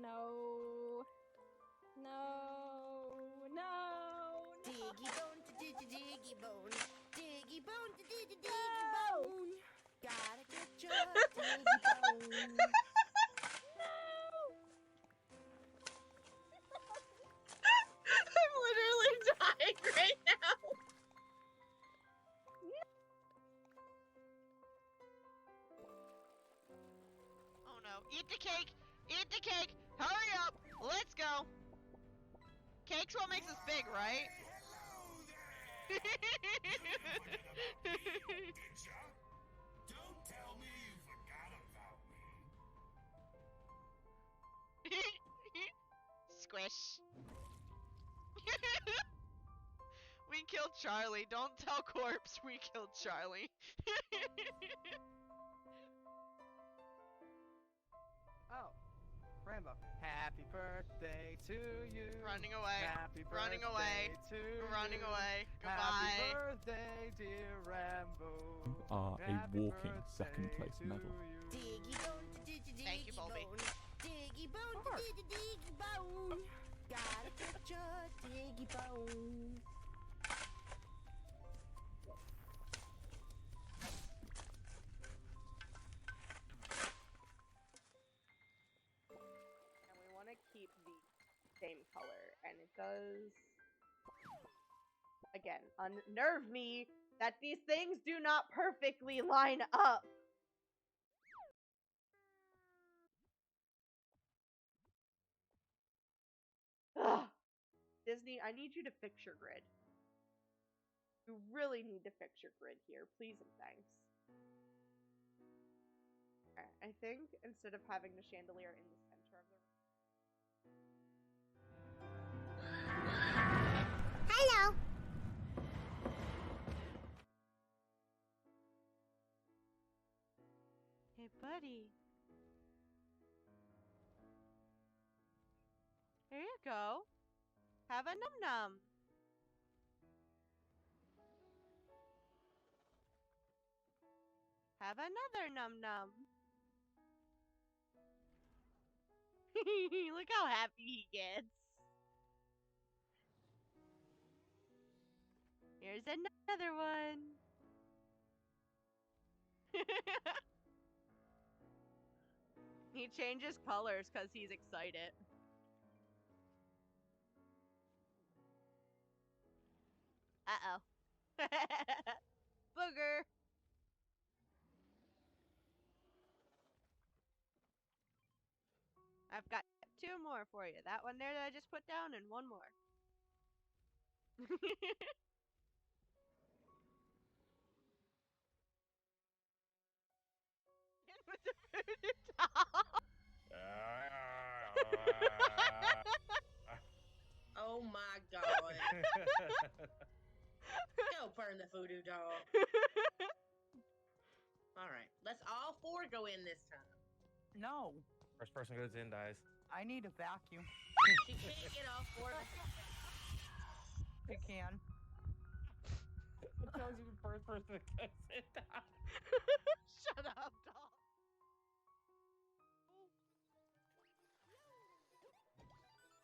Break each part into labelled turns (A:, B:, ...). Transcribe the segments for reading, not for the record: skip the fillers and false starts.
A: No. No. No.
B: Diggy bone to diggy bone. Diggy bone to diggy
A: No.
B: bone. Gotta get your diggy bone.
C: I'm literally dying right now. Oh no. Eat the cake! Eat the cake! Hurry up! Let's go! Cake's what makes us big, right?
D: Don't tell me you forgot about me.
C: Squish. We killed Charlie. Don't tell Corpse we killed Charlie.
E: Oh, Rambo. Happy birthday to you.
C: Running away.
E: Happy birthday
C: Running away.
E: to
C: Running
E: you.
C: away.
E: Happy
C: Goodbye.
E: birthday, dear Rambo.
F: Are a
E: Happy
F: walking
E: birthday
F: second place
E: to
F: medal.
E: you.
B: Diggy bone to diggy
C: Thank you, Bulby.
B: bone. Diggy bone to diggy bone. Gotta get your diggy bone.
A: And we want to keep the same color, and it does, again, unnerve me that these things do not perfectly line up. Ugh. Disney, I need you to fix your grid. You really need to fix your grid here, please and thanks. Okay, I think instead of having the chandelier in the center of the room.
B: Hello.
C: Hey, buddy. Here you go. Have a num-num. Have another num-num. Look how happy he gets. Here's another one. He changes colors because he's excited. Uh-oh. Booger. I've got 2 more for you. That one there that I just put down and 1 more. With the voodoo doll.
G: Oh my god. Go burn the voodoo doll. Alright, let's all 4 go in this time.
E: No,
H: First person goes in dies.
E: I need a vacuum.
G: She can't get all 4 of us.
E: You can.
H: It tells you the first person that goes in dies.
C: Shut up, doll.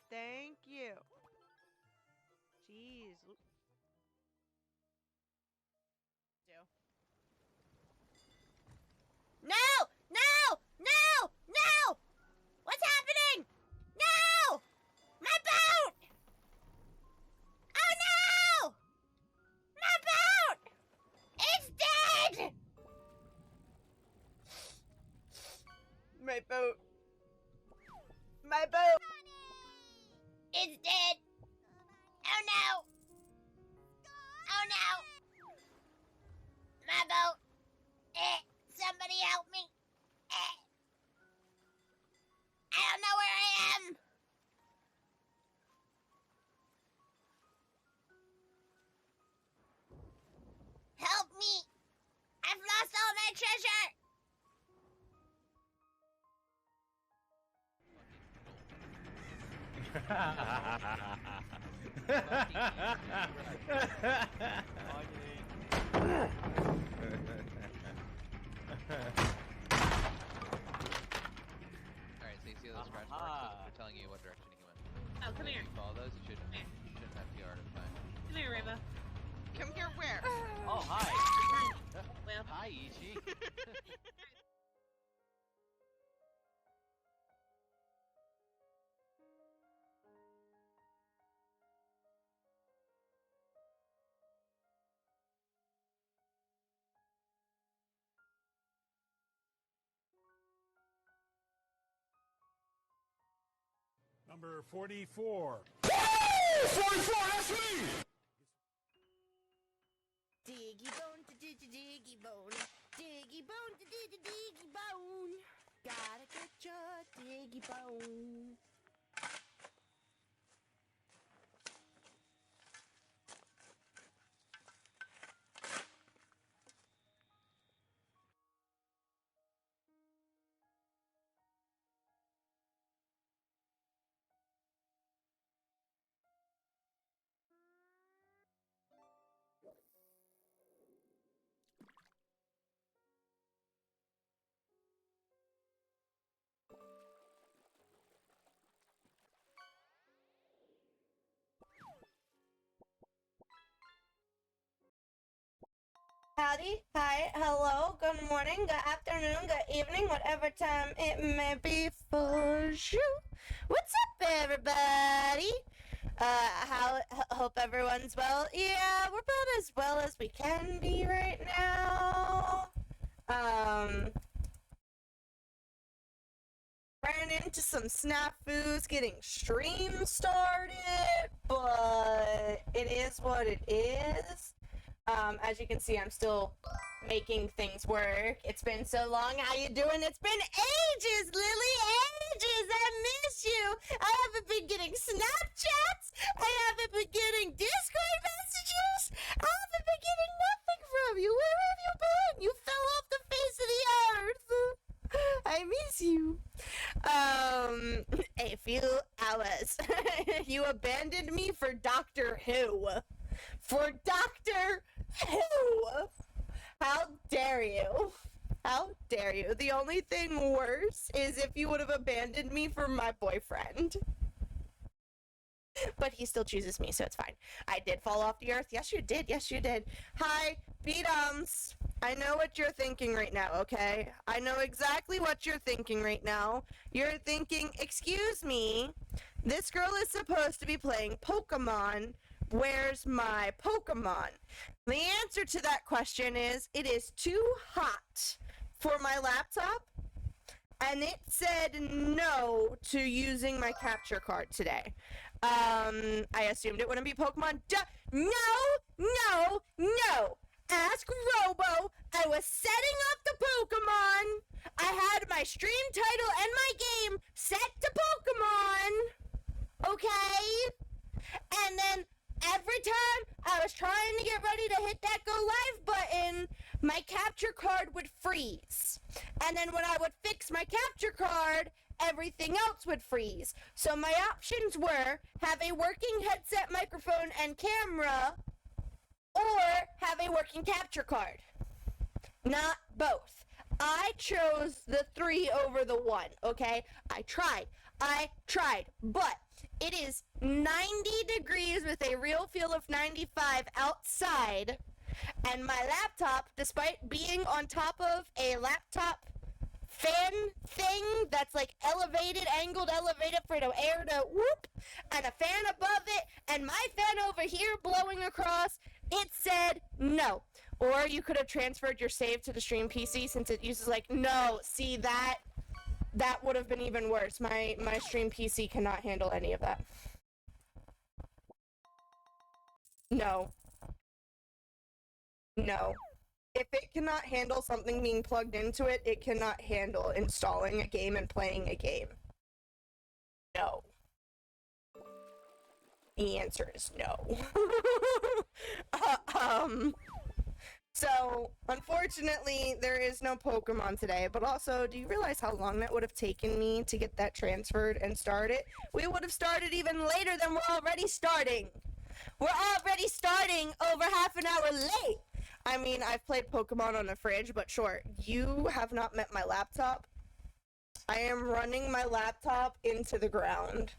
C: Thank you. Jeez.
B: No! No! No! No! What's happening? No! My boat! Oh no! My boat! It's dead!
A: My boat. My boat.
B: It's dead! Oh no! Oh no! My boat! Somebody help me! I don't know where I am! Help me! I've lost all my treasure!
I: Alright, so you see those
C: scratch marks
H: Aha.
C: are telling you what direction he went.
G: Oh, come here.
C: If you follow those, you shouldn't have PR to find.
G: Come here, Rainbow.
C: Come here where?
H: Oh, hi.
G: Well,
H: Hi, Ichi.
D: Number 44.
B: Diggy bone to diggy bone. Diggy bone to diggy bone. Gotta get your diggy bone. Howdy, hi, hello, good morning, good afternoon, good evening, whatever time it may be for you. What's up, everybody? Hope everyone's well. Yeah, we're about as well as we can be right now. Ran into some snafus getting stream started, but it is what it is. As you can see, I'm still making things work. It's been so long. How you doing? It's been ages, Lily, ages. I miss you. I haven't been getting Snapchats. I haven't been getting Discord messages. I haven't been getting nothing from you. Where have you been? You fell off the face of the earth. I miss you. A few hours. You abandoned me for Doctor Who. For Doctor Who! How dare you? How dare you? The only thing worse is if you would have abandoned me for my boyfriend. But he still chooses me, so it's fine. I did fall off the earth. Yes, you did. Yes, you did. Hi, B-Dums. I know what you're thinking right now, okay? I know exactly what you're thinking right now. You're thinking, excuse me, this girl is supposed to be playing Pokémon. Where's my Pokémon? The answer to that question is, it is too hot for my laptop, and it said no to using my capture card today. I assumed it wouldn't be Pokemon. No! Ask Robo. I was setting up the Pokemon. I had my stream title and my game set to Pokemon. Okay? And then every time I was trying to get ready to hit that go live button, my capture card would freeze. And then when I would fix my capture card, everything else would freeze. So my options were have a working headset, microphone, and camera, or have a working capture card. Not both. I chose the 3 over the 1, okay? I tried, but it is 90 degrees with a real feel of 95 outside, and my laptop, despite being on top of a laptop fan thing that's like angled elevated for the air to whoop, and a fan above it, and my fan over here blowing across, it said no. Or you could have transferred your save to the stream PC since it uses no, see that would have been even worse. My stream PC cannot handle any of that. No. If it cannot handle something being plugged into it, it cannot handle installing a game and playing a game. No. The answer is no. So, unfortunately, there is no Pokemon today, but also, do you realize how long that would have taken me to get that transferred and started? We would have started even later than we're already starting. We're already starting over half an hour late. I mean, I've played Pokemon on the fridge, but sure, you have not met my laptop. I am running my laptop into the ground.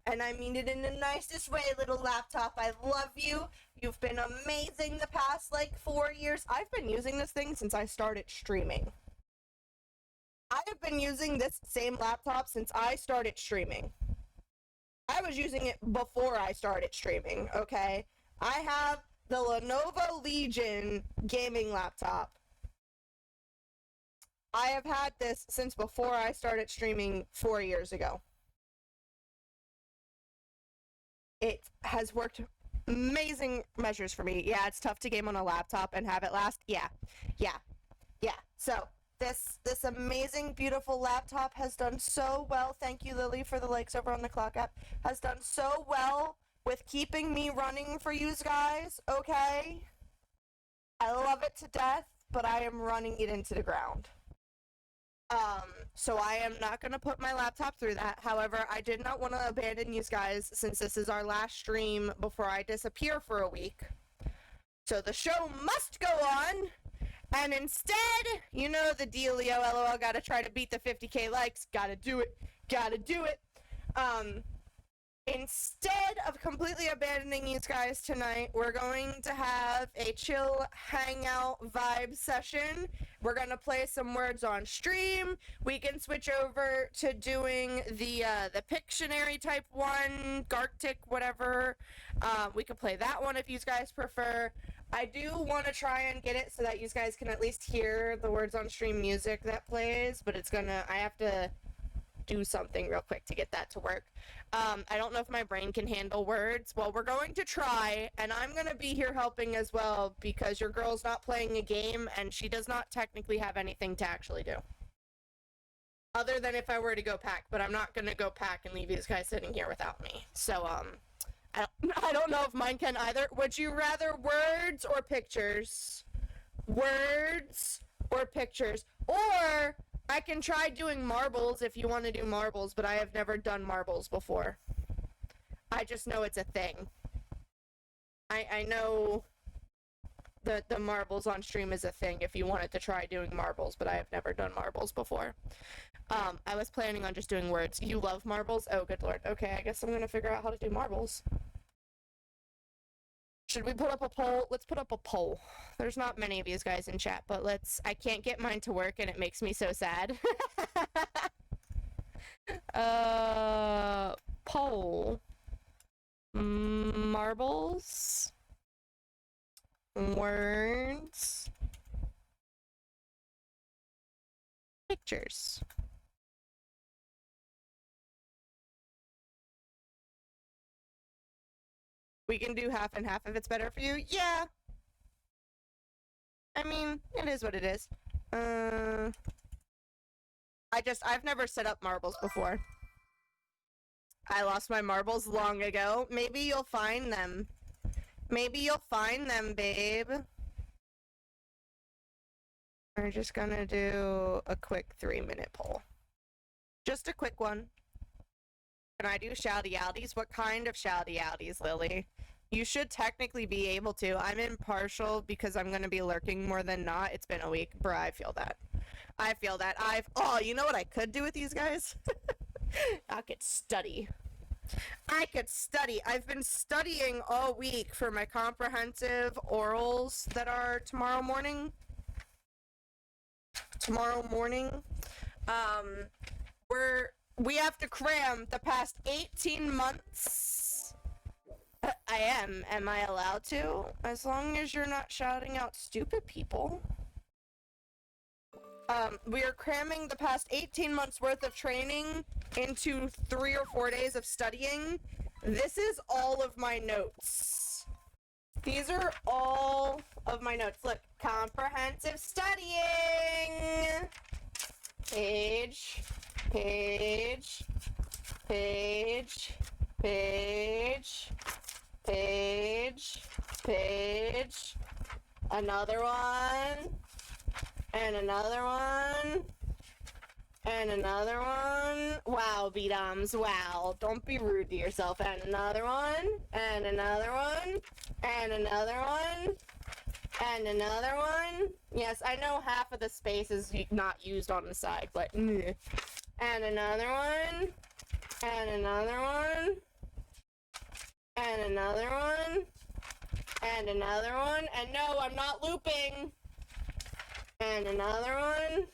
B: And I mean it in the nicest way, little laptop. I love you. You've been amazing the past, 4 years. I've been using this thing since I started streaming. I have been using this same laptop since I started streaming. I was using it before I started streaming, okay? I have the Lenovo Legion gaming laptop. I have had this since before I started streaming 4 years ago. It has worked amazing measures for me. Yeah, it's tough to game on a laptop and have it last. Yeah. So, this amazing, beautiful laptop has done so well. Thank you, Lily, for the likes over on the clock app. Has done so well with keeping me running for you guys, okay? I love it to death, but I am running it into the ground. So I am not going to put my laptop through that. However, I did not want to abandon you guys since this is our last stream before I disappear for a week. So the show must go on. And instead, you know the dealio, LOL, gotta try to beat the 50k likes. Gotta do it. Instead of completely abandoning you guys tonight, we're going to have a chill hangout vibe session. We're gonna play some words on stream. We can switch over to doing the Pictionary type one, Gartic, whatever. We can play that one if you guys prefer. I do want to try and get it so that you guys can at least hear the words on stream music that plays, but I have to do something real quick to get that to work. I don't know if my brain can handle words. Well, we're going to try, and I'm going to be here helping as well because your girl's not playing a game, and she does not technically have anything to actually do. Other than if I were to go pack, but I'm not going to go pack and leave these guys sitting here without me. So, I don't know if mine can either. Would you rather words or pictures? Words or pictures? Or I can try doing marbles if you want to do marbles, but I have never done marbles before. I just know it's a thing. I know that the marbles on stream is a thing if you wanted to try doing marbles, but I have never done marbles before. I was planning on just doing words. You love marbles? Oh, good lord. Okay, I guess I'm gonna figure out how to do marbles. Should we put up a poll? Let's put up a poll. There's not many of you guys in chat, but I can't get mine to work and it makes me so sad. Poll. Marbles. Words. Pictures. We can do half and half if it's better for you. Yeah. I mean, it is what it is. I've never set up marbles before. I lost my marbles long ago. Maybe you'll find them. Maybe you'll find them, babe. We're just gonna do a quick 3-minute poll. Just a quick one. Can I do shouty-outies? What kind of shouty-outies, Lily? You should technically be able to. I'm impartial because I'm gonna be lurking more than not. It's been a week. Bruh, I feel that. Oh, you know what I could do with these guys? I could study. I've been studying all week for my comprehensive orals that are tomorrow morning. We have to cram the past 18 months. I am. Am I allowed to? As long as you're not shouting out stupid people. We are cramming the past 18 months worth of training into 3 or 4 days of studying. This is all of my notes. These are all of my notes. Look, comprehensive studying. Page. Another one. And another one. And another one. Wow, B-Doms, wow. Don't be rude to yourself. And another one. And another one. And another one. And another one. Yes, I know half of the space is not used on the side, but... And and another one, and another one, and another one, and another one, and no, I'm not looping, and another one,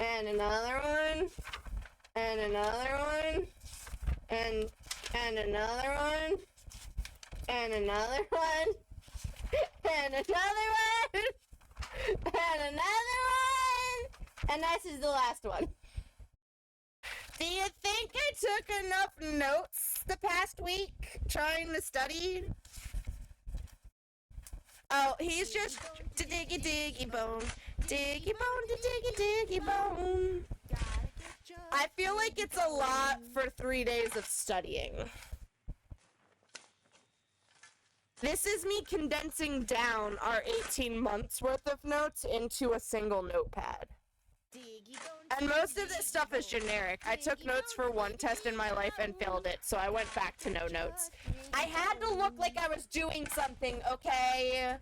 B: and another one, and another one, and another one, and another one, and another one, and another one, and this is the last one. Do you think I took enough notes the past week trying to study? Oh, he's just diggy diggy bone, diggy bone, diggy diggy bone. I feel like it's a lot for 3 days of studying. This is me condensing down our 18 months worth of notes into a single notepad. And most of this stuff is generic. I took notes for one test in my life and failed it, so I went back to no notes. I had to look like I was doing something, okay?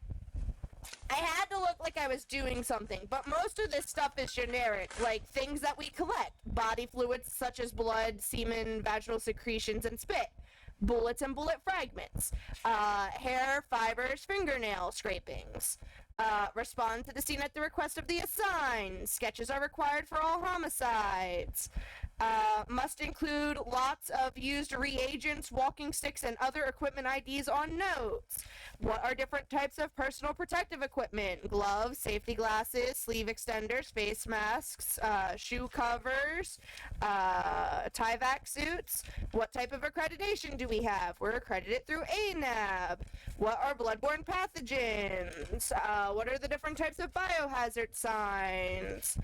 B: I had to look like I was doing something, but most of this stuff is generic, like things that we collect. Body fluids such as blood, semen, vaginal secretions, and spit. Bullets and bullet fragments. Hair, fibers, fingernail scrapings. Respond to the scene at the request of the assigned. Sketches are required for all homicides. Must include lots of used reagents, walking sticks, and other equipment IDs on notes. What are different types of personal protective equipment? Gloves, safety glasses, sleeve extenders, face masks, shoe covers, tie-vac suits. What type of accreditation do we have? We're accredited through ANAB. What are bloodborne pathogens? What are the different types of biohazard signs?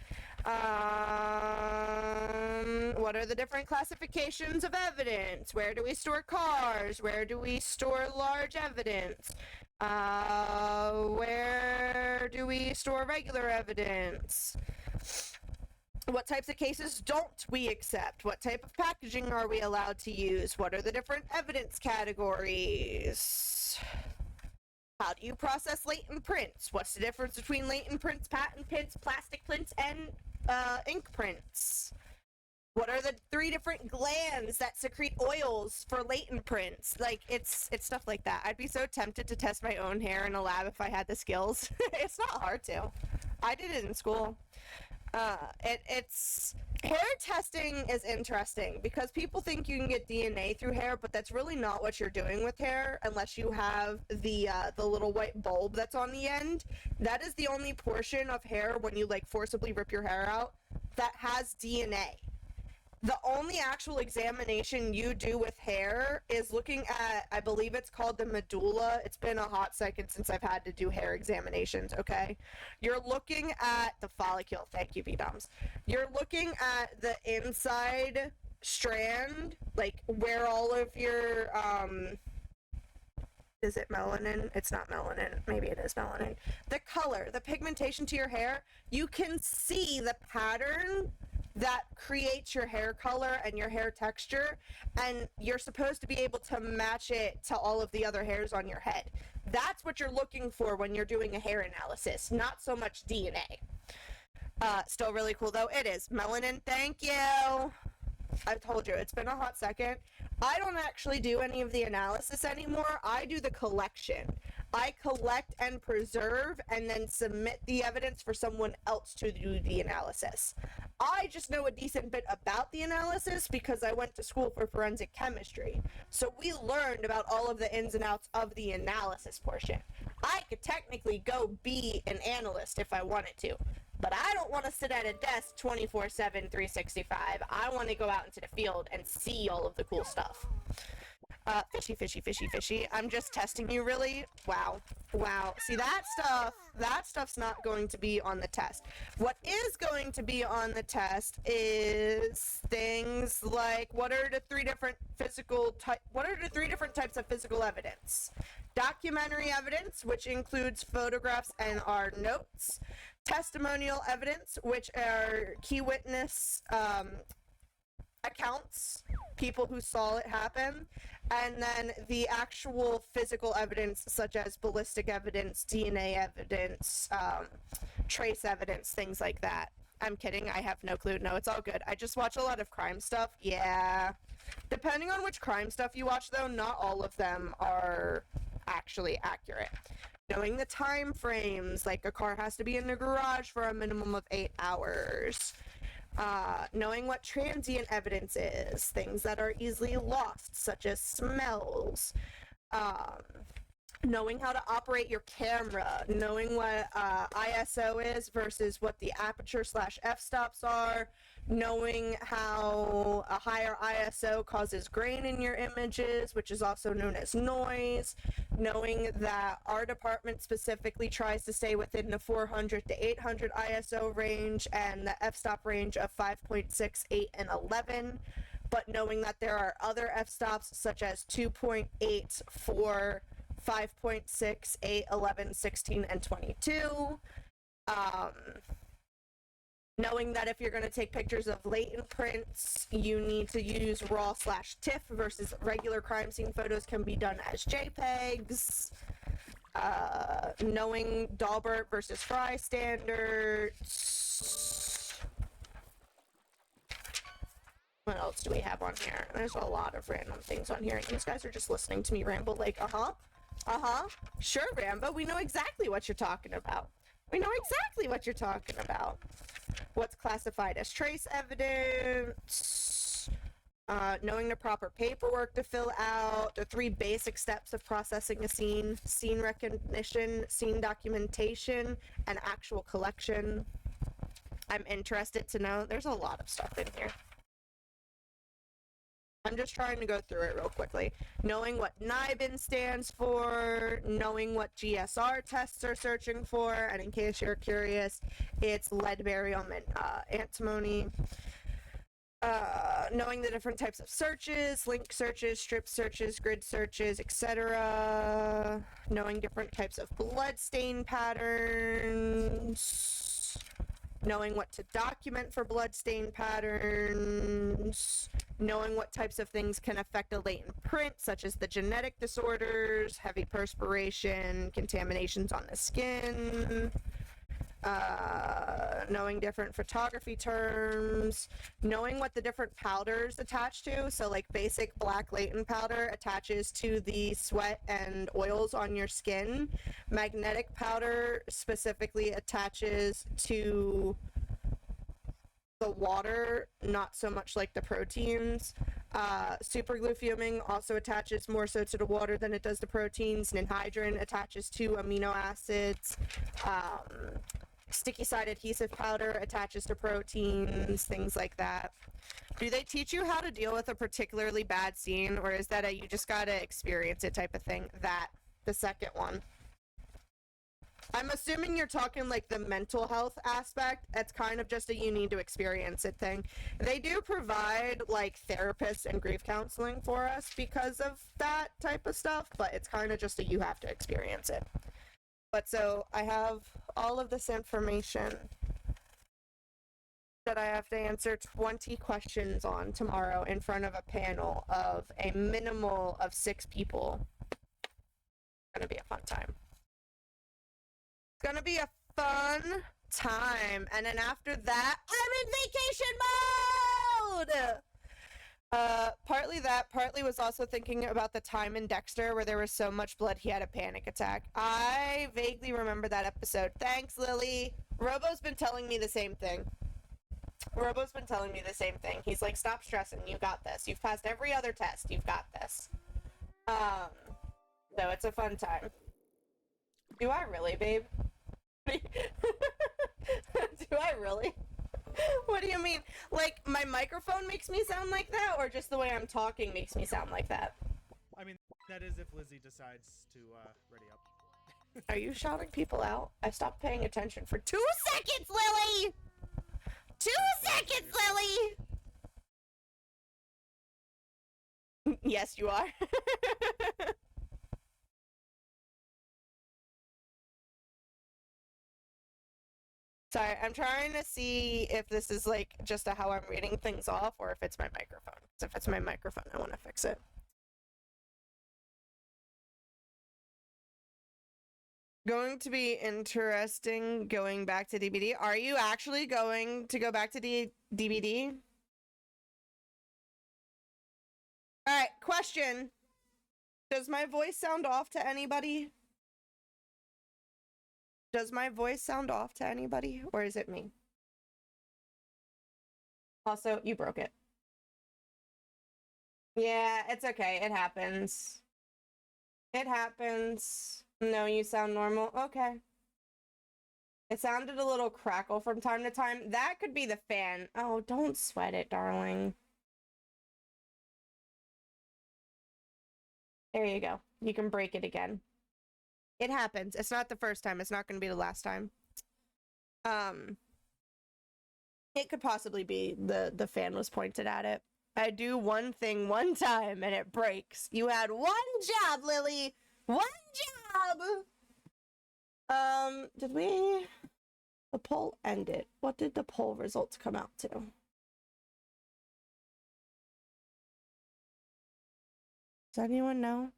B: What are the different classifications of evidence? Where do we store cars? Where do we store large evidence? Where do we store regular evidence? What types of cases don't we accept? What type of packaging are we allowed to use? What are the different evidence categories? How do you process latent prints? What's the difference between latent prints, patent prints, plastic prints, and ink prints? What are the 3 different glands that secrete oils for latent prints? Like, it's stuff like that. I'd be so tempted to test my own hair in a lab if I had the skills. It's not hard to. I did it in school. Hair testing is interesting because people think you can get DNA through hair, but that's really not what you're doing with hair unless you have the little white bulb that's on the end. That is the only portion of hair when you like forcibly rip your hair out that has DNA. The only actual examination you do with hair is looking at, I believe it's called the medulla. It's been a hot second since I've had to do hair examinations, okay? You're looking at the follicle. Thank you, V-Doms. You're looking at the inside strand, like where all of your, is it melanin? It's not melanin. Maybe it is melanin. The color, the pigmentation to your hair, you can see the pattern that creates your hair color and your hair texture, and you're supposed to be able to match it to all of the other hairs on your head. That's what you're looking for when you're doing a hair analysis, not so much DNA. Still really cool though. It is melanin. Thank you. I've told you, it's been a hot second. I don't actually do any of the analysis anymore. I do the collection. I collect and preserve and then submit the evidence for someone else to do the analysis. I just know a decent bit about the analysis because I went to school for forensic chemistry. So we learned about all of the ins and outs of the analysis portion. I could technically go be an analyst if I wanted to. But I don't want to sit at a desk 24/7, 365. I want to go out into the field and see all of the cool stuff. Fishy, fishy, fishy, fishy. I'm just testing you, really? Wow. Wow. See, that stuff's not going to be on the test. What is going to be on the test is things like, what are the three different types of physical evidence? Documentary evidence, which includes photographs and our notes. Testimonial evidence, which are key witness accounts, people who saw it happen, and then the actual physical evidence, such as ballistic evidence, DNA evidence, trace evidence, things like that. I'm kidding. I have no clue. No, it's all good. I just watch a lot of crime stuff. Yeah. Depending on which crime stuff you watch, though, not all of them are actually accurate. Knowing the time frames, like a car has to be in the garage for a minimum of 8 hours. Knowing what transient evidence is, things that are easily lost, such as smells. Knowing how to operate your camera, knowing what ISO is versus what the aperture / f-stops are, knowing how a higher ISO causes grain in your images, which is also known as noise, knowing that our department specifically tries to stay within the 400 to 800 ISO range and the f-stop range of 5.6, 8, and 11, but knowing that there are other f-stops such as 2.8, 4, 5.6, 8, 11, 16, and 22. Knowing that if you're going to take pictures of latent prints, you need to use RAW / TIFF versus regular crime scene photos can be done as JPEGs. Knowing Dalbert versus Fry standards. What else do we have on here? There's a lot of random things on here, and these guys are just listening to me ramble like, sure, Rambo, we know exactly what you're talking about. We know exactly what you're talking about. What's classified as trace evidence, knowing the proper paperwork to fill out, the 3 basic steps of processing a scene, scene recognition, scene documentation, and actual collection. I'm interested to know. There's a lot of stuff in here. I'm just trying to go through it real quickly. Knowing what NIBIN stands for, knowing what GSR tests are searching for, and in case you're curious, it's lead, barium, and antimony. Knowing the different types of searches, link searches, strip searches, grid searches, etc. Knowing different types of blood stain patterns. Knowing what to document for blood stain patterns. Knowing what types of things can affect a latent print, such as the genetic disorders, heavy perspiration, contaminations on the skin. Knowing different photography terms, knowing what the different powders attach to. So like basic black latent powder attaches to the sweat and oils on your skin. Magnetic powder specifically attaches to the water, not so much like the proteins. Superglue fuming also attaches more so to the water than it does to proteins. Ninhydrin attaches to amino acids. Sticky side adhesive powder attaches to proteins, things like that. Do they teach you how to deal with a particularly bad scene, or is that a you just gotta experience it type of thing? That, the second one. I'm assuming you're talking like the mental health aspect. It's kind of just a you need to experience it thing. They do provide like therapists and grief counseling for us because of that type of stuff, but it's kind of just a you have to experience it. But so I have all of this information that I have to answer 20 questions on tomorrow in front of a panel of a minimal of 6 people. It's gonna be a fun time. It's gonna be a fun time. And then after that, I'm in vacation mode! Partly that, partly was also thinking about the time in Dexter where there was so much blood he had a panic attack. I vaguely remember that episode. Thanks, Lily. Robo's been telling me the same thing. He's like, stop stressing, you got this. You've passed every other test, you've got this. So it's a fun time. Do I really, babe? Do I really? What do you mean? Like, my microphone makes me sound like that, or just the way I'm talking makes me sound like that?
F: I mean, that is if Lizzie decides to, ready up.
B: Are you shouting people out? I stopped paying attention for 2 seconds, Lily! 2 seconds, Lily! Yes, you are. Sorry, I'm trying to see if this is like just how I'm reading things off or if it's my microphone. 'Cause if it's my microphone, I want to fix it. Going to be interesting going back to DBD. Are you actually going to go back to DBD? All right, question. Does my voice sound off to anybody? Does my voice sound off to anybody, or is it me? Also, you broke it. Yeah, it's okay. It happens. It happens. No, you sound normal. Okay. It sounded a little crackle from time to time. That could be the fan. Oh, don't sweat it, darling. There you go. You can break it again. It happens. It's not the first time. It's not going to be the last time. It could possibly be the fan was pointed at it. I do one thing one time and it breaks. You had one job, Lily. One job. Did we? The poll ended. What did the poll results come out to? Does anyone know?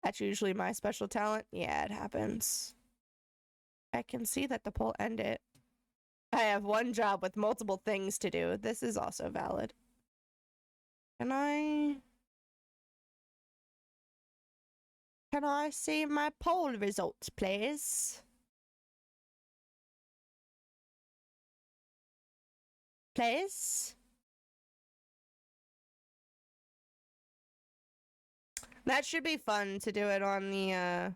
B: That's usually my special talent. Yeah, it happens. I can see that the poll ended. I have one job with multiple things to do. This is also valid. Can I see my poll results, please? Please? That should be fun to do it on the,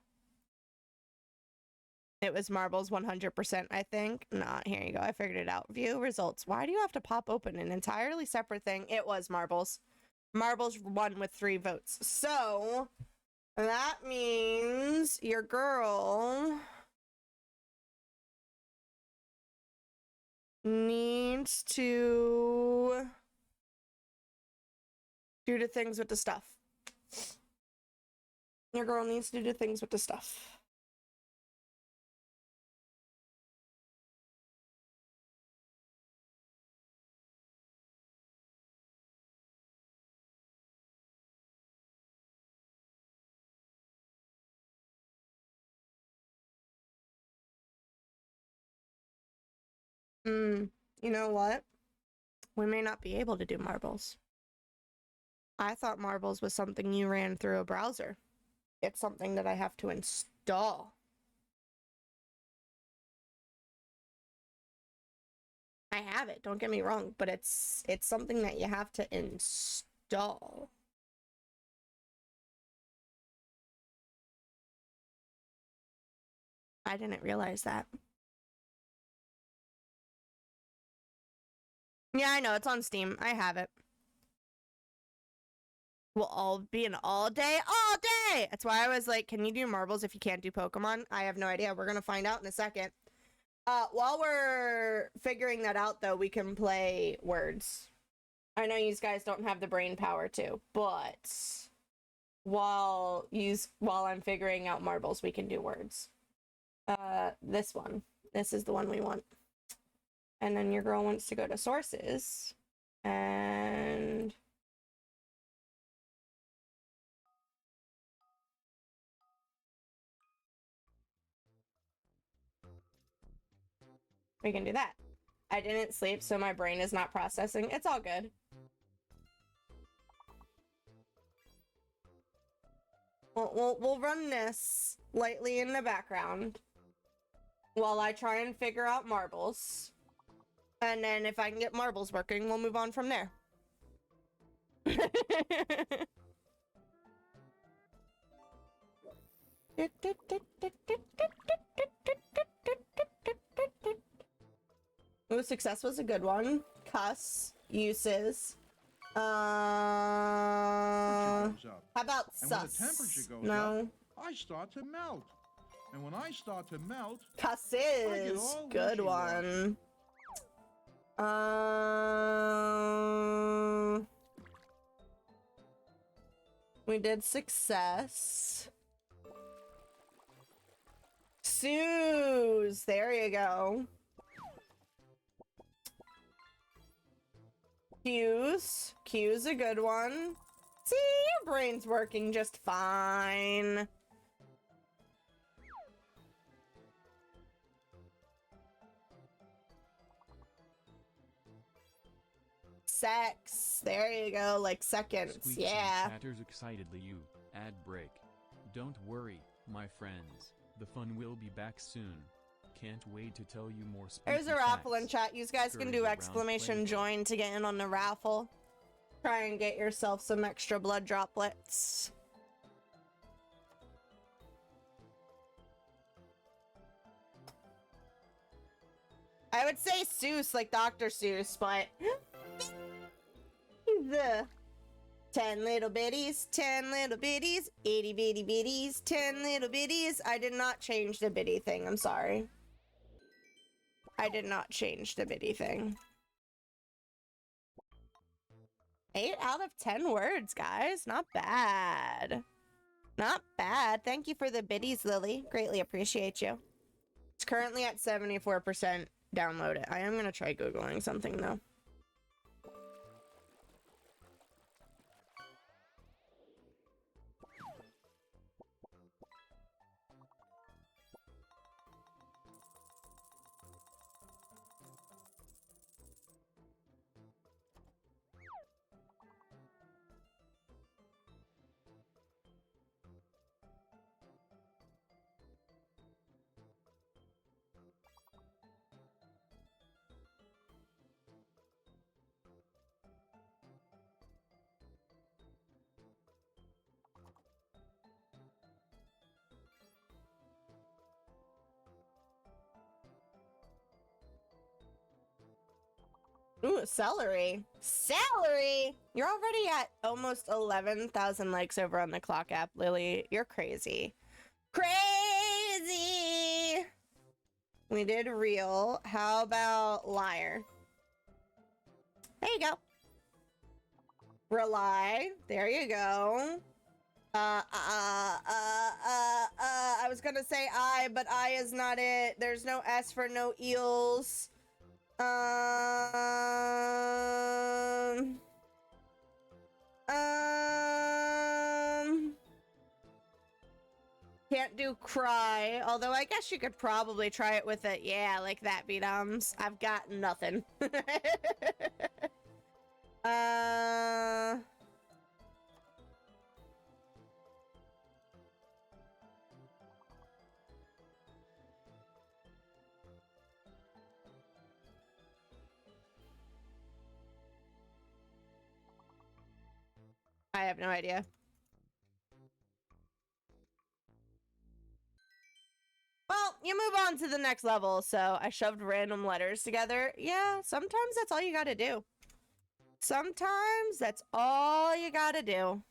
B: It was marbles 100%, I think. Nah, here you go. I figured it out. View results. Why do you have to pop open an entirely separate thing? It was marbles. Marbles won with 3 votes. So, that means your girl needs to do the things with the stuff. Your girl needs to do the things with the stuff. You know what? We may not be able to do marbles. I thought marbles was something you ran through a browser. It's something that I have to install. I have it, don't get me wrong, but it's something that you have to install. I didn't realize that. Yeah, I know, it's on Steam. I have it. We'll all be an all day. That's why I was like, can you do marbles if you can't do Pokemon? I have no idea. We're gonna find out in a second. While we're figuring that out, though, we can play words. I know you guys don't have the brain power to, but while I'm figuring out marbles, we can do words. This one. This is the one we want. And then your girl wants to go to sources. And we can do that. I didn't sleep, so my brain is not processing. It's all good. We'll run this lightly in the background while I try and figure out marbles. And then if I can get marbles working, we'll move on from there. Ooh, success was a good one. Cuss. Uses. How about sus? No.
I: I start to melt. And when I start to melt,
B: cusses. Good one. We did success. Sues. There you go. Q's. Q's a good one. See, your brain's working just fine. secs. There you go, like seconds.
J: Squeaks
B: Yeah.
J: and chatters excitedly. You ad break. Don't worry, my friends. The fun will be back soon. Can't wait to tell you more spooky
B: There's a raffle in
J: facts.
B: chat. You guys can
J: Scurry
B: do
J: around
B: exclamation
J: playful.
B: join to get in on the raffle. Try and get yourself some extra blood droplets. I would say Seuss, like Dr. Seuss, but the 10 little bitties, 10 little bitties, itty bitty bitties, 10 little bitties. I did not change the bitty thing. I'm sorry. I did not change the bitty thing. 8 out of 10 words, guys. Not bad. Not bad. Thank you for the biddies, Lily. Greatly appreciate you. It's currently at 74%. Download it. I am going to try Googling something, though. Ooh, celery. Celery! You're already at almost 11,000 likes over on the clock app, Lily. You're crazy. Crazy! We did real. How about liar? There you go. Rely. There you go. I was gonna say I, but I is not it. There's no S for no eels. Can't do cry, although I guess you could probably try it with it. Yeah, like that, B-Doms. I've got nothing. I have no idea. Well, you move on to the next level, so I shoved random letters together. Yeah, sometimes that's all you gotta do. Sometimes that's all you gotta do.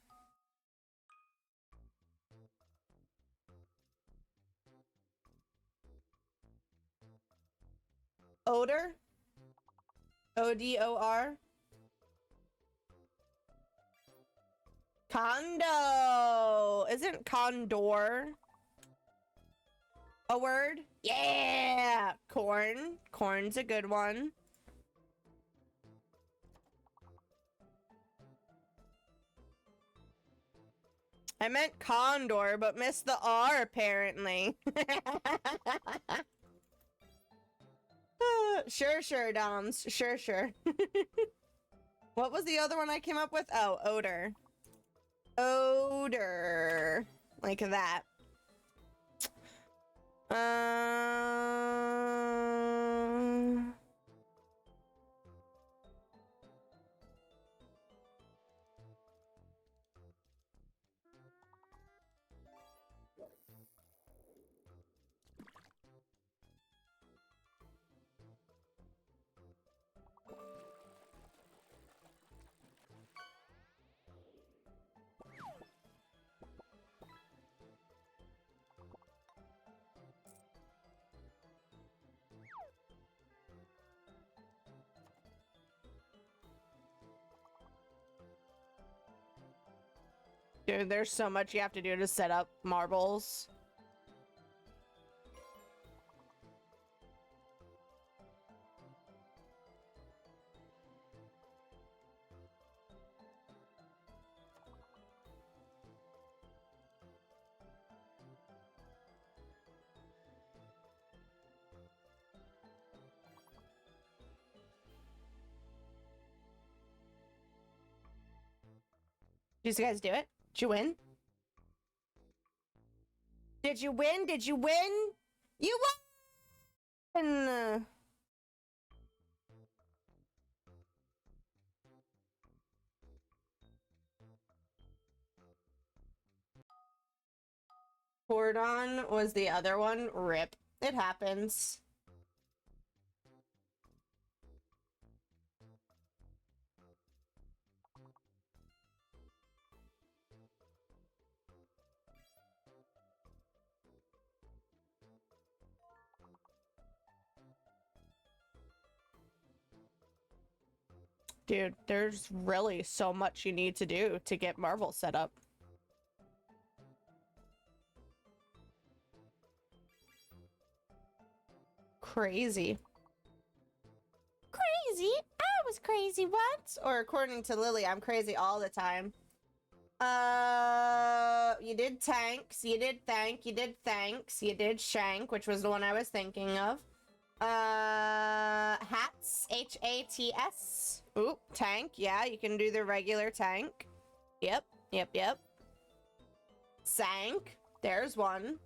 B: Odor? O-D-O-R? Condo! Isn't condor a word? Yeah! Corn. Corn's a good one. I meant condor, but missed the R, apparently. Sure, Doms. Sure. What was the other one I came up with? Oh, odor. Odor. Like that. Dude, there's so much you have to do to set up marbles. Did you guys do it? Did you win? Did you win? Did you win? You won! Cordon was the other one. Rip. It happens. Dude, there's really so much you need to do to get Marvel set up. Crazy. Crazy? I was crazy once. Or according to Lily, I'm crazy all the time. You did tanks, you did thank, you did thanks, you did shank, which was the one I was thinking of. Hats, H-A-T-S. Oop, tank, yeah, you can do the regular tank. Yep, yep, yep. Sank, there's one.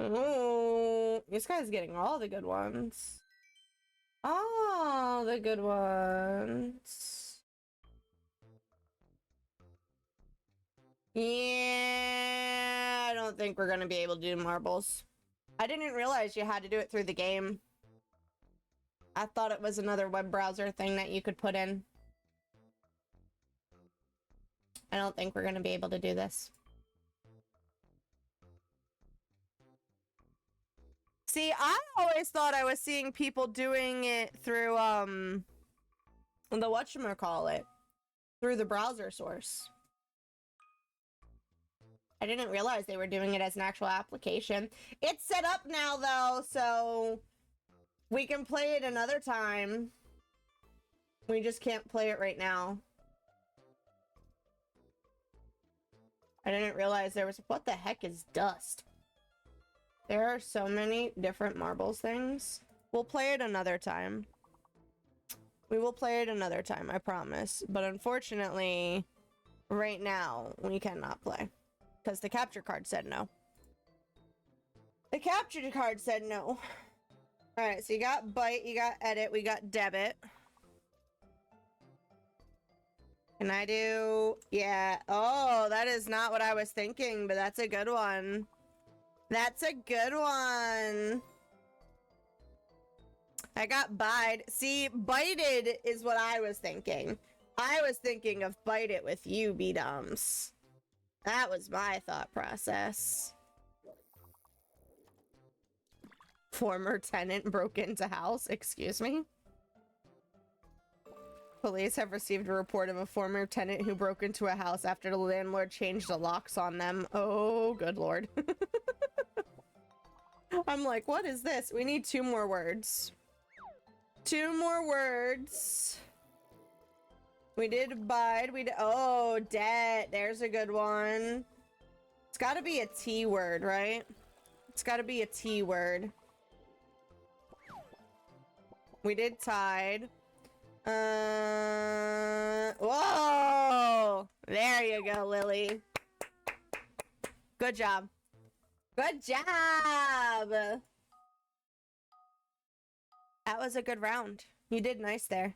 B: Oh, this guy's getting all the good ones. All the good ones. Yeah, I don't think we're gonna be able to do marbles. I didn't realize you had to do it through the game. I thought it was another web browser thing that you could put in. I don't think we're gonna be able to do this. See, I always thought I was seeing people doing it through, the whatchamacallit, through the browser source. I didn't realize they were doing it as an actual application. It's set up now, though, so we can play it another time. We just can't play it right now. I didn't realize there was... What the heck is dust? There are so many different marbles things. We'll play it another time. We will play it another time, I promise. But unfortunately, right now, we cannot play. Because the capture card said no. The capture card said no. Alright, so you got bite, you got edit, we got debit. Can I do... Yeah. Oh, that is not what I was thinking, but that's a good one. That's a good one. I got bide. See, bited is what I was thinking. I was thinking of bite it with you, B-dums. That was my thought process. Former tenant broke into house. Excuse me? Police have received a report of a former tenant who broke into a house after the landlord changed the locks on them. Oh, good lord. I'm like, what is this? We need 2 more words. 2 more words. We did bide. We did... Oh, debt. There's a good one. It's gotta be a T word, right? It's gotta be a T word. We did tied. Whoa! There you go, Lily. Good job. Good job! That was a good round. You did nice there.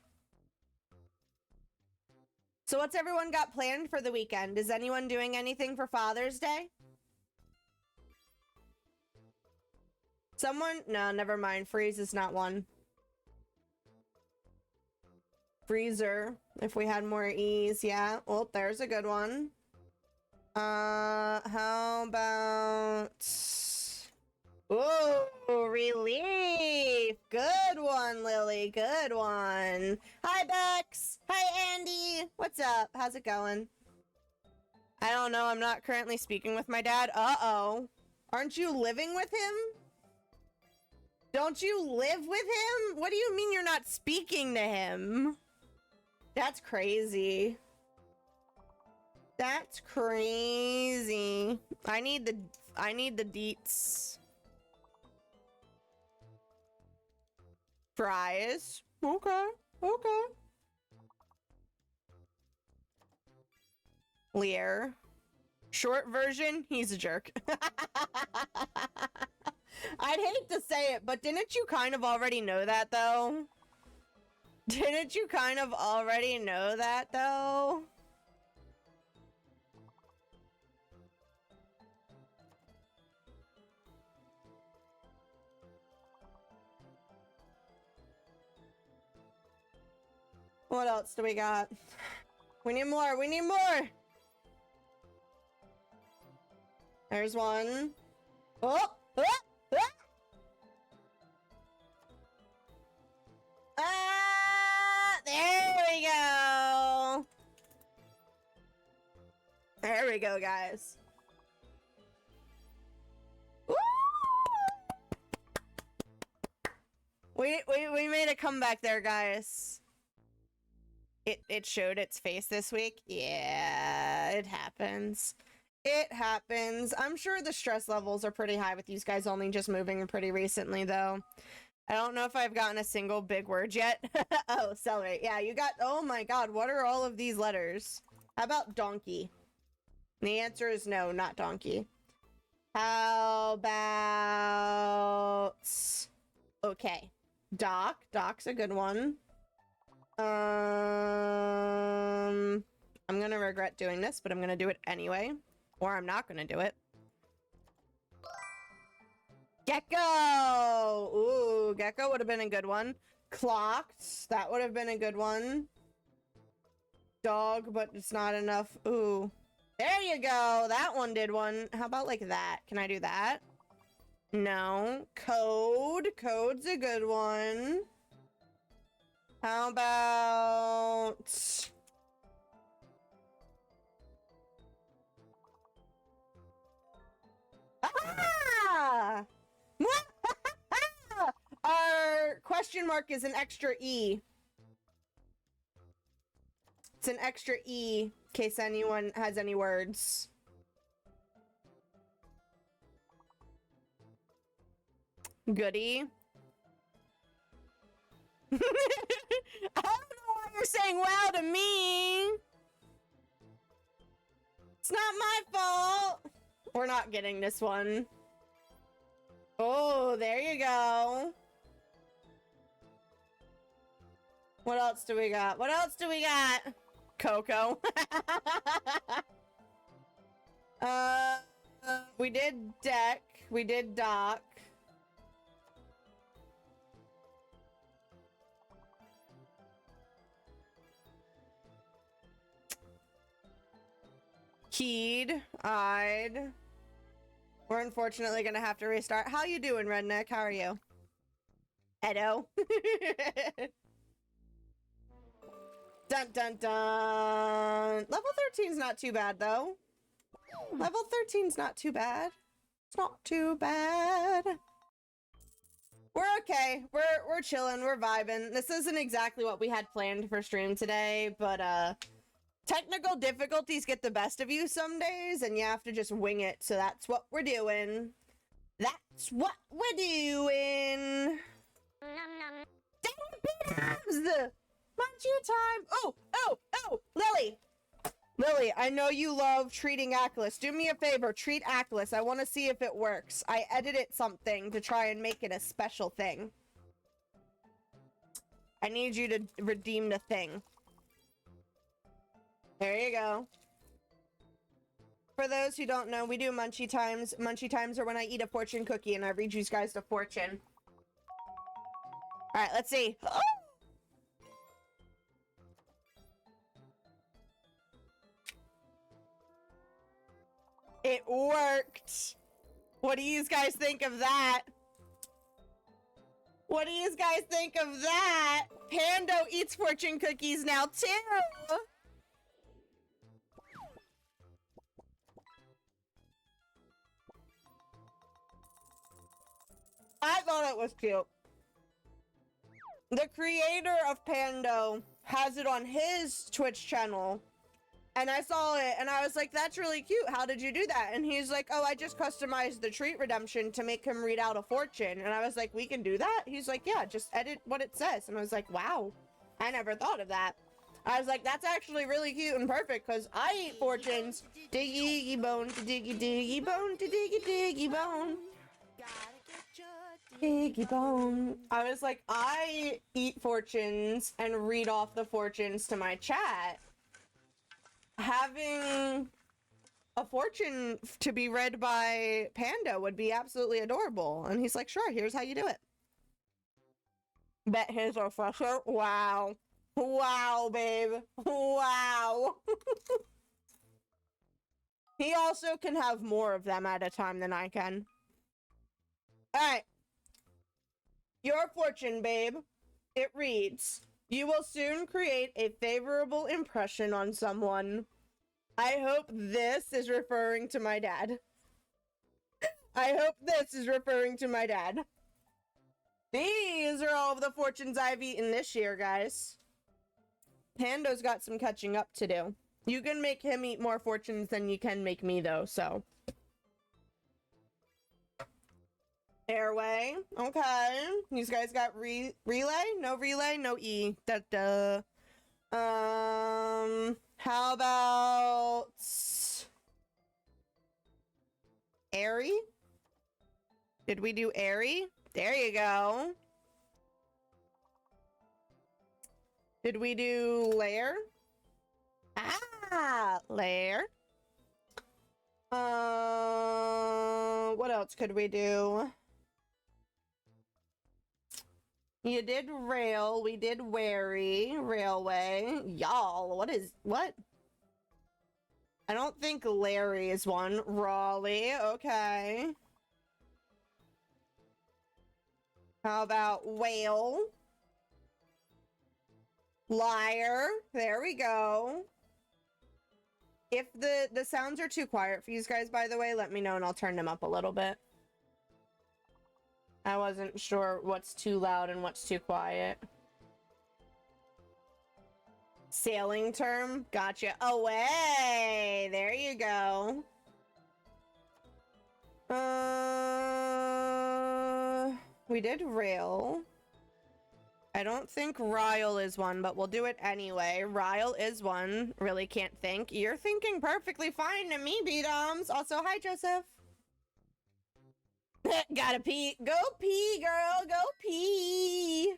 B: So what's everyone got planned for the weekend? Is anyone doing anything for Father's Day? Someone? No, never mind. Freeze is not one. Freezer. If we had more E's, yeah. Well, there's a good one. How about... Ooh, relief. Good one, Lily. Good one. Hi, Bex. Hi, Andy. What's up? How's it going? I don't know. I'm not currently speaking with my dad. Uh-oh. Aren't you living with him? Don't you live with him? What do you mean you're not speaking to him? That's crazy. That's crazy. I need the deets. Fries. Okay. Okay. Lear. Short version, he's a jerk. I'd hate to say it, but didn't you kind of already know that, though? Didn't you kind of already know that, though? What else do we got? We need more. We need more. There's one. Oh! Oh! Oh! There we go. There we go, guys. Woo! We made a comeback there, guys. It showed its face this week. Yeah, it happens. It happens. I'm sure the stress levels are pretty high with these guys only just moving pretty recently, though. I don't know if I've gotten a single big word yet. Oh, celery. Yeah, you got... Oh my god, what are all of these letters? How about donkey? The answer is no, not donkey. How about... Okay. Doc. Doc's a good one. I'm gonna regret doing this, but I'm gonna do it anyway. Or I'm not gonna do it. Gecko! Ooh, gecko would have been a good one. Clocked. That would have been a good one. Dog, but it's not enough. Ooh. There you go! That one did one. How about like that? Can I do that? No. Code. Code's a good one. How about... Ah! Our question mark is an extra E. It's an extra E, in case anyone has any words. Goody. I don't know why you're saying wow to me. It's not my fault. We're not getting this one. Oh, there you go. What else do we got? What else do we got? Coco. We did deck. We did dock. Keyed. Eyed. We're unfortunately gonna have to restart. How you doing, Redneck? How are you? Edo. Dun dun dun. Level 13's not too bad, though. Level 13's not too bad. It's not too bad. We're okay. We're chilling. We're vibing. This isn't exactly what we had planned for stream today, but technical difficulties get the best of you some days, and you have to just wing it. So that's what we're doing. That's what we're doing. Damn, Munchie time! Oh! Lily! Lily, I know you love treating Ackless. Do me a favor, treat Ackless. I want to see if it works. I edited something to try and make it a special thing. I need you to redeem the thing. There you go. For those who don't know, we do munchie times. Munchie times are when I eat a fortune cookie and I read you guys the fortune. All right, let's see. It worked. What do you guys think of that? What do you guys think of that? Pando eats fortune cookies now too. I thought it was cute. The creator of Pando has it on his Twitch channel. And I saw it and I was like, that's really cute. How did you do that? And he's like, oh, I just customized the treat redemption to make him read out a fortune. And I was like, we can do that? He's like, yeah, just edit what it says. And I was like, wow, I never thought of that. I was like, that's actually really cute and perfect because I eat fortunes. Diggy bone to diggy bone to diggy bone. Diggy bone. I was like, I eat fortunes and read off the fortunes to my chat. Having a fortune to be read by Panda would be absolutely adorable. And he's like, sure, here's how you do it. Bet his are fresher. Wow. Wow, babe. Wow. He also can have more of them at a time than I can. All right. Your fortune, babe. It reads, you will soon create a favorable impression on someone. I hope this is referring to my dad. I hope this is referring to my dad. These are all of the fortunes I've eaten this year, guys. Pando's got some catching up to do. You can make him eat more fortunes than you can make me, though, so. Airway. Okay. These guys got relay? No relay, no E. Da-da. How about airy? Did we do airy? There you go. Did we do layer? Ah, layer. What else could we do? You did rail, we did wary, railway. Y'all, what? I don't think Larry is one. Raleigh, okay. How about whale? Liar, there we go. If the sounds are too quiet for you guys, by the way, let me know and I'll turn them up a little bit. I wasn't sure what's too loud and what's too quiet. Sailing term, gotcha. Away, there you go. We did rail. I don't think Ryle is one, but we'll do it anyway. Ryle is one. Really can't think. You're thinking perfectly fine to me, B-Doms. Also, hi, Joseph. Gotta pee. Go pee, girl. Go pee.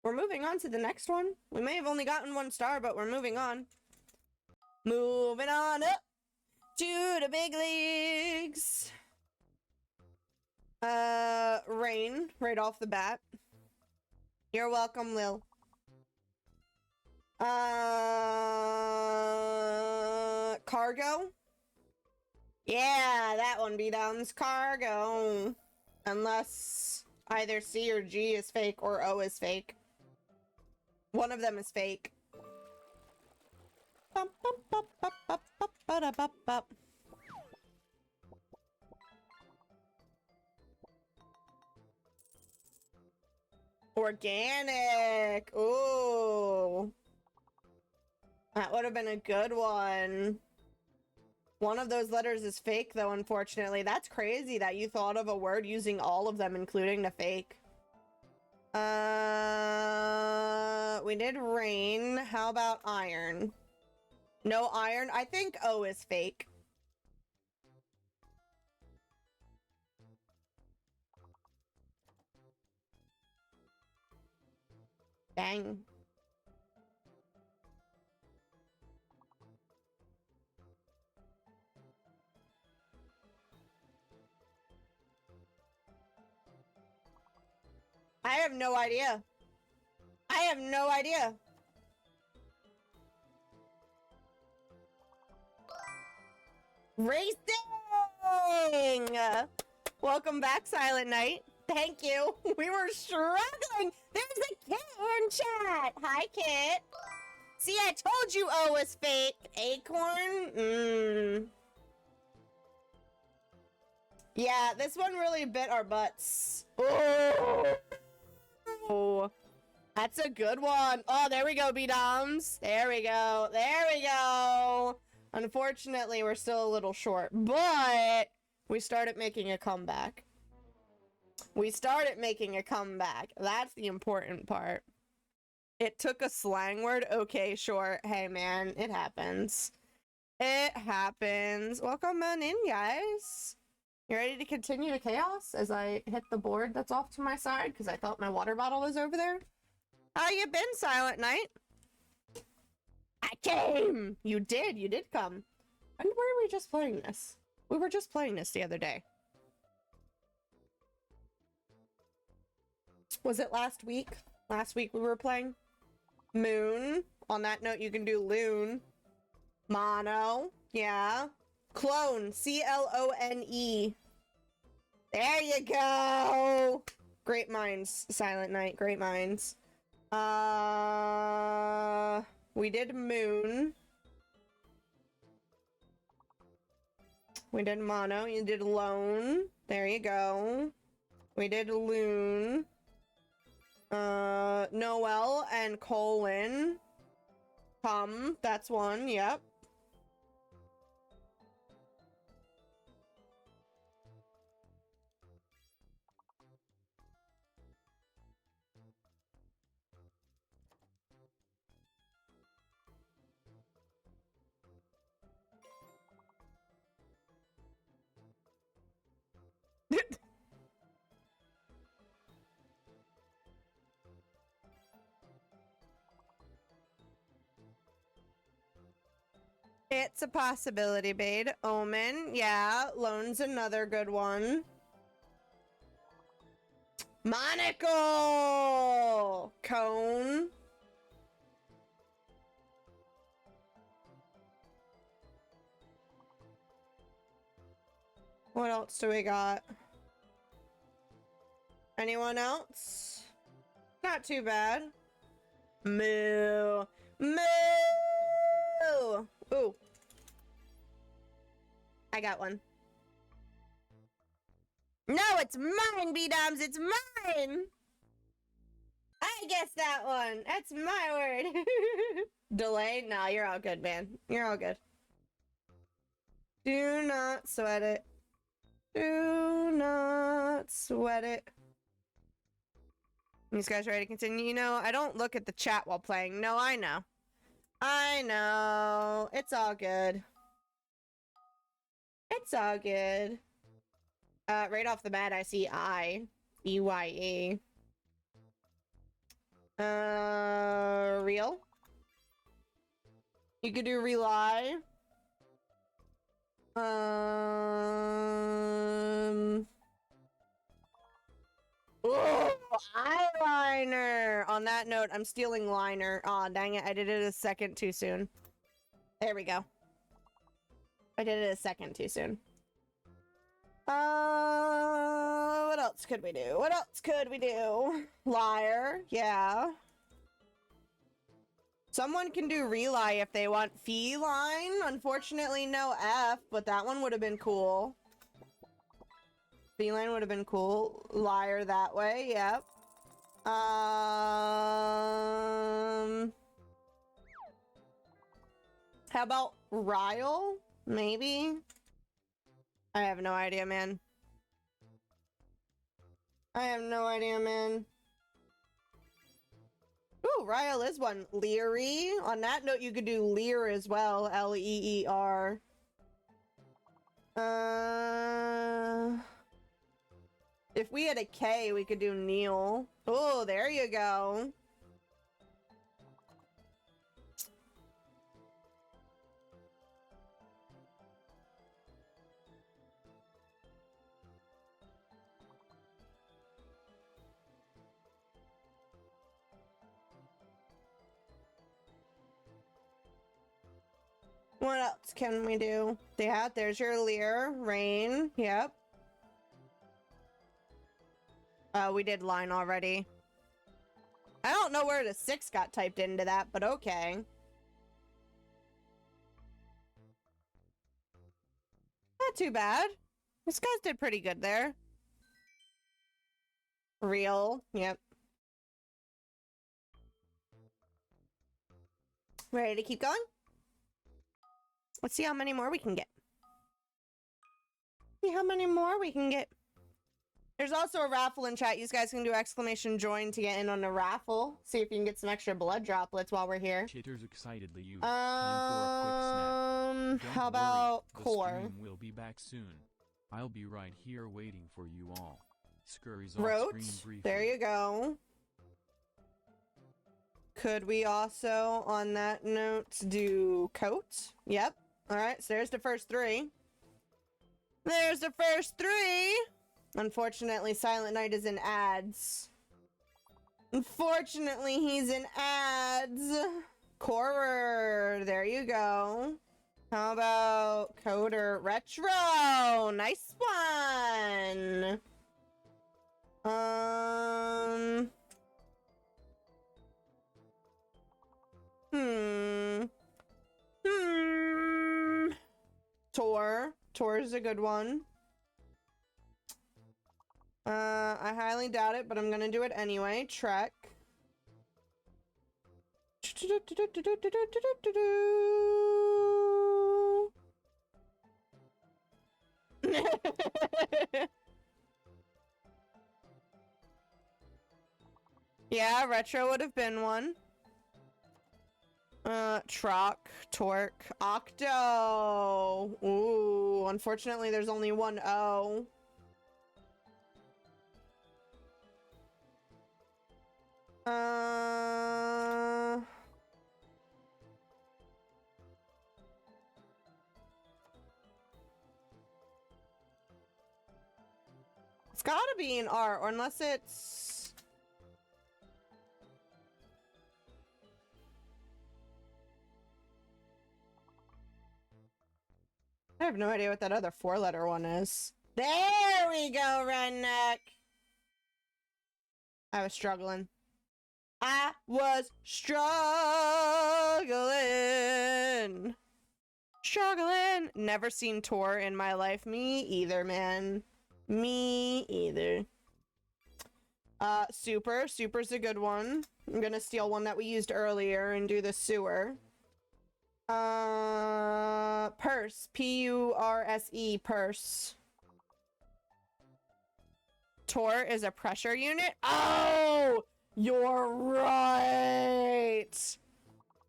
B: We're moving on to the next one. We may have only gotten 1 star, but we're moving on. Moving on up to the big leagues. Rain, right off the bat. You're welcome, Lil. Cargo? Yeah, that one, B-Downs. Cargo. Unless either C or G is fake or O is fake. One of them is fake. Bum, bum, bum, bum, bum, bum, bum, bum, bum. Organic. Ooh. That would have been a good one. One of those letters is fake, though, unfortunately. That's crazy that you thought of a word using all of them, including the fake. We did rain. How about iron? No iron? I think O is fake. Dang. have no idea. I have no idea. Racing! Welcome back, Silent Knight. Thank you. We were struggling. There's a Kit in chat. Hi, Kit. See, I told you O was fake. Acorn? Yeah, this one really bit our butts. Oh. That's a good one. Oh, there we go, B-Doms. There we go. There we go. Unfortunately, we're still a little short, but we started making a comeback. We started making a comeback. That's the important part. It took a slang word. Okay, sure. Hey, man, it happens. It happens. Welcome on in, guys. You ready to continue the chaos as I hit the board that's off to my side because I thought my water bottle was over there? How you been, Silent Knight? I came! You did come. When were we just playing this? We were just playing this the other day. Was it last week? Last week we were playing? Moon. On that note, you can do Loon. Mono. Yeah. Clone. C-L-O-N-E. There you go! Great minds, Silent Knight. Great minds. We did Moon. We did Mono. You did Lone. There you go. We did Loon. Noel and Colin. That's one. Yep. It's a possibility, babe. Omen, yeah. Lone's another good one. Monocle! Cone. What else do we got? Anyone else? Not too bad. Moo. Moo! Ooh. I got one. No, it's mine, B-Doms. It's mine! I guessed that one. That's my word. Delay? Nah, you're all good, man. You're all good. Do not sweat it. Do not sweat it. These guys ready to continue? You know, I don't look at the chat while playing. No, I know. I know. It's all good. It's all good. Right off the bat, I see I. E-Y-E. Real? You could do rely. Ooh, eyeliner! On that note, I'm stealing liner. Aw, dang it. I did it a second too soon. There we go. I did it a second too soon. What else could we do? What else could we do? Liar, yeah. Someone can do rely if they want. Feline? Unfortunately, no F, but that one would have been cool. Feline would have been cool. Liar that way, yep. How about Ryle? Maybe? I have no idea, man. I have no idea, man. Ooh, Ryle is one. Leery. On that note, you could do Leer as well. L-E-E-R. If we had a K, we could do Neil. Oh, there you go. What else can we do? Yeah, there's your Leer. Rain. Yep. We did line already. I don't know where the 6 got typed into that, but okay. Not too bad. These guys did pretty good there. Real. Yep. Ready to keep going? Let's see how many more we can get. See how many more we can get. There's also a raffle in chat. You guys can do exclamation join to get in on the raffle. See if you can get some extra blood droplets while we're here.
J: Chitters excitedly you. Time for a quick snack. Don't
B: How about
J: worry,
B: core?
J: The stream will be back soon. I'll be right here waiting for you all. Scurries off
B: Rote.
J: screen briefly.
B: There you go. Could we also, on that note, do coat? Yep. Alright, so there's the first 3. There's the first 3! Unfortunately, Silent Night is in ads. Unfortunately, he's in ads. Corer, there you go. How about Coder Retro? Nice one! Tor is a good one. I highly doubt it, but I'm gonna do it anyway. Trek. Yeah, Retro would have been one. Troc, Torque, Octo. Ooh, unfortunately there's only one O. It's gotta be an R, or unless it's... I have no idea what that other 4-letter one is. There we go, Redneck! I was struggling. I was struggling! Struggling! Never seen Tor in my life. Me either, man. Me either. Super. Super's a good one. I'm gonna steal one that we used earlier and do the sewer. Purse. P-U-R-S-E. Purse. Tor is a pressure unit? Oh! You're right!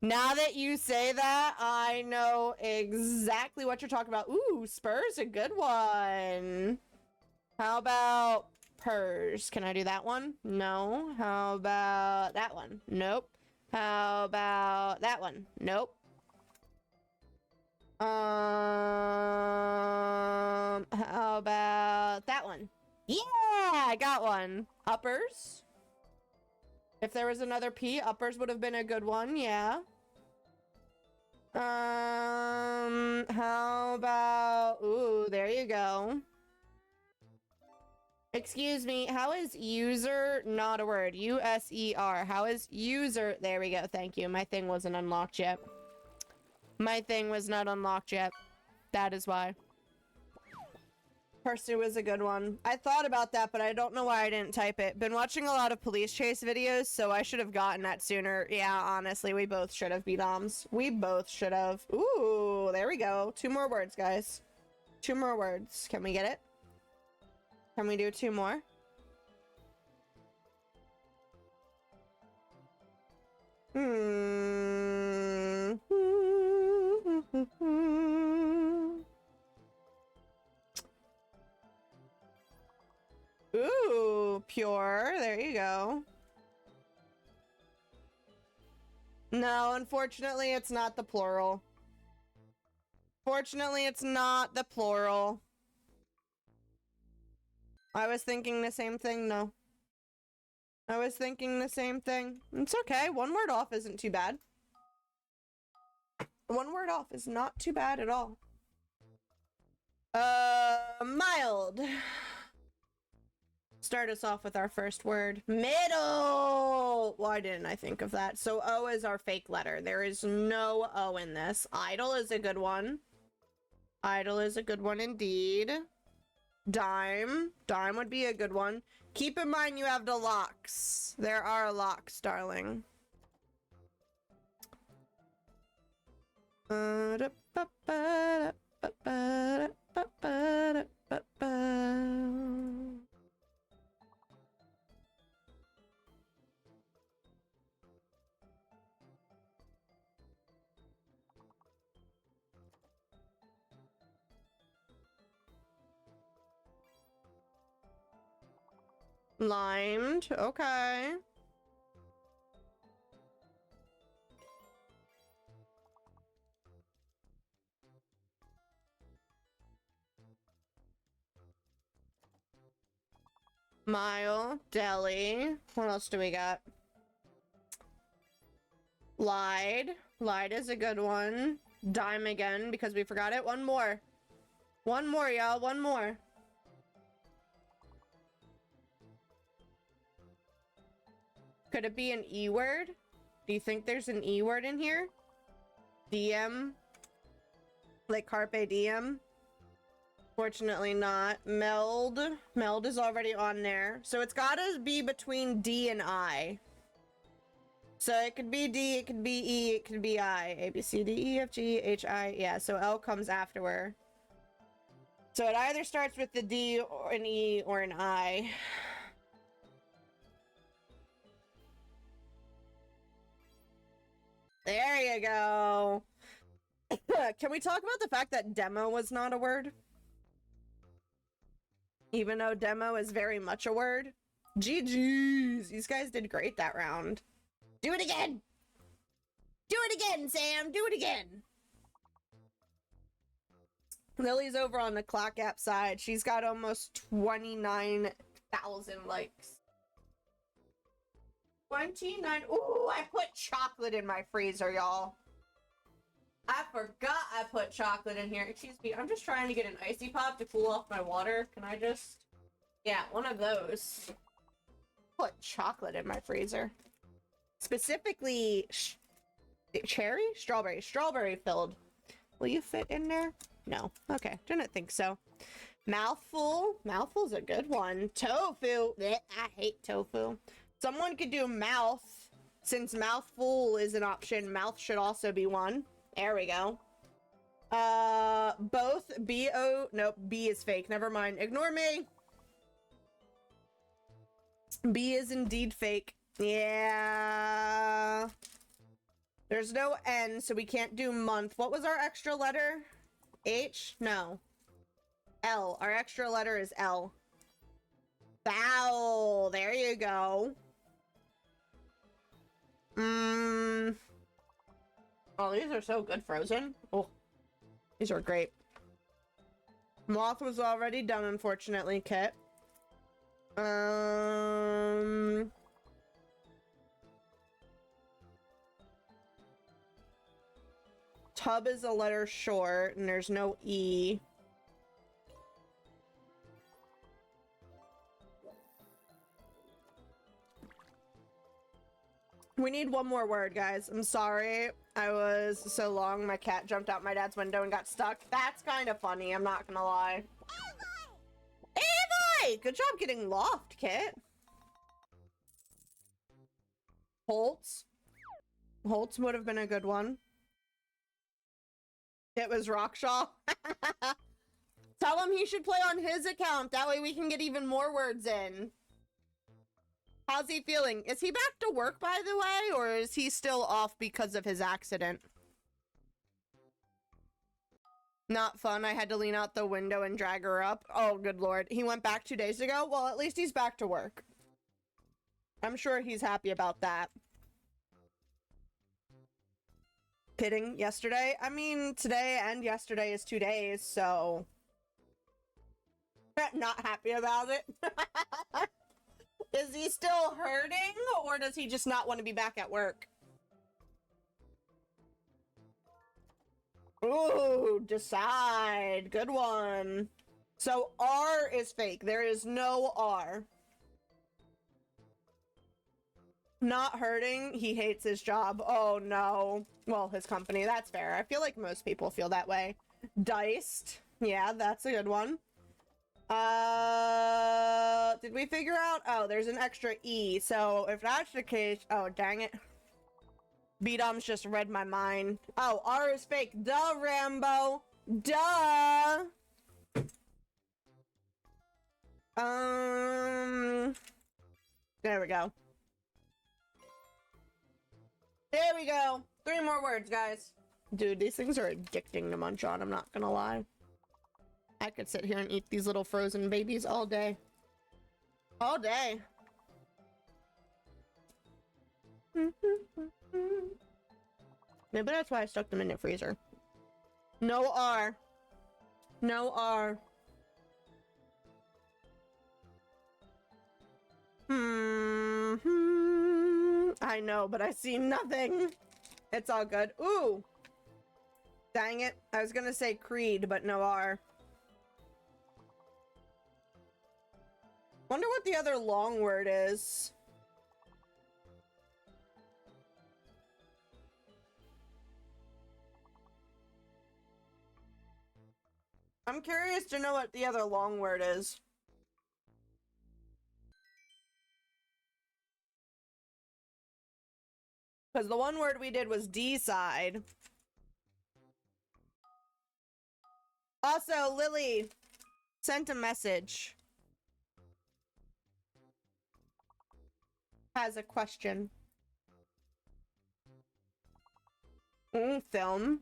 B: Now that you say that, I know exactly what you're talking about. Ooh, Spur's a good one. How about Purrs? Can I do that one? No. How about that one? Nope. How about that one? Nope. How about that one? Yeah, I got one. Uppers. If there was another P, uppers would have been a good one, yeah. How about... Ooh, there you go. Excuse me, how is user not a word? U-S-E-R. How is user... There we go, thank you. My thing wasn't unlocked yet. My thing was not unlocked yet. That is why. Pursue is a good one. I thought about that, but I don't know why I didn't type it. Been watching a lot of police chase videos, so I should have gotten that sooner. Yeah, honestly, we both should have, B-Doms. We both should have. Ooh, there we go. 2 more words, guys. 2 more words. Can we get it? Can we do 2 more? Ooh, pure. There you go. No, unfortunately, it's not the plural. Fortunately, it's not the plural. I was thinking the same thing, no. I was thinking the same thing. It's okay. 1 word off isn't too bad. One word off is not too bad at all. Mild. Start us off with our first word. Middle! Why didn't I think of that? So O is our fake letter. There is no O in this. Idle is a good one. Idle is a good one indeed. Dime. Dime would be a good one. Keep in mind you have the locks. There are locks, darling. Limed, okay. Mile, deli. What else do we got? Lied. Lied is a good one. Dime again because we forgot it. One more. One more, y'all. One more. Could it be an E word? Do you think there's an E word in here? DM? Like Carpe Diem? Fortunately not. Meld. Meld is already on there. So it's gotta be between D and I. So it could be D, it could be E, it could be I. A, B, C, D, E, F, G, H, I. Yeah, so L comes afterward. So it either starts with the D or an E or an I. There you go. Can we talk about the fact that demo was not a word? Even though demo is very much a word. GG's. These guys did great that round. Do it again. Do it again, Sam. Do it again. Lily's over on the clock app side. She's got almost 29,000 likes. 29. Ooh, I put chocolate in my freezer, y'all. I forgot I put chocolate in here. Excuse me, I'm just trying to get an icy pop to cool off my water. Can I just... Yeah, one of those. Put chocolate in my freezer. Specifically, cherry? Strawberry. Strawberry filled. Will you fit in there? No. Okay, didn't think so. Mouthful. Mouthful's a good one. Tofu. Blech, I hate tofu. Someone could do mouth. Since mouthful is an option, mouth should also be one. There we go. Both B-O... Nope, B is fake. Never mind. Ignore me. B is indeed fake. Yeah. There's no N, so we can't do month. What was our extra letter? H? No. L. Our extra letter is L. Foul. There you go. Oh, these are so good frozen. Oh, these are great. Moth was already done, unfortunately, Kit. Tub is a letter short, and there's no E. We need one more word, guys. I'm sorry. I was so long, my cat jumped out my dad's window and got stuck. That's kind of funny, I'm not gonna lie. Avoy! Good job getting loft, Kit. Holtz. Holtz would have been a good one. It was Rockshaw. Tell him he should play on his account. That way we can get even more words in. How's he feeling? Is he back to work, by the way, or is he still off because of his accident? Not fun. I had to lean out the window and drag her up. Oh, good lord. He went back 2 days ago? Well, at least he's back to work. I'm sure he's happy about that. Kidding. Yesterday? I mean, today and yesterday is 2 days, so... Not happy about it. Is he still hurting, or does he just not want to be back at work? Ooh, decide. Good one. So R is fake. There is no R. Not hurting. He hates his job. Oh no. Well, his company. That's fair. I feel like most people feel that way. Diced. Yeah, that's a good one. Did we figure out? Oh, there's an extra E. So if that's the case, oh, dang it. B-Dom's just read my mind. Oh, R is fake. Duh, Rambo. Duh. There we go. There we go. 3 more words, guys. Dude, these things are addicting to munch on, I'm not gonna lie. I could sit here and eat these little frozen babies all day. All day. Maybe that's why I stuck them in the freezer. No R. No R. I know, but I see nothing. It's all good. Ooh. Dang it. I was gonna say Creed, but no R. Wonder what the other long word is. I'm curious to know what the other long word is. Because the one word we did was D-side. Also, Lily sent a message. Has a question. Film.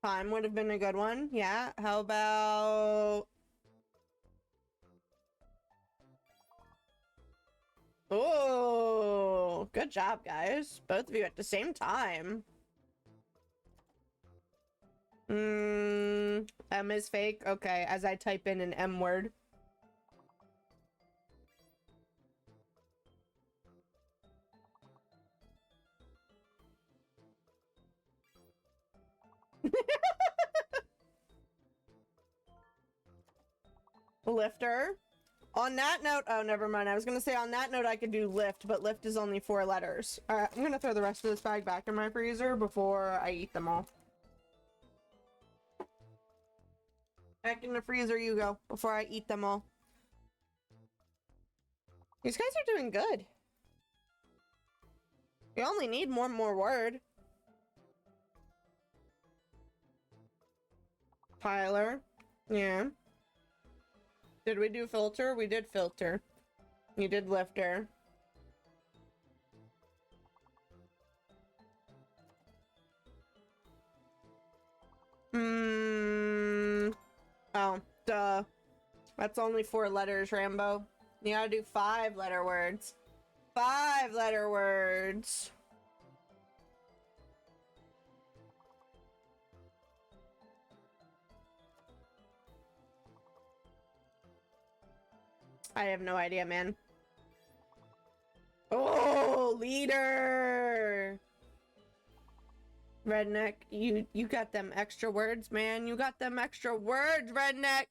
B: Time would have been a good one. Yeah. How about... Oh, good job, guys. Both of you at the same time. M is fake. Okay, as I type in an M word. Lifter. On that note, oh, never mind. I was gonna say on that note I could do lift, but lift is only 4 letters. Alright, I'm gonna throw the rest of this bag back in my freezer before I eat them all. Back in the freezer you go, before I eat them all. These guys are doing good. You only need one more word. Tyler. Yeah. Did we do filter? We did filter. You did lifter. Oh, duh. That's only 4 letters, Rambo. You gotta do 5-letter words. 5-letter words. I have no idea, man. Oh, leader. Redneck, you got them extra words, man. You got them extra words, Redneck.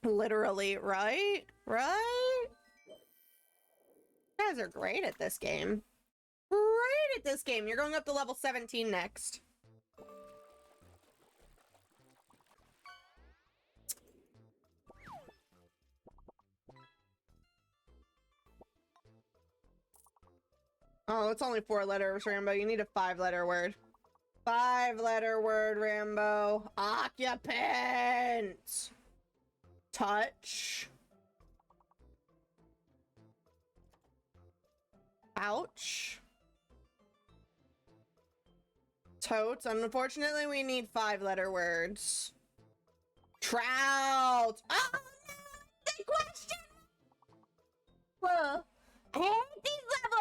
B: Literally, right? Right? You guys are great at this game. Great at this game. You're going up to level 17 next. Oh, it's only 4 letters, Rambo. You need a 5-letter word. 5-letter word, Rambo. Occupant. Touch. Ouch. Totes. Unfortunately, we need 5-letter words. Trout. Oh, no! Good question! Whoa. I hate these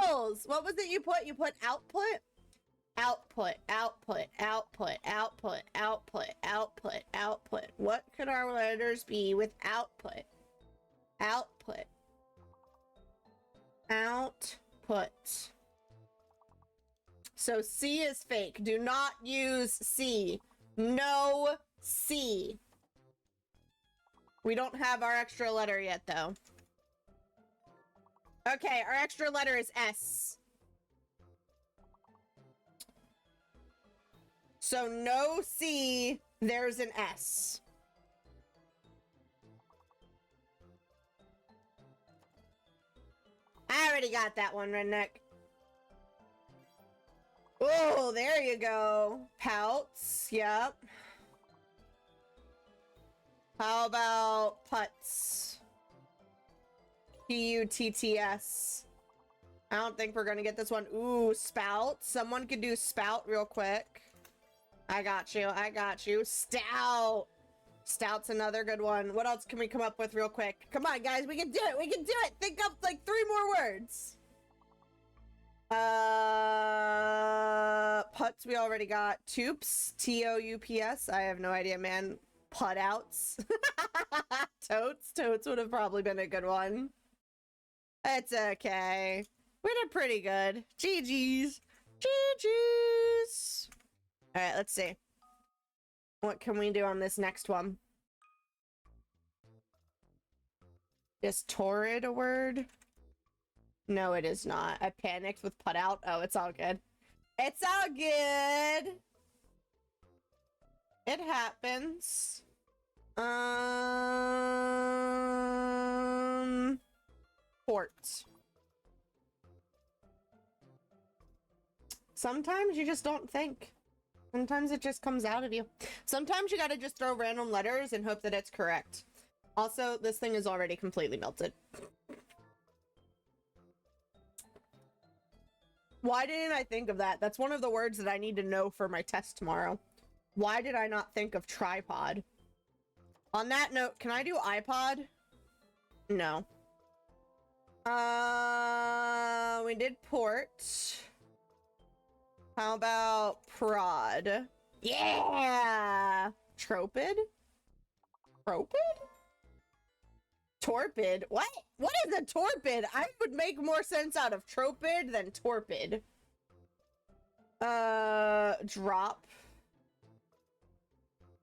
B: levels! What was it you put? You put output? Output, output, output, output, output, output, output. What could our letters be with output? Output. Output. So C is fake. Do not use C. No C. We don't have our extra letter yet, though. Okay, our extra letter is S. So no C, there's an S. I already got that one, Redneck. Oh, there you go. Pouts, yep. How about putts? P-U-T-T-S. I don't think we're gonna get this one. Ooh, spout. Someone could do spout real quick. I got you. I got you. Stout. Stout's another good one. What else can we come up with real quick? Come on, guys. We can do it. We can do it. Think up like 3 more words. Putts we already got. Toops. T-O-U-P-S. I have no idea, man. Put outs. Totes. Totes would have probably been a good one. It's okay. We did pretty good. GG's. GG's. All right, let's see. What can we do on this next one? Is torrid a word? No, it is not. I panicked with put out. Oh, it's all good. It's all good. It happens. Port. Sometimes you just don't think. Sometimes it just comes out of you. Sometimes you gotta just throw random letters and hope that it's correct. Also, this thing is already completely melted. Why didn't I think of that? That's one of the words that I need to know for my test tomorrow. Why did I not think of tripod? On that note, can I do iPod? No. We did port. How about prod? Yeah! Tropid? Tropid? Torpid? What? What is a torpid? I would make more sense out of tropid than torpid. Drop.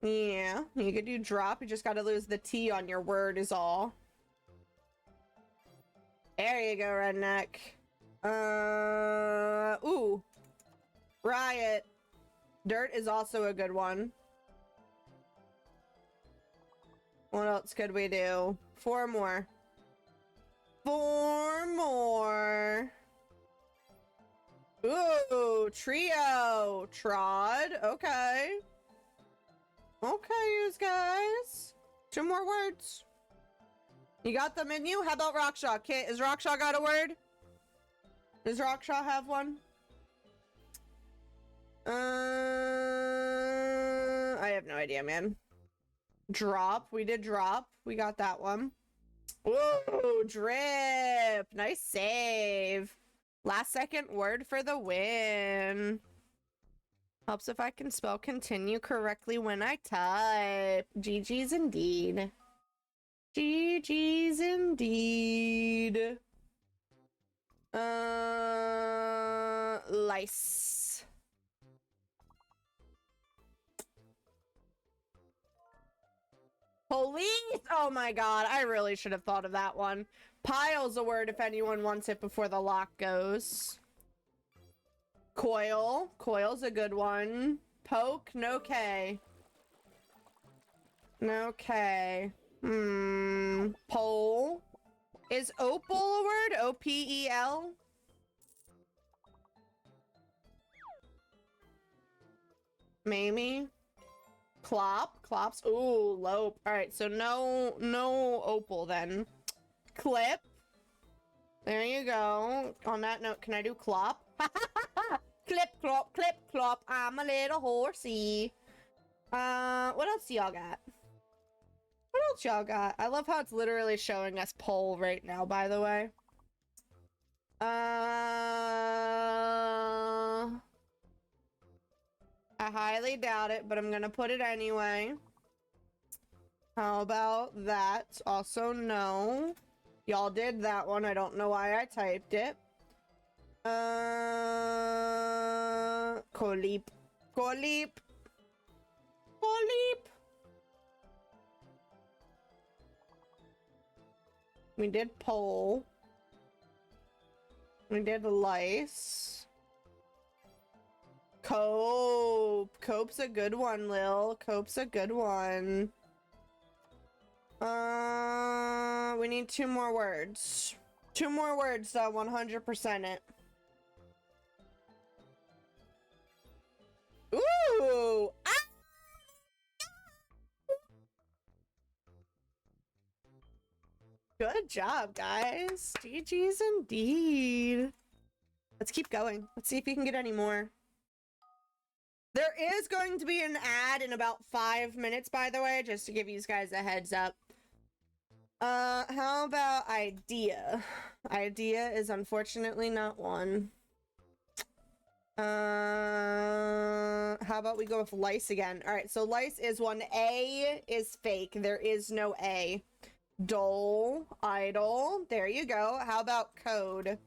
B: Yeah, you could do drop. You just gotta lose the T on your word is all. There you go, Redneck. Ooh. Riot. Dirt is also a good one. What else could we do? 4 more. 4 more. Ooh, trio. Trod. Okay. Okay, you guys. 2 more words. You got them in you? How about Rockshaw? Okay, is Rockshaw got a word? Does Rockshaw have one? I have no idea, man. Drop. We did drop. We got that one. Whoa, drip. Nice save. Last second word for the win. Helps if I can spell continue correctly when I type. GG's indeed. GG's indeed. Lice. Police! Oh my god, I really should have thought of that one. Pile's a word if anyone wants it before the lock goes. Coil. Coil's a good one. Poke, no K. No K. Pole. Is opal a word? O-P-E-L? Maybe. Clop. Clops. Ooh, lope. Alright, so no opal then. Clip. There you go. On that note, can I do clop? Clip, clop, clip, clop. I'm a little horsey. What else y'all got? What else y'all got? I love how it's literally showing us poll right now, by the way. I highly doubt it, but I'm gonna put it anyway. How about that? Also, no. Y'all did that one. I don't know why I typed it. Colip. Colip. Leap. We did pole. We did lice. Cope. Cope's a good one, Lil. Cope's a good one. We need 2 more words. 2 more words to 100% it. Ooh! Ah! Good job, guys. GG's indeed. Let's keep going. Let's see if we can get any more. There is going to be an ad in about 5 minutes, by the way, just to give you guys a heads up. How about idea? Idea is unfortunately not one. How about we go with lice again? All right, so lice is one. A is fake. There is no A. Dole, idle. There you go. How about code?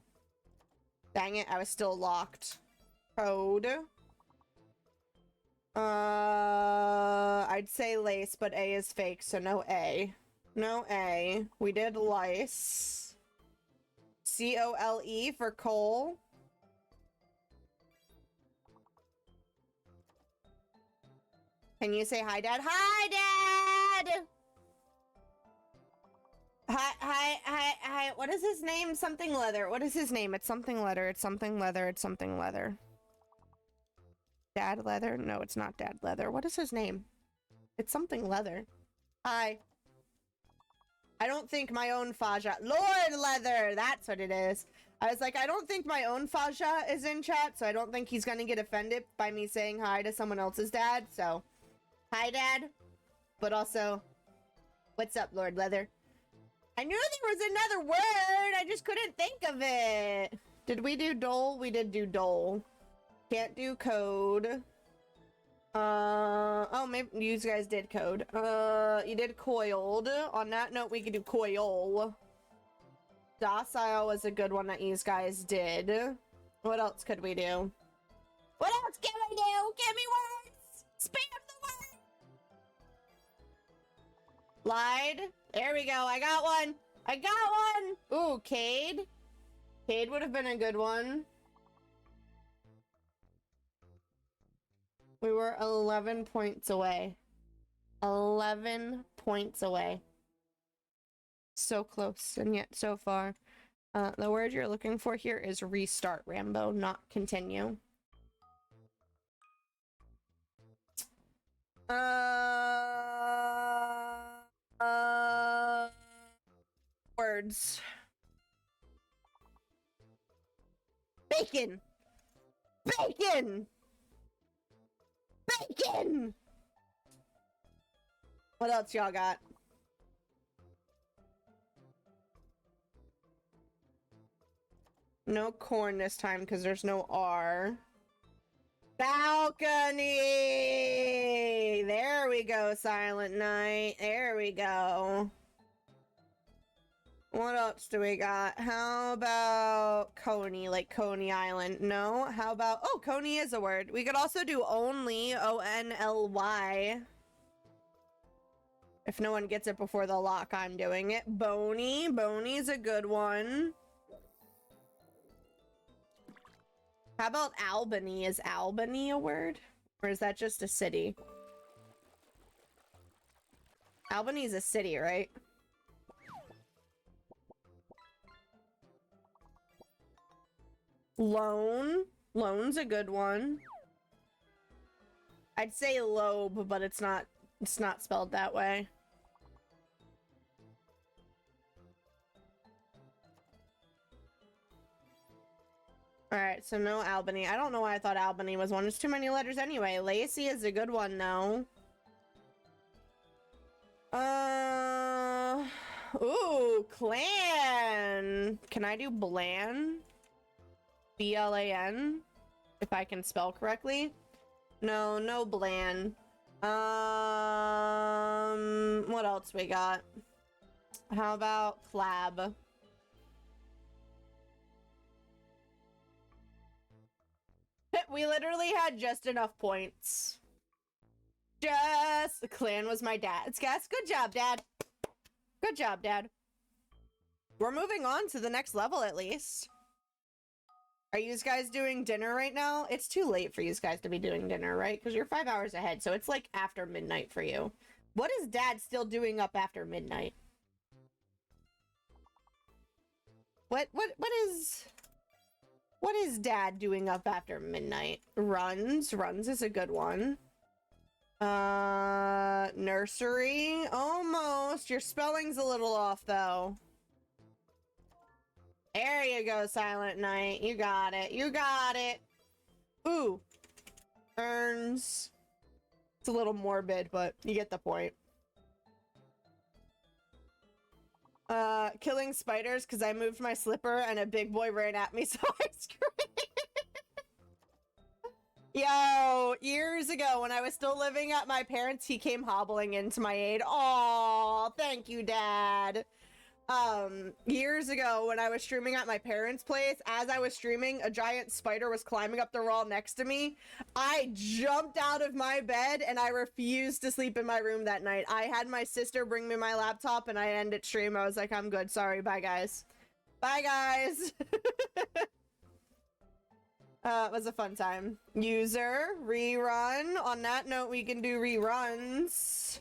B: Dang it, I was still locked. Code. I'd say lace, but A is fake, so no A. No A. We did lice. C-O-L-E for coal. Can you say hi, Dad? Hi, Dad! Hi. What is his name? Something leather. What is his name? It's something leather. It's something leather. It's something leather. Dad leather? No, it's not Dad leather. What is his name? It's something leather. Hi. I don't think my own Faja. Lord Leather! That's what it is. I was like, I don't think my own Faja is in chat, so I don't think he's gonna get offended by me saying hi to someone else's dad, so. Hi, Dad. But also, what's up, Lord Leather? I knew there was another word, I just couldn't think of it. Did we do dole? We did do dole. Can't do code. Oh, maybe you guys did code. You did coiled. On that note, we could do coil. Docile was a good one that you guys did. What else could we do? What else can we do? Give me words! Spam the word! Lied. There we go. I got one. I got one! Ooh, Cade. Cade would have been a good one. We were 11 points away. 11 points away. So close, and yet so far. The word you're looking for here is restart, Rambo, not continue. Words. Bacon! Bacon! Bacon! What else y'all got? No corn this time because there's no R. Balcony! There we go, Silent Night. There we go. What else do we got? How about Coney, like Coney Island? No? How about... Oh, Coney is a word. We could also do only, O-N-L-Y. If no one gets it before the lock, I'm doing it. Boney. Boney's a good one. How about Albany? Is Albany a word? Or is that just a city? Albany's a city, right? Loan. Loan's a good one. I'd say lobe, but it's not spelled that way. Alright, so no Albany. I don't know why I thought Albany was one. There's too many letters anyway. Lacey is a good one, though. Ooh, clan. Can I do Blan? B-L-A-N? If I can spell correctly. No, no Blan. What else we got? How about Clab? We literally had just enough points. Just the clan was my dad's. Guess. Good job, Dad. Good job, Dad. We're moving on to the next level, at least. Are you guys doing dinner right now? It's too late for you guys to be doing dinner, right? Because you're 5 hours ahead, so it's like after midnight for you. What is Dad still doing up after midnight? What is Dad doing up after midnight? Runs is a good one. Nursery, almost. Your spelling's a little off though. There you go, Silent Night. You got it. You got it. Ooh. Urns. It's a little morbid, but you get the point. Killing spiders because I moved my slipper and a big boy ran at me, so I screamed. Yo, years ago when I was still living at my parents', he came hobbling into my aid. Aw, thank you, Dad. Years ago when I was streaming at my parents' place, as I was streaming, a giant spider was climbing up the wall next to me. I jumped out of my bed and I refused to sleep in my room that night. I had my sister bring me my laptop and I ended stream. I was like, I'm good. Sorry. Bye, guys. Bye, guys. It was a fun time. User, rerun. On that note, we can do reruns.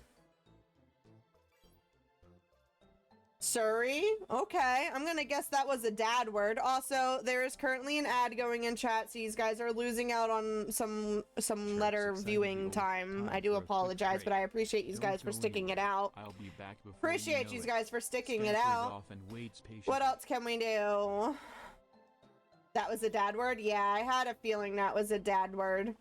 B: Surrey? Okay, I'm gonna guess that was a dad word. Also, there is currently an ad going in chat, so you guys are losing out on some letter viewing time. I do apologize, but I appreciate you guys for sticking it out.
J: I'll be back before
B: Appreciate you
J: know
B: guys for sticking it
J: Scampers
B: out.
J: off and waits patiently.
B: What else can we do? That was a dad word? Yeah, I had a feeling that was a dad word.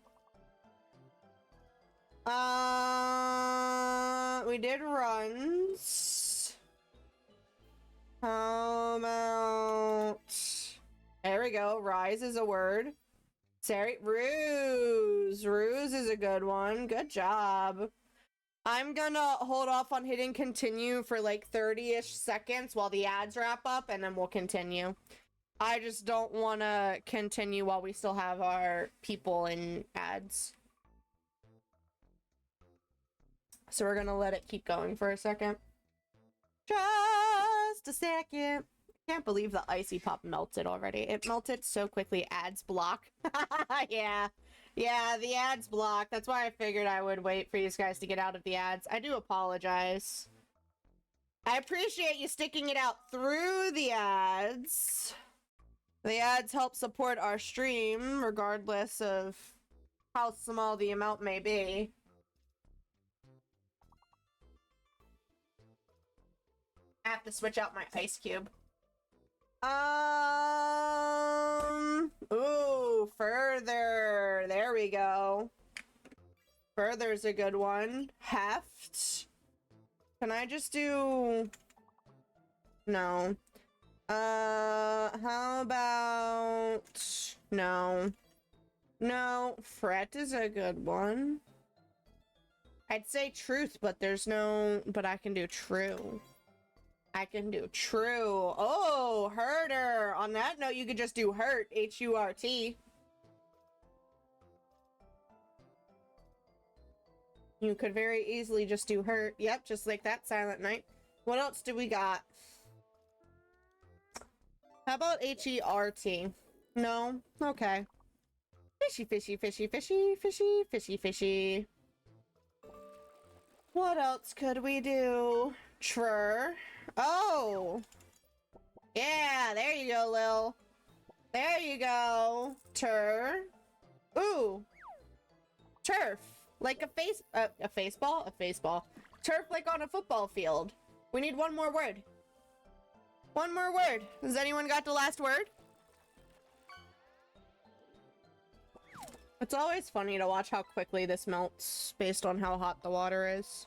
B: We did runs. How about... There we go. Rise is a word. Sorry. Ruse. Ruse is a good one. Good job. I'm gonna hold off on hitting continue for like 30-ish seconds while the ads wrap up, and then we'll continue. I just don't want to continue while we still have our people in ads. So we're gonna let it keep going for a second. Just a second. Can't believe the icy pop melted already. It melted so quickly. Ads block. Yeah. Yeah, the ads block. That's why I figured I would wait for you guys to get out of the ads. I do apologize. I appreciate you sticking it out through the ads. The ads help support our stream, regardless of how small the amount may be. I have to switch out my ice cube. Ooh, further. There we go. Further's a good one. Heft. Can I just do... No. How about... No. No, fret is a good one. I'd say truth, but there's no... But I can do true. I can do true. Oh, herder. On that note, you could just do hurt. H-U-R-T. You could very easily just do hurt. Yep, just like that, Silent Night. What else do we got? How about H-E-R-T? No? Okay. Fishy, fishy, fishy, fishy, fishy, fishy, fishy. What else could we do? Trur. Oh! Yeah, there you go, Lil. There you go. Tur. Ooh. Turf. Like a faceball? A faceball. Turf like on a football field. We need one more word. One more word. Has anyone got the last word? It's always funny to watch how quickly this melts based on how hot the water is.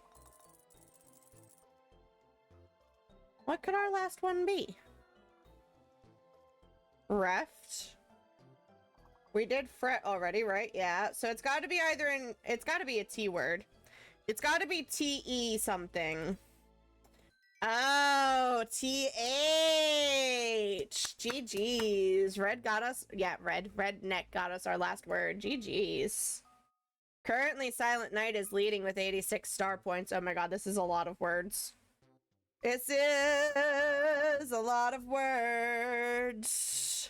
B: What could our last one be? Reft. We did fret already, right? Yeah. So it's got to be either in... It's got to be a T word. It's got to be T-E something. Oh, T-H. GG's. Red got us... Yeah, red. Redneck got us our last word. GG's. Currently, Silent Night is leading with 86 star points. Oh my god, this is a lot of words. This is a lot of words.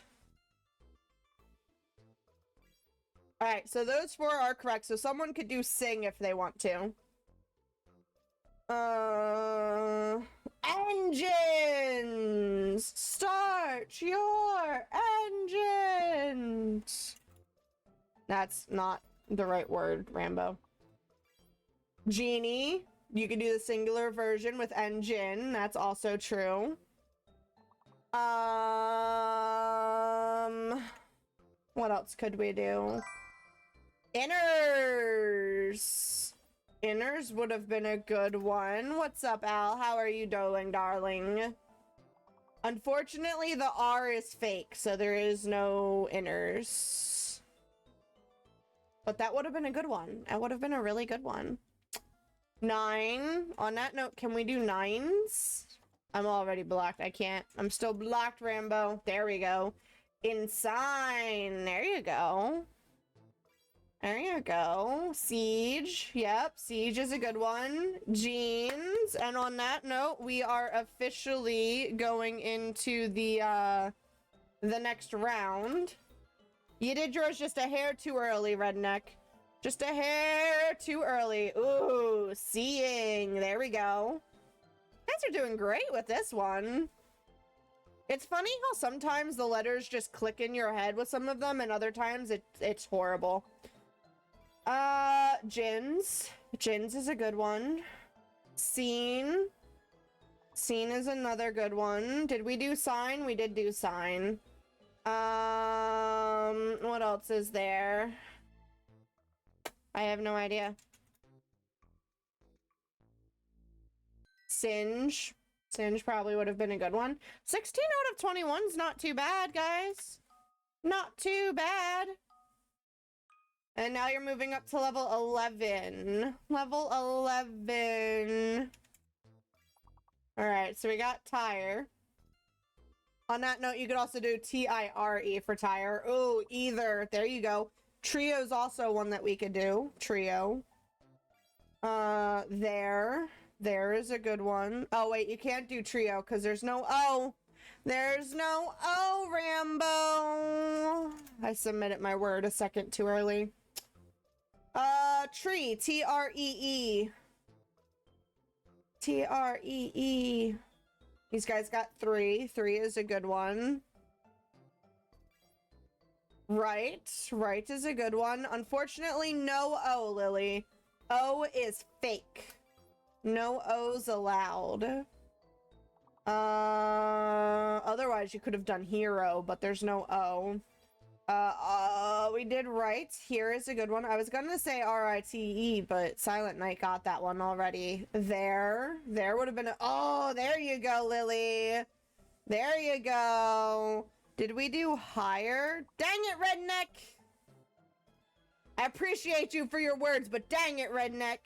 B: Alright, so those 4 are correct. So someone could do sing if they want to. Engines! Start your engines! That's not the right word, Rambo. Genie. You can do the singular version with engine. That's also true. What else could we do? Inners. Inners would have been a good one. What's up, Al? How are you doing, darling? Unfortunately, the R is fake, so there is no inners. But that would have been a good one. That would have been a really good one. 9. On that note, can we do 9s? I'm already blocked. I can't. I'm still blocked, Rambo. There we go. Ensign. There you go. There you go. Siege. Yep, Siege is a good one. Jeans. And on that note, we are officially going into the next round. You did yours just a hair too early, Redneck. Just a hair too early. Ooh, seeing. There we go. You guys are doing great with this one. It's funny how sometimes the letters just click in your head with some of them, and other times it's horrible. Jins. Jins is a good one. Scene. Scene is another good one. Did we do sign? We did do sign. What else is there? I have no idea. Singe. Singe probably would have been a good one. 16 out of 21 is not too bad, guys. Not too bad. And now you're moving up to level 11. Level 11. Alright, so we got tire. On that note, you could also do T-I-R-E for tire. Oh, either. There you go. Trio's also one that we could do. Trio. There. There is a good one. Oh, wait, you can't do trio because there's no O. There's no O, Rambo. I submitted my word a second too early. Tree. T-R-E-E. T-R-E-E. These guys got 3. 3 is a good one. Right. Right is a good one. Unfortunately, no O, Lily. O is fake. No O's allowed. Otherwise you could have done hero, but there's no O. We did right. Here is a good one. I was gonna say R-I-T-E, but Silent Night got that one already. There would have been a... Oh, there you go, Lily. There you go. Did we do higher? Dang it, Redneck. I appreciate you for your words, but dang it, Redneck.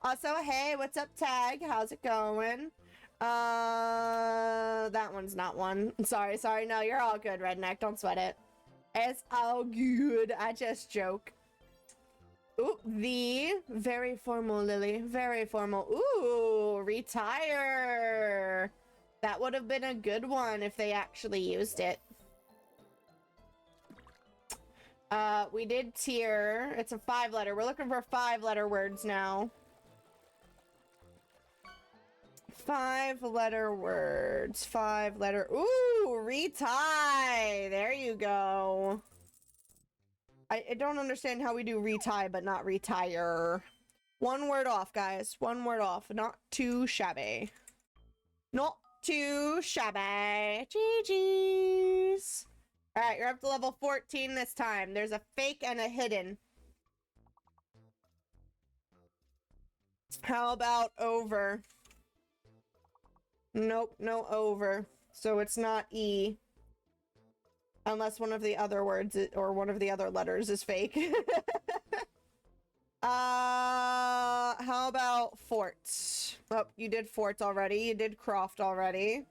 B: Also, hey, what's up, Tag? How's it going? That one's not one. Sorry. No, you're all good, Redneck. Don't sweat it. It's all good. I just joke. Ooh, very formal, Lily. Very formal. Ooh, retire. That would have been a good one if they actually used it. We did tier. It's a 5-letter. We're looking for 5-letter words now. 5-letter words. 5-letter. Ooh, retie. There you go. I don't understand how we do retie, but not retire. 1 word off, guys. 1 word off. Not too shabby. Not too shabby. GG's. Alright, you're up to level 14 this time. There's a fake and a hidden. How about over? Nope, no over. So it's not E. Unless one of the other words or one of the other letters is fake. How about fort? Oh, you did fort already. You did croft already.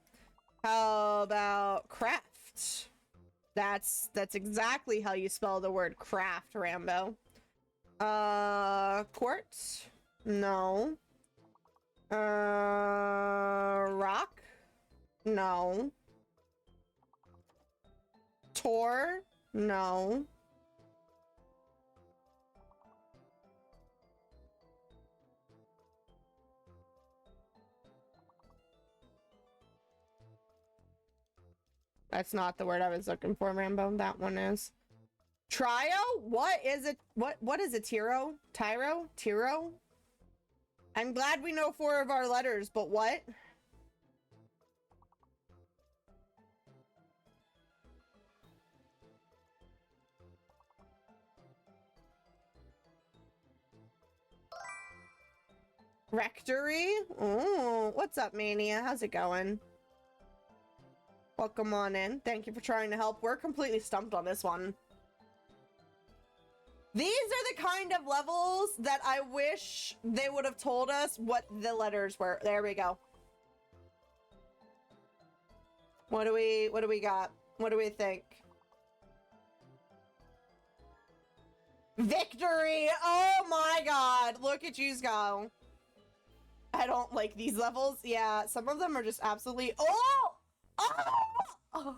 B: How about craft? That's exactly how you spell the word craft, Rambo. Quartz? No. Rock? No. Tor? No. That's not the word I was looking for, Rambo. That one is. Trio? What is it? What is it? Tiro? Tyro? Tiro? I'm glad we know 4 of our letters, but what? Rectory? Oh, what's up, Mania? How's it going? Welcome on in. Thank you for trying to help. We're completely stumped on this one. These are the kind of levels that I wish they would have told us what the letters were. There we go. What do we got? What do we think? Victory! Oh my god! Look at yous go. I don't like these levels. Yeah, some of them are just absolutely... Oh! Oh!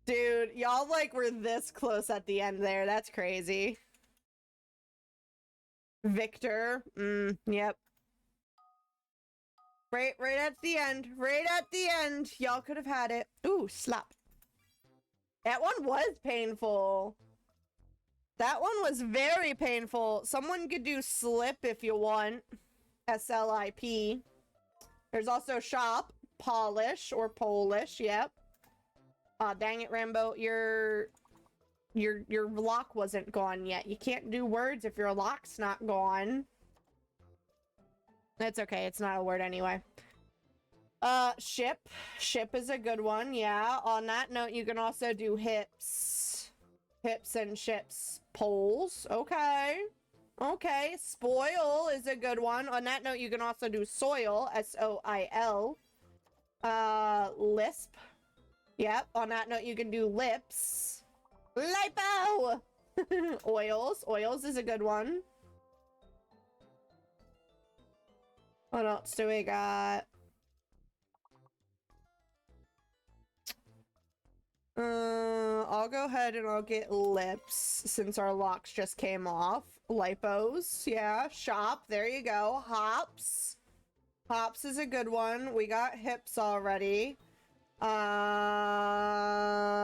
B: Dude, y'all like were this close at the end there. That's crazy. Victor. Yep. Right at the end. Right at the end. Y'all could have had it. Ooh, slap. That one was painful. That one was very painful. Someone could do slip if you want. S-L-I-P. There's also shop. Polish or Polish. Yep. Aw, dang it, Rambo. Your lock wasn't gone yet. You can't do words if your lock's not gone. That's okay. It's not a word anyway. Ship. Ship is a good one. Yeah. On that note, you can also do hips. Hips and ships. Poles. Okay. Okay. Spoil is a good one. On that note, you can also do soil. S-O-I-L. Lisp. Yep. On that note, you can do lips. Lipo! Oils. Oils is a good one. What else do we got? I'll go ahead and I'll get lips since our locks just came off. Lipos. Yeah. Shop. There you go. Hops. Hops is a good one. We got hips already.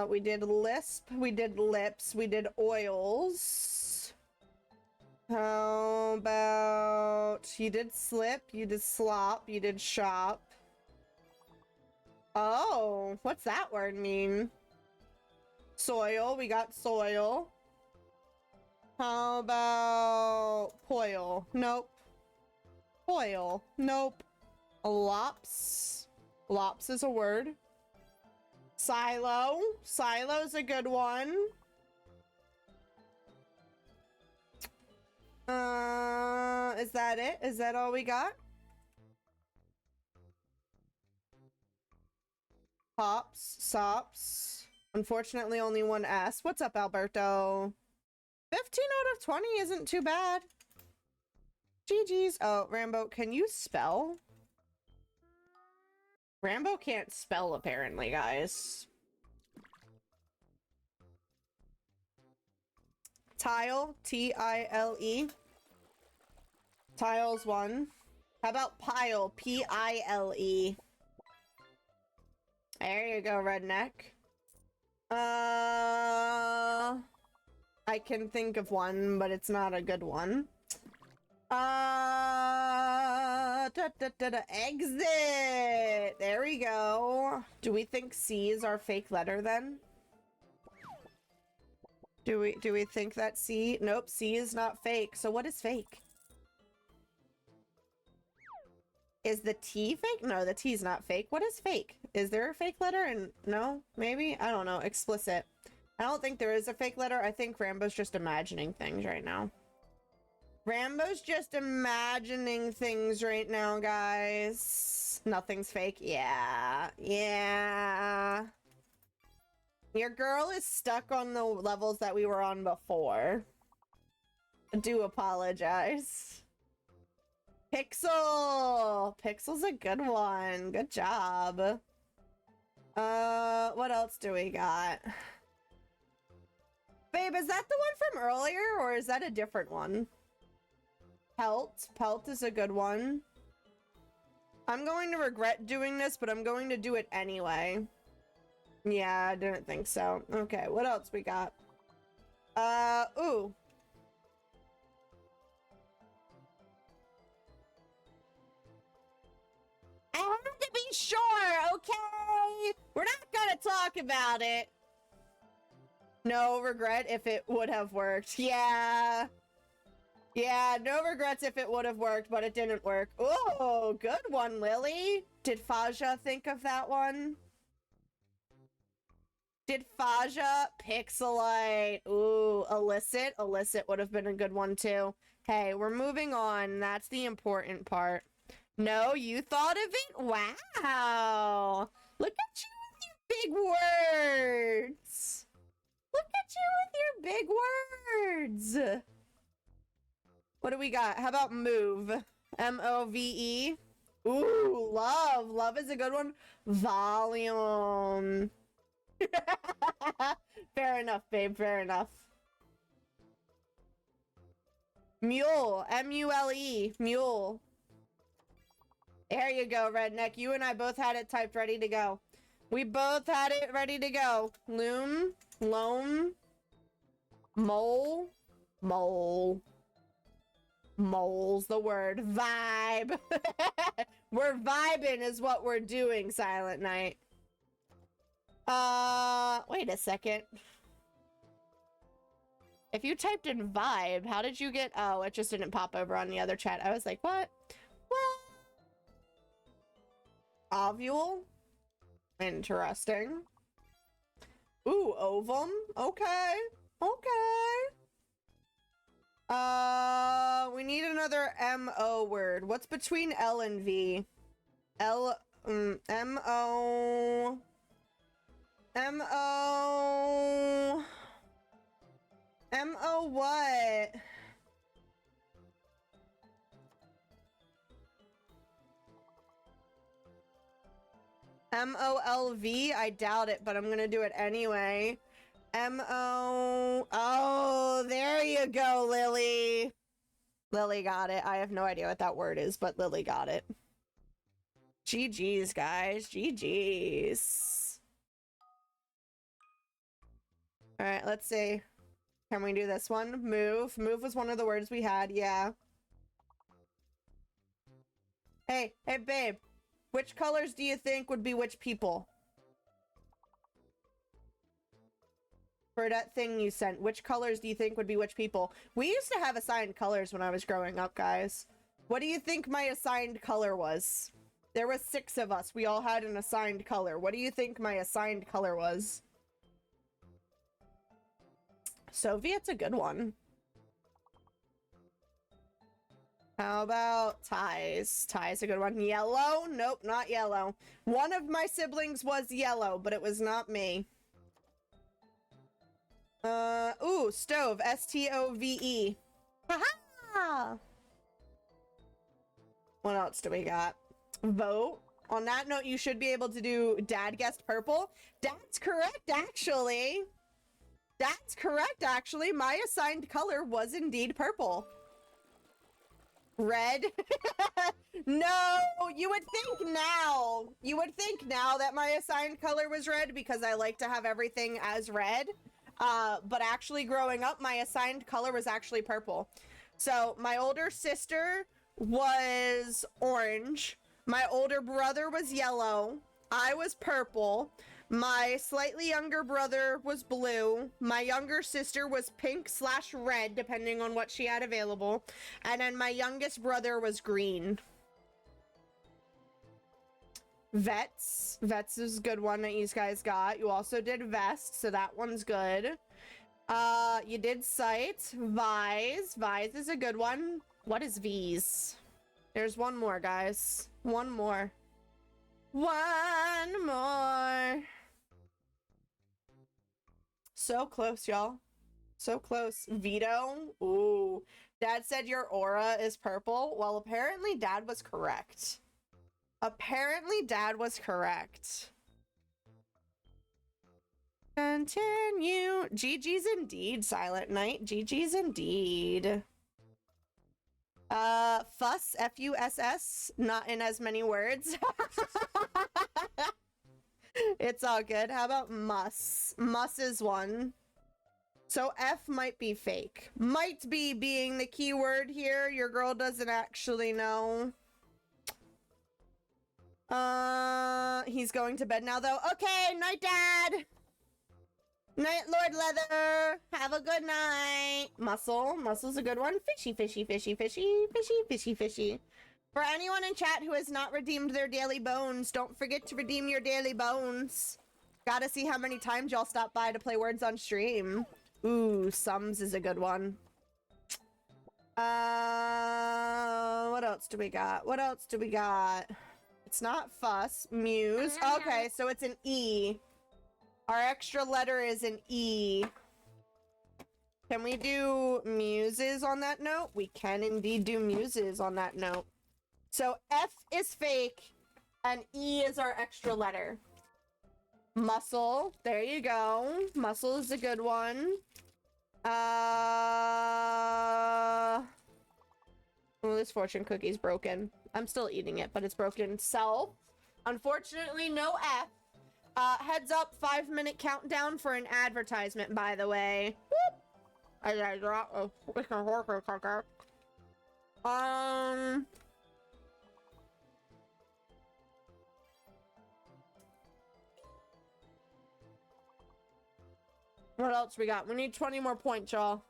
B: We did lisp, we did lips, we did oils. How about you did slip, you did slop, you did shop. Oh, what's that word mean? Soil, we got soil. How about poil? Nope. Poil, nope. Lops. Lops is a word. Silo. Silo's a good one. Is that it? Is that all we got? Hops. Sops. Unfortunately, only one S. What's up, Alberto? 15 out of 20 isn't too bad. GG's. Oh, Rambo, can you spell? Rambo can't spell, apparently, guys. Tile, T-I-L-E. Tile's one. How about pile, P-I-L-E? There you go, redneck. I can think of one, but it's not a good one. Exit! There we go. Do we think C is our fake letter then? Do we think that C? Nope, C is not fake. So what is fake? Is the T fake? No, the T is not fake. What is fake? Is there a fake letter? And no, maybe? I don't know. Explicit. I don't think there is a fake letter. I think Rambo's just imagining things right now. Rambo's just imagining things right now, guys. Nothing's fake. Yeah. Yeah. Your girl is stuck on the levels that we were on before. I do apologize. Pixel! Pixel's a good one. Good job. What else do we got? Babe, is that the one from earlier, or is that a different one? Pelt. Pelt is a good one. I'm going to regret doing this, but I'm going to do it anyway. Yeah, I didn't think so. Okay, what else we got? Ooh. I have to be sure, okay? We're not gonna talk about it. No regret if it would have worked. Yeah. Yeah, no regrets if it would have worked, but it didn't work. Oh, good one, Lily. Did Faja think of that one? Did Faja? Pixelite. Ooh, Illicit. Illicit would have been a good one, too. Hey, we're moving on. That's the important part. No, you thought of it? Wow. Look at you with your big words. Look at you with your big words. What do we got? How about move? M-O-V-E. Ooh, love. Love is a good one. Volume. Fair enough, babe. Fair enough. Mule. M-U-L-E. Mule. There you go, Redneck. You and I both had it typed ready to go. We both had it ready to go. Loom. Loam. Mole. Mole. Mole's the word. Vibe. We're vibing is what we're doing, Silent Night. Wait a second. If you typed in vibe, how did you get... Oh, it just didn't pop over on the other chat. I was like, what? What? Ovule? Interesting. Ooh, ovum? Okay. Okay. We need another M-O word. What's between L and V? L... M-O... M-O... M-O what? M-O-L-V? I doubt it, but I'm gonna do it anyway. M-O... Oh, there you go, Lily. Lily got it. I have no idea what that word is, but Lily got it. GG's, guys. GG's. Alright, let's see. Can we do this one? Move. Move was one of the words we had, yeah. Hey, hey, babe. Which colors do you think would be which people? For that thing you sent, which colors do you think would be which people? We used to have assigned colors when I was growing up, guys. What do you think my assigned color was? There was 6 of us. We all had an assigned color. What do you think my assigned color was? Soviet's a good one. How about ties? Ties a good one. Yellow? Nope, not yellow. One of my siblings was yellow, but it was not me. Ooh, stove. S-T-O-V-E. Haha! What else do we got? Vote. On that note, you should be able to do dad guessed purple. That's correct, actually. That's correct, actually. My assigned color was indeed purple. Red? No, you would think now. You would think now that my assigned color was red because I like to have everything as red. But actually growing up, my assigned color was actually purple. So my older sister was orange. My older brother was yellow. I was purple. My slightly younger brother was blue. My younger sister was pink/red, depending on what she had available. And then my youngest brother was green. Vets. Vets is a good one that you guys got. You also did vest, so that one's good. You did sight. Vise. Vise is a good one. What is V's? There's one more, guys. One more. One more. So close, y'all. So close. Veto. Ooh. Dad said your aura is purple. Well, apparently Dad was correct. Apparently Dad was correct. Continue. GG's indeed, Silent Night. GG's indeed. Fuss, F-U-S-S, not in as many words. It's all good. How about muss? Muss is one. So F might be fake. Might be being the key word here. Your girl doesn't actually know. He's going to bed now though. Okay, night, Dad. Night, Lord Leather. Have a good night. Muscle. Muscle's a good one. Fishy, fishy, fishy, fishy, fishy, fishy, fishy. For anyone in chat who has not redeemed their daily bones, don't forget to redeem your daily bones. Gotta see how many times y'all stop by to play words on stream. Ooh, sums is a good one. What else do we got? What else do we got? It's not fuss. Muse. Okay, so it's an E. Our extra letter is an E. Can we do muses on that note? We can indeed do muses on that note. So F is fake, and E is our extra letter. Muscle. There you go. Muscle is a good one. Oh, this fortune cookie's broken. I'm still eating it, but it's broken. Self. Unfortunately, no F. Heads up, 5-minute countdown for an advertisement, by the way. Whoop. What else we got? We need 20 more points, y'all.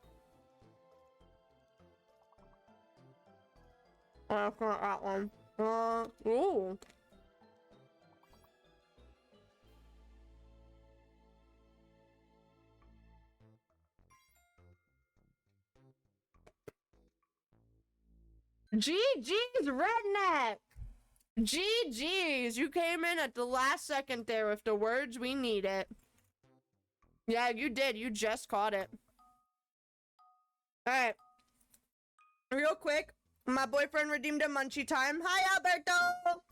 B: That's not that one. Ooh. GG's redneck. GG's. You came in at the last second there with the words we needed. Yeah, you did. You just caught it. All right. Real quick, my boyfriend redeemed a munchie time. Hi, Alberto.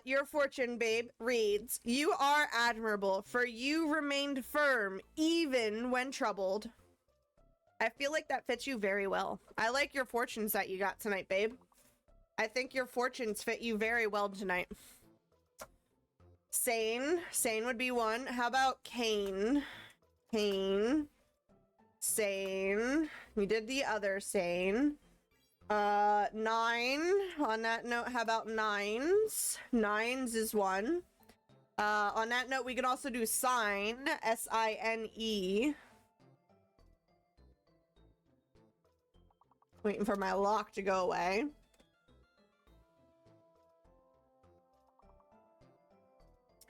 B: Your fortune, babe, reads, you are admirable, for you remained firm, even when troubled. I feel like that fits you very well. I like your fortunes that you got tonight, babe. I think your fortunes fit you very well tonight. Sane. Sane would be one. How about Kane? Kane. Sane. We did the other sane. 9. On that note, how about nines? Nines is one. On that note, we can also do sign. S-I-N-E. Waiting for my lock to go away.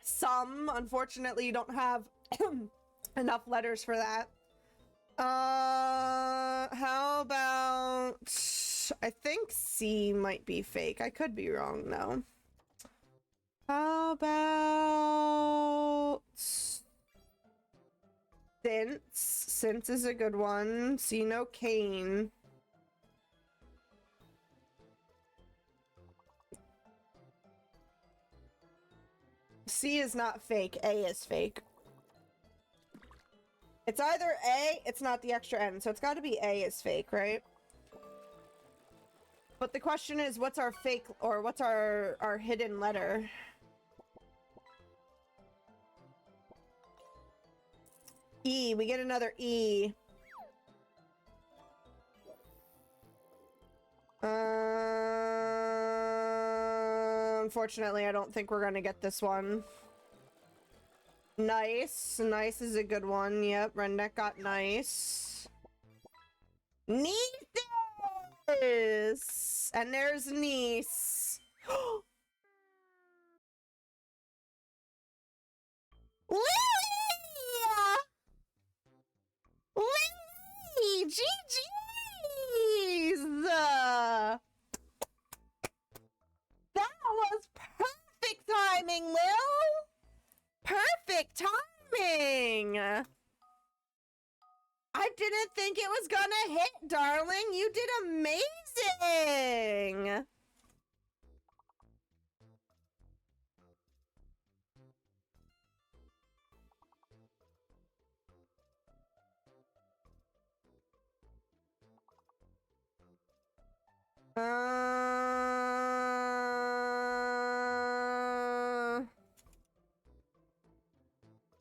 B: Some, unfortunately, you don't have enough letters for that. How about... I think C might be fake. I could be wrong, though. How about... Since. Since is a good one. See, no Kane. C is not fake. A is fake. It's either A, it's not the extra N, so it's got to be A is fake, right? But the question is, what's our fake, or what's our hidden letter? E, we get another E. Unfortunately, I don't think we're gonna get this one. Nice. Nice is a good one. Yep, Redneck got nice. Nieces! And there's niece. Lily! Lily! GG's! That was perfect timing, Lil! Perfect timing! I didn't think it was gonna hit, darling. You did amazing.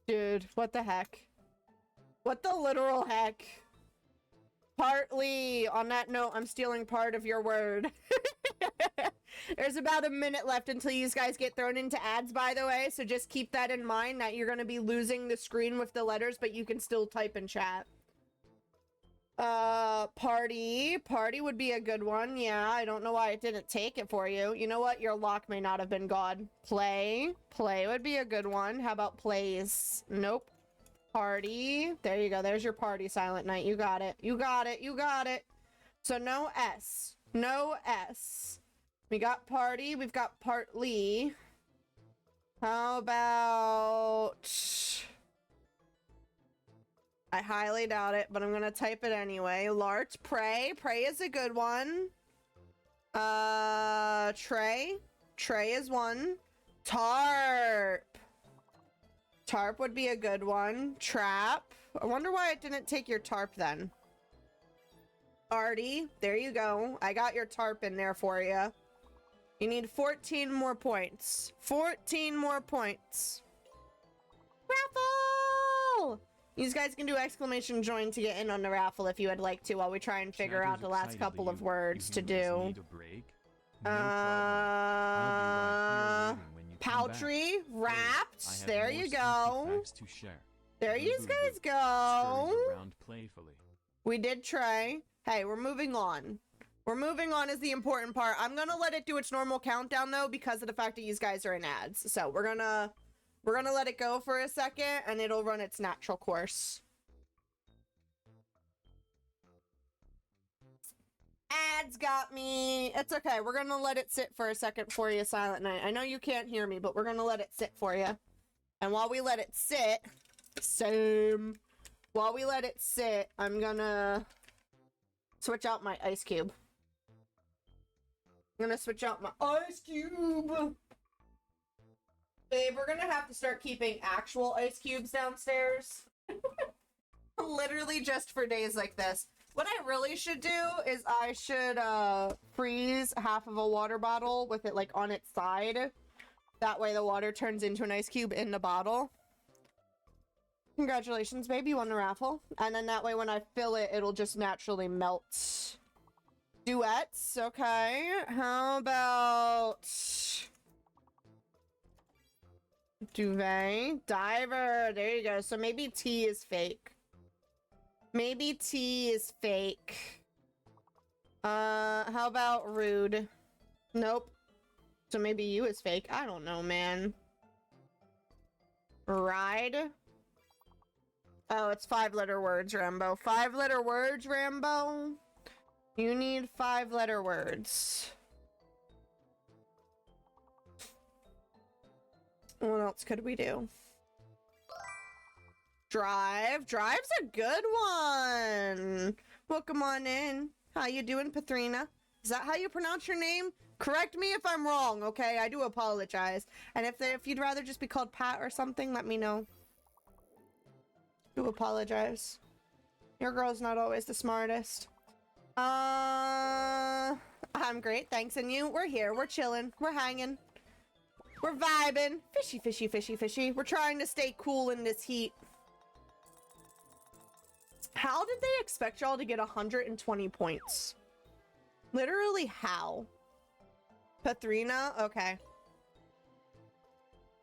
B: Dude, what the heck? What the literal heck? Partly, on that note, I'm stealing part of your word. There's about a minute left until you guys get thrown into ads, by the way, so just keep that in mind, that you're going to be losing the screen with the letters, but you can still type in chat. Party. Party would be a good one. Yeah, I don't know why it didn't take it for you. You know what? Your lock may not have been God. Play. Play would be a good one. How about plays? Nope. Party. There you go. There's your party, Silent Night. You got it. You got it. You got it. So no S. No S. We got party. We've got partly. How about... I highly doubt it, but I'm gonna type it anyway. Lart, pray. Pray is a good one. Trey. Trey is one. Tarp. Tarp would be a good one. Trap. I wonder why it didn't take your tarp then. Artie. There you go. I got your tarp in there for you. You need 14 more points. 14 more points. Raffle! You guys can do exclamation join to get in on the raffle if you would like to, while we try and figure out the last couple of words to do. Paltry, wrapped. There you go. There you guys go. We did try. Hey, we're moving on. We're moving on is the important part. I'm gonna let it do its normal countdown though, because of the fact that you guys are in ads. So we're gonna let it go for a second, and it'll run its natural course. Ads got me. It's okay. We're gonna let it sit for a second for you, Silent Night. I know you can't hear me, but we're gonna let it sit for you. And while we let it sit, while we let it sit, I'm gonna switch out my ice cube. I'm gonna switch out my ice cube. Babe, we're gonna have to start keeping actual ice cubes downstairs. Literally just for days like this. What I really should do is I should freeze half of a water bottle with it like on its side. That way the water turns into an ice cube in the bottle. Congratulations, babe, you won the raffle. And then that way when I fill it, it'll just naturally melt. Duets, okay. How about... Duvet. Diver. There you go. So maybe T is fake. Maybe T is fake. How about rude? Nope. So maybe U is fake. I don't know, man. Ride. Oh, it's 5-letter words, Rambo. 5-letter words, Rambo. You need 5-letter words. What else could we do? Drive. Drive's a good one. Welcome on in. How you doing, Pathrina? Is that how you pronounce your name? Correct me if I'm wrong, okay? I do apologize. And if you'd rather just be called Pat or something, let me know. Do apologize. Your girl's not always the smartest. I'm great, thanks. And you? We're here. We're chilling. We're hanging. We're vibing. Fishy, fishy, fishy, fishy. We're trying to stay cool in this heat. How did they expect y'all to get 120 points? Literally how? Pathrina? Okay.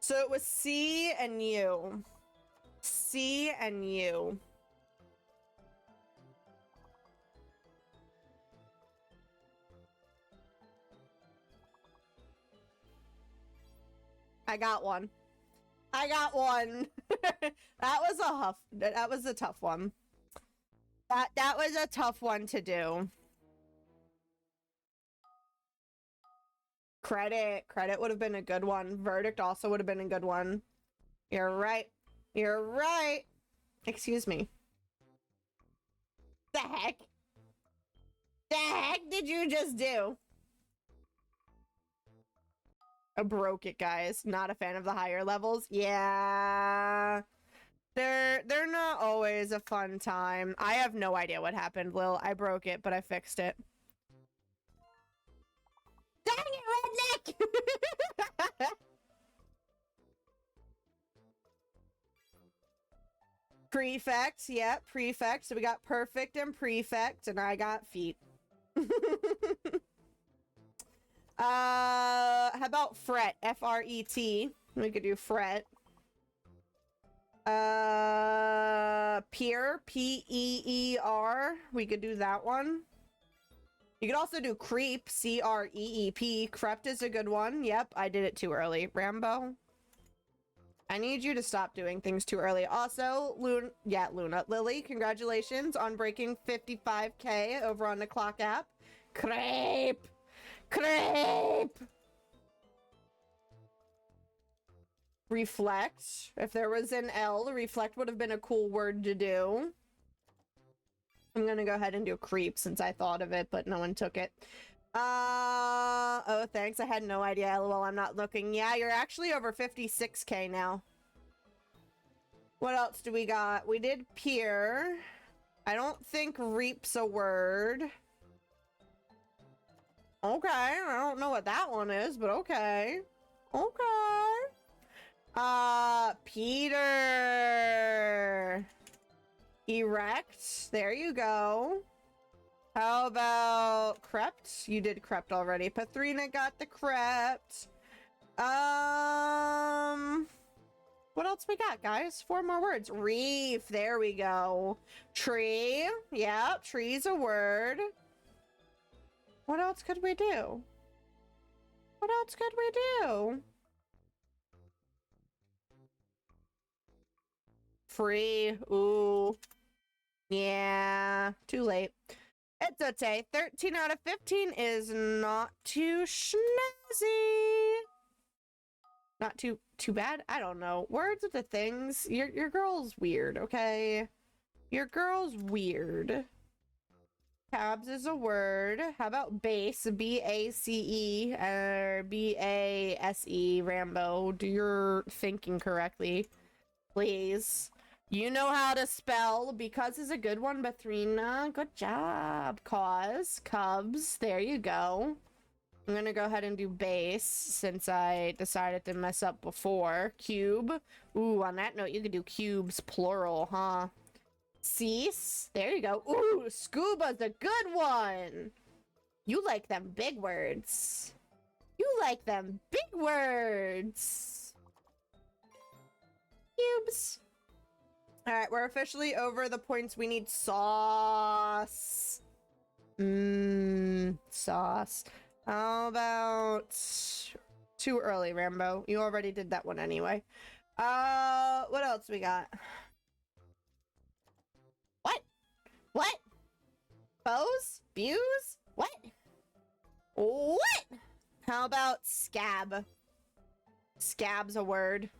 B: So it was C and U. C and U. I got one. I got one. That was a tough one. That was a tough one to do. Credit would have been a good one. Verdict also would have been a good one. You're right. You're right. Excuse me. The heck? The heck did you just do? I broke it, guys. Not a fan of the higher levels. Yeah. They're not always a fun time. I have no idea what happened, Lil. I broke it, but I fixed it. Dang it, redneck! Prefect, yep, prefect. So we got perfect and prefect, and I got feet. How about fret? F-R-E-T. We could do fret. Peer, P-E-E-R. We could do that one. You could also do creep, C-R-E-E-P. Crept is a good one. Yep, I did it too early. Rambo. I need you to stop doing things too early. Also, Luna. Lily, congratulations on breaking 55K over on the clock app. Crepe! Crepe! Reflect. If there was an L, reflect would have been a cool word to do. I'm gonna go ahead and do creep since I thought of it, but no one took it. Oh, thanks. I had no idea. LOL, I'm not looking. Yeah, you're actually over 56K now. What else do we got? We did peer. I don't think reap's a word. Okay, I don't know what that one is, but okay. Okay. Peter. Erect. There you go. How about crept? You did crept already. Pathrina got the crept. What else we got, guys? 4 more words. Reef. There we go. Tree. Yeah, tree's a word. What else could we do? What else could we do? Free. Ooh. Yeah. Too late. It's okay. 13 out of 15 is not too snazzy. Not too bad. I don't know. Words with the things. Your girl's weird, okay? Your girl's weird. Tabs is a word. How about base? B-A-C-E or B-A-S-E. Rambo, do your thinking correctly, please. You know how to spell. Because is a good one, Bathrina. Good job. Cause. Cubs. There you go. I'm gonna go ahead and do base since I decided to mess up before. Cube. Ooh, on that note, you could do cubes plural, huh? Cease. There you go. Ooh, scuba's a good one. You like them big words. You like them big words. Cubes. All right, we're officially over the points. We need sauce. Sauce. How about too early, Rambo? You already did that one anyway. What else we got? What? Bows? Views? What? What? How about scab? Scab's a word.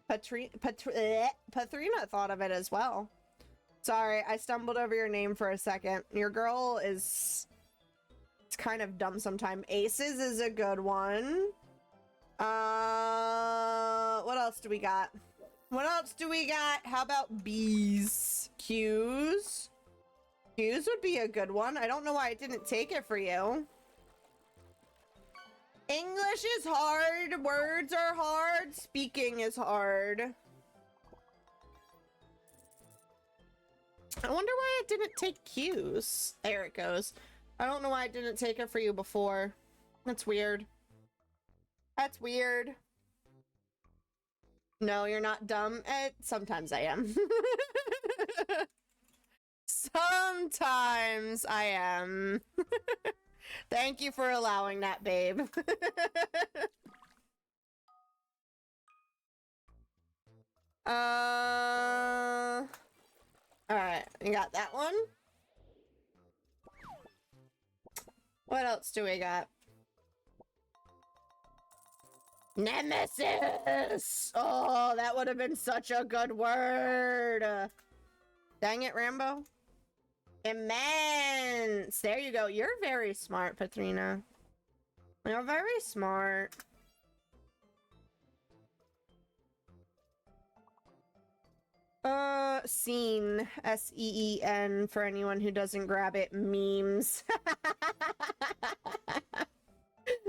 B: Pathrina thought of it as well. Sorry, I stumbled over your name for a second. Your girl is... It's kind of dumb sometimes. Aces is a good one. What else do we got? What else do we got? How about bees? Q's? Q's would be a good one. I don't know why I didn't take it for you. English is hard. Words are hard. Speaking is hard. I wonder why I didn't take Q's. There it goes. I don't know why I didn't take it for you before. That's weird. That's weird. No, you're not dumb. Sometimes I am. Sometimes I am. Thank you for allowing that, babe. Alright, you got that one? What else do we got? Nemesis! Oh, that would have been such a good word. Dang it, Rambo. Immense. There you go. You're very smart, Patrina. You're very smart. Scene. S-E-E-N for anyone who doesn't grab it. Memes.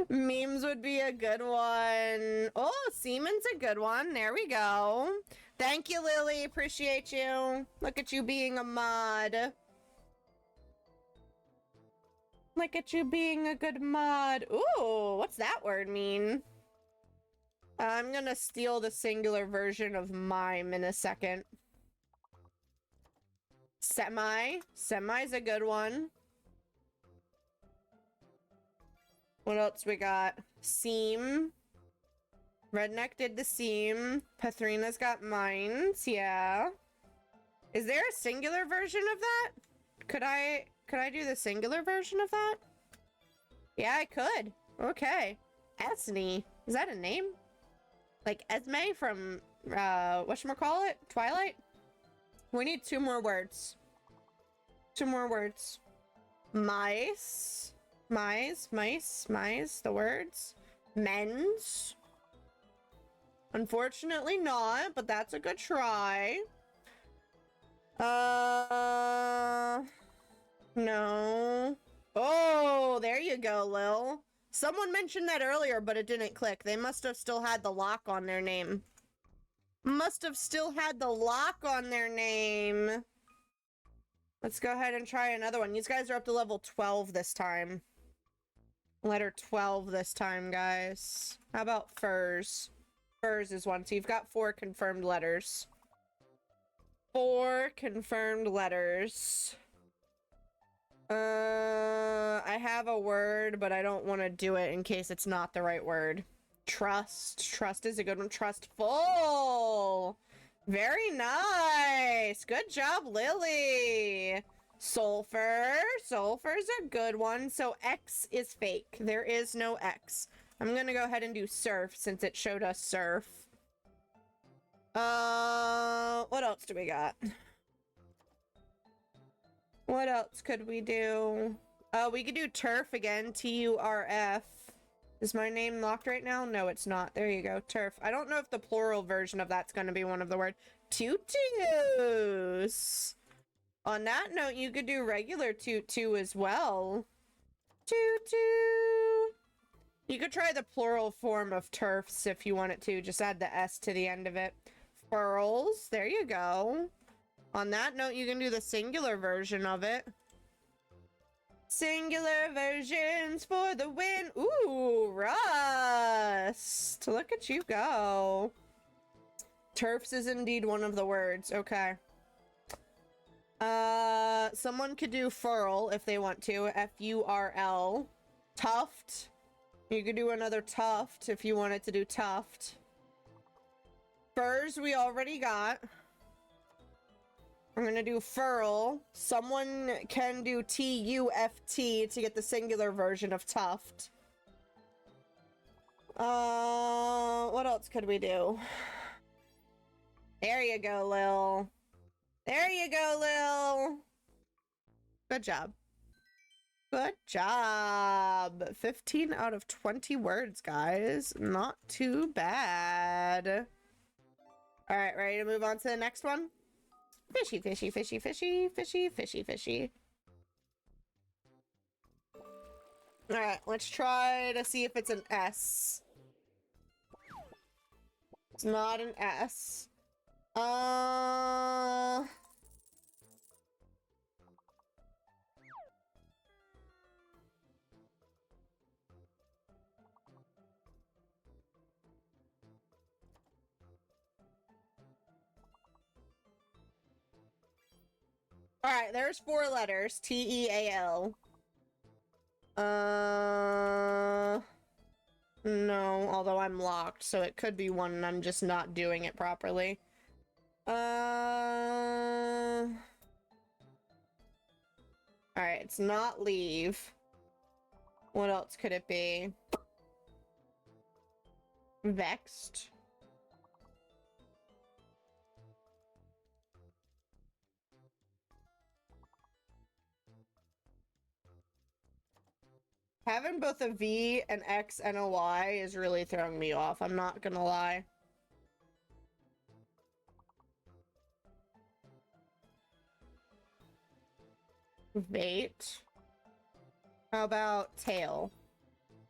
B: Memes would be a good one. Oh, Seaman's a good one. There we go. Thank you, Lily. Appreciate you. Look at you being a mod. Look at you being a good mod. Ooh, what's that word mean? I'm gonna steal the singular version of mime in a second. Semi. Semi's a good one. What else we got? Seam. Redneck did the seam. Pathrina's got mines. Yeah. Is there a singular version of that? Could I do the singular version of that? Yeah, I could. Okay. Esne. Is that a name? Like Esme from, whatchamacallit? Twilight? We need 2 more words. 2 more words. Mice. Mice. The words. Men's. Unfortunately not, but that's a good try. No. Oh, there you go, Lil. Someone mentioned that earlier, but it didn't click. They must have still had the lock on their name. Must have still had the lock on their name. Let's go ahead and try another one. These guys are up to level 12 this time. Letter 12 this time, guys. How about furs? Furs is one, so you've got 4 confirmed letters. 4 confirmed letters. I have a word, but I don't want to do it in case it's not the right word. Trust. Trust is a good one. Trustful. Very nice. Good job, Lily. Sulfur. Sulfur's a good one. So X is fake. There is no X. I'm gonna go ahead and do surf since it showed us surf. What else do we got? What else could we do? We could do turf again. T-U-R-F. Is my name locked right now? No, it's not. There you go. Turf. I don't know if the plural version of that's going to be one of the words. Tutus. On that note, you could do regular tutu as well. Tutu. You could try the plural form of turfs if you want it to. Just add the S to the end of it. Furls. There you go. On that note, you can do the singular version of it. Singular versions for the win. Ooh, Rust. Look at you go. Turfs is indeed one of the words. Okay. Someone could do furl if they want to. F-U-R-L. Tuft. You could do another tuft if you wanted to do tuft. Furs we already got. I'm gonna do furl. Someone can do T-U-F-T to get the singular version of tuft. What else could we do? There you go, Lil. There you go, Lil. Good job. Good job. 15 out of 20 words, guys. Not too bad. All right, ready to move on to the next one? Fishy, fishy, fishy, fishy, fishy, fishy, fishy. All right, let's try to see if it's an S. It's not an S. All right, there's 4 letters. T-E-A-L. No, although I'm locked, so it could be one and I'm just not doing it properly. Alright, it's not leave. What else could it be? Vexed. Having both a V, an X, and a Y is really throwing me off. I'm not gonna lie. Bait. How about tail?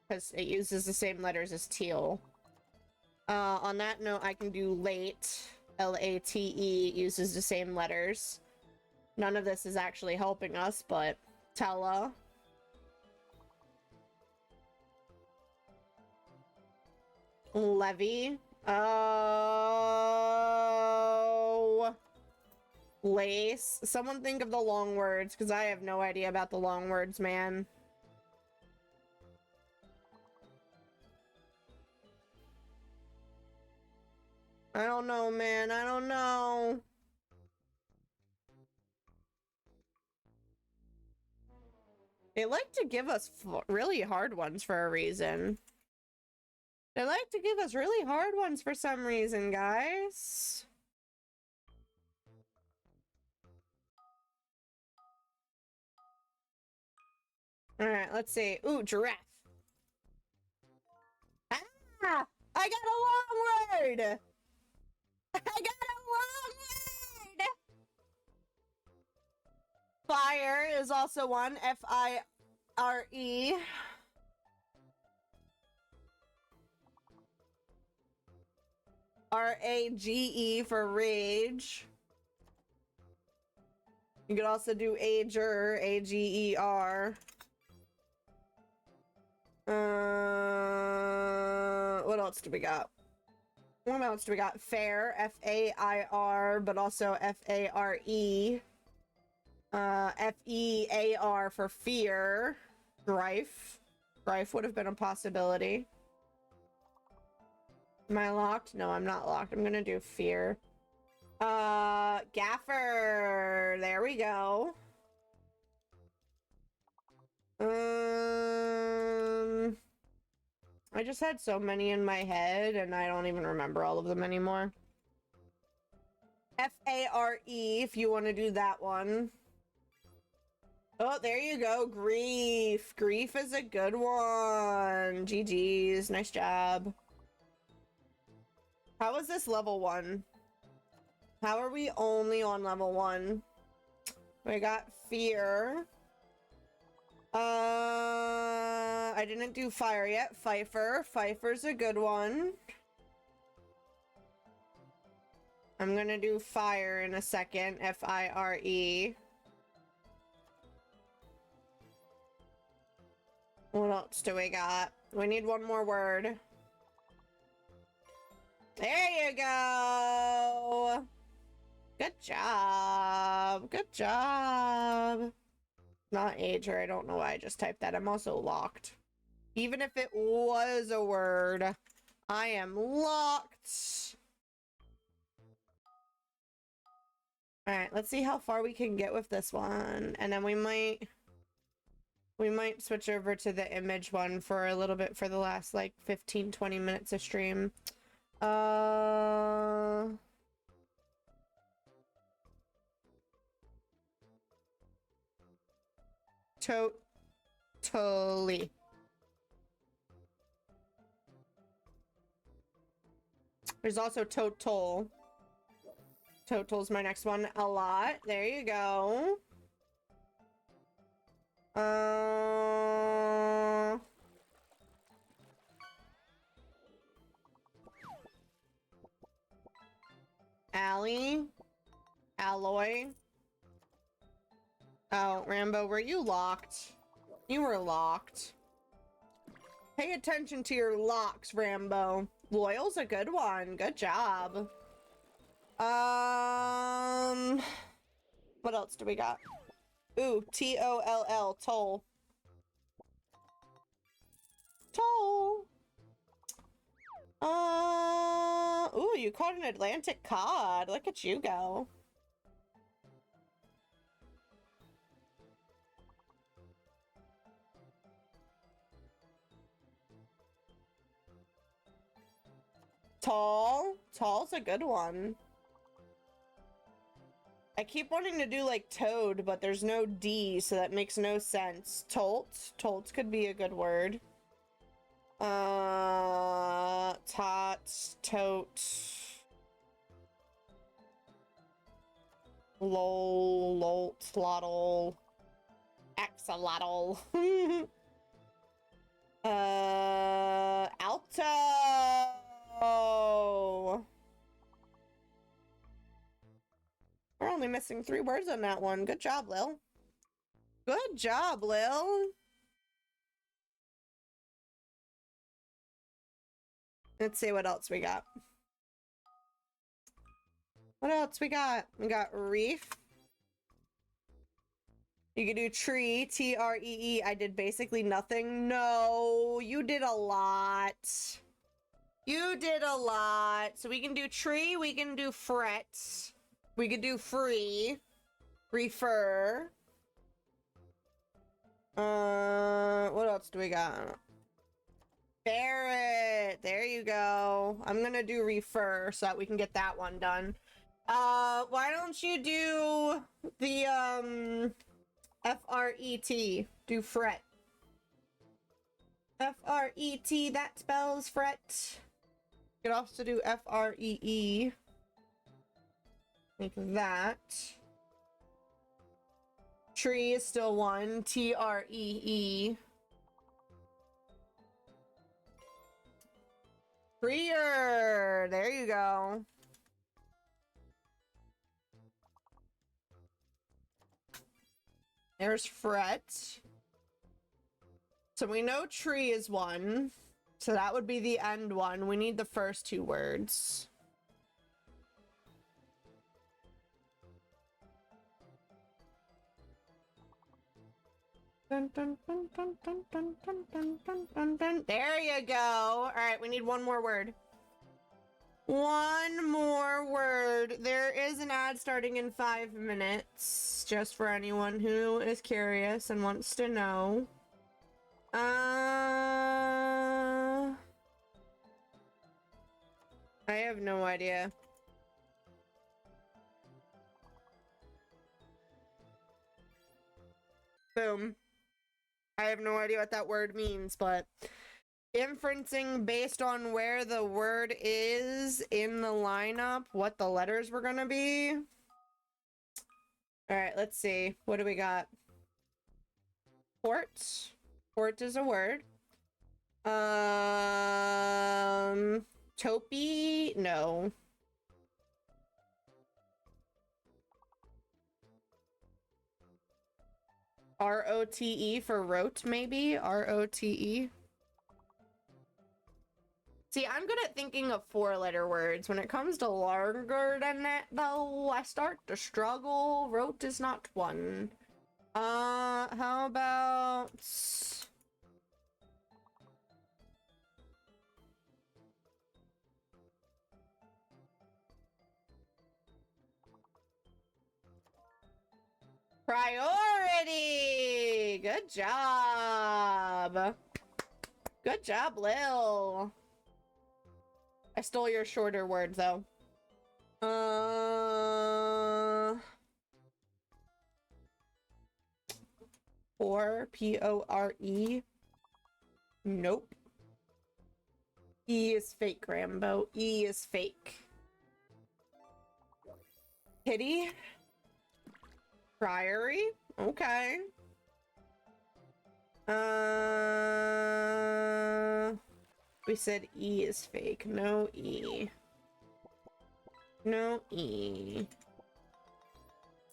B: Because it uses the same letters as teal. On that note, I can do late. L-A-T-E uses the same letters. None of this is actually helping us, but Tella. Levy. Oh. Lace. Someone think of the long words, because I have no idea about the long words, man. I don't know, man. I don't know. They like to give us really hard ones for a reason. They like to give us really hard ones for some reason, guys. Alright, let's see. Ooh, giraffe. Ah! I got a long word! I got a long word! Fire is also one. F-I-R-E. R-A-G-E for rage. You could also do ager, A-G-E-R. What else do we got? What else do we got? Fair, F-A-I-R, but also F-A-R-E. F-E-A-R for fear. Grife. Grife would have been a possibility. Am I locked? No, I'm not locked. I'm gonna do fear. Gaffer. There we go. I just had so many in my head, and I don't even remember all of them anymore. F-A-R-E, if you want to do that one. Oh, there you go. Grief. Grief is a good one. GG's. Nice job. How is this level 1? How are we only on level 1? We got fear. I didn't do fire yet. Pfeiffer. Pfeiffer's a good one. I'm gonna do fire in a second. F-I-R-E. What else do we got? We need one more word. There you go! Good job! Good job! Not ager. I don't know why I just typed that. I'm also locked. Even if it was a word, I am locked. Alright, let's see how far we can get with this one. And then we might switch over to the image one for a little bit for the last like 15-20 minutes of stream. Totally. There's also total. Total's my next one. A lot. There you go. Allie. Alloy. Oh, Rambo, were you locked? You were locked. Pay attention to your locks, Rambo. Loyal's a good one. Good job. What else do we got? Ooh, T-O-L-L, toll. Toll. Ooh, you caught an Atlantic cod. Look at you go. Tall. Tall's a good one. I keep wanting to do like toad, but there's no D, so that makes no sense. Tolt. Tolt could be a good word. Tot, tote. Lol, lolt, lottle. Axolotl. Alto. We're only missing 3 words on that one. Good job, Lil. Good job, Lil. Let's see what else we got. What else we got? We got reef. You can do tree, T-R-E-E. I did basically nothing. No, you did a lot. You did a lot. So we can do tree, we can do fret. We could do free. Refer. What else do we got? Ferret. There you go. I'm gonna do refer so that we can get that one done. Why don't you do the, F-R-E-T. Do fret. F-R-E-T, that spells fret. You could also do F-R-E-E. Like that. Tree is still one. T-R-E-E. Freer. There you go. There's fret. So we know tree is one. So that would be the end one. We need the first 2 words. Dun, dun, dun, dun, dun, dun, dun, dun, dun, dun, dun. There you go. All right, we need one more word. One more word. There is an ad starting in 5 minutes, just for anyone who is curious and wants to know. I have no idea. Boom. I have no idea what that word means, but inferencing based on where the word is in the lineup, what the letters were gonna be. All right, let's see. What do we got? Port. Port is a word. Topi? No. R-O-T-E for rote, maybe? R-O-T-E? See, I'm good at thinking of 4-letter words. When it comes to longer than that, though, I start to struggle. Rote is not one. How about... Priority! Good job! Good job, Lil. I stole your shorter word, though. Pore, P-O-R-E. Nope. E is fake, Rambo. E is fake. Kitty? Priory? Okay. We said E is fake. No E. No E.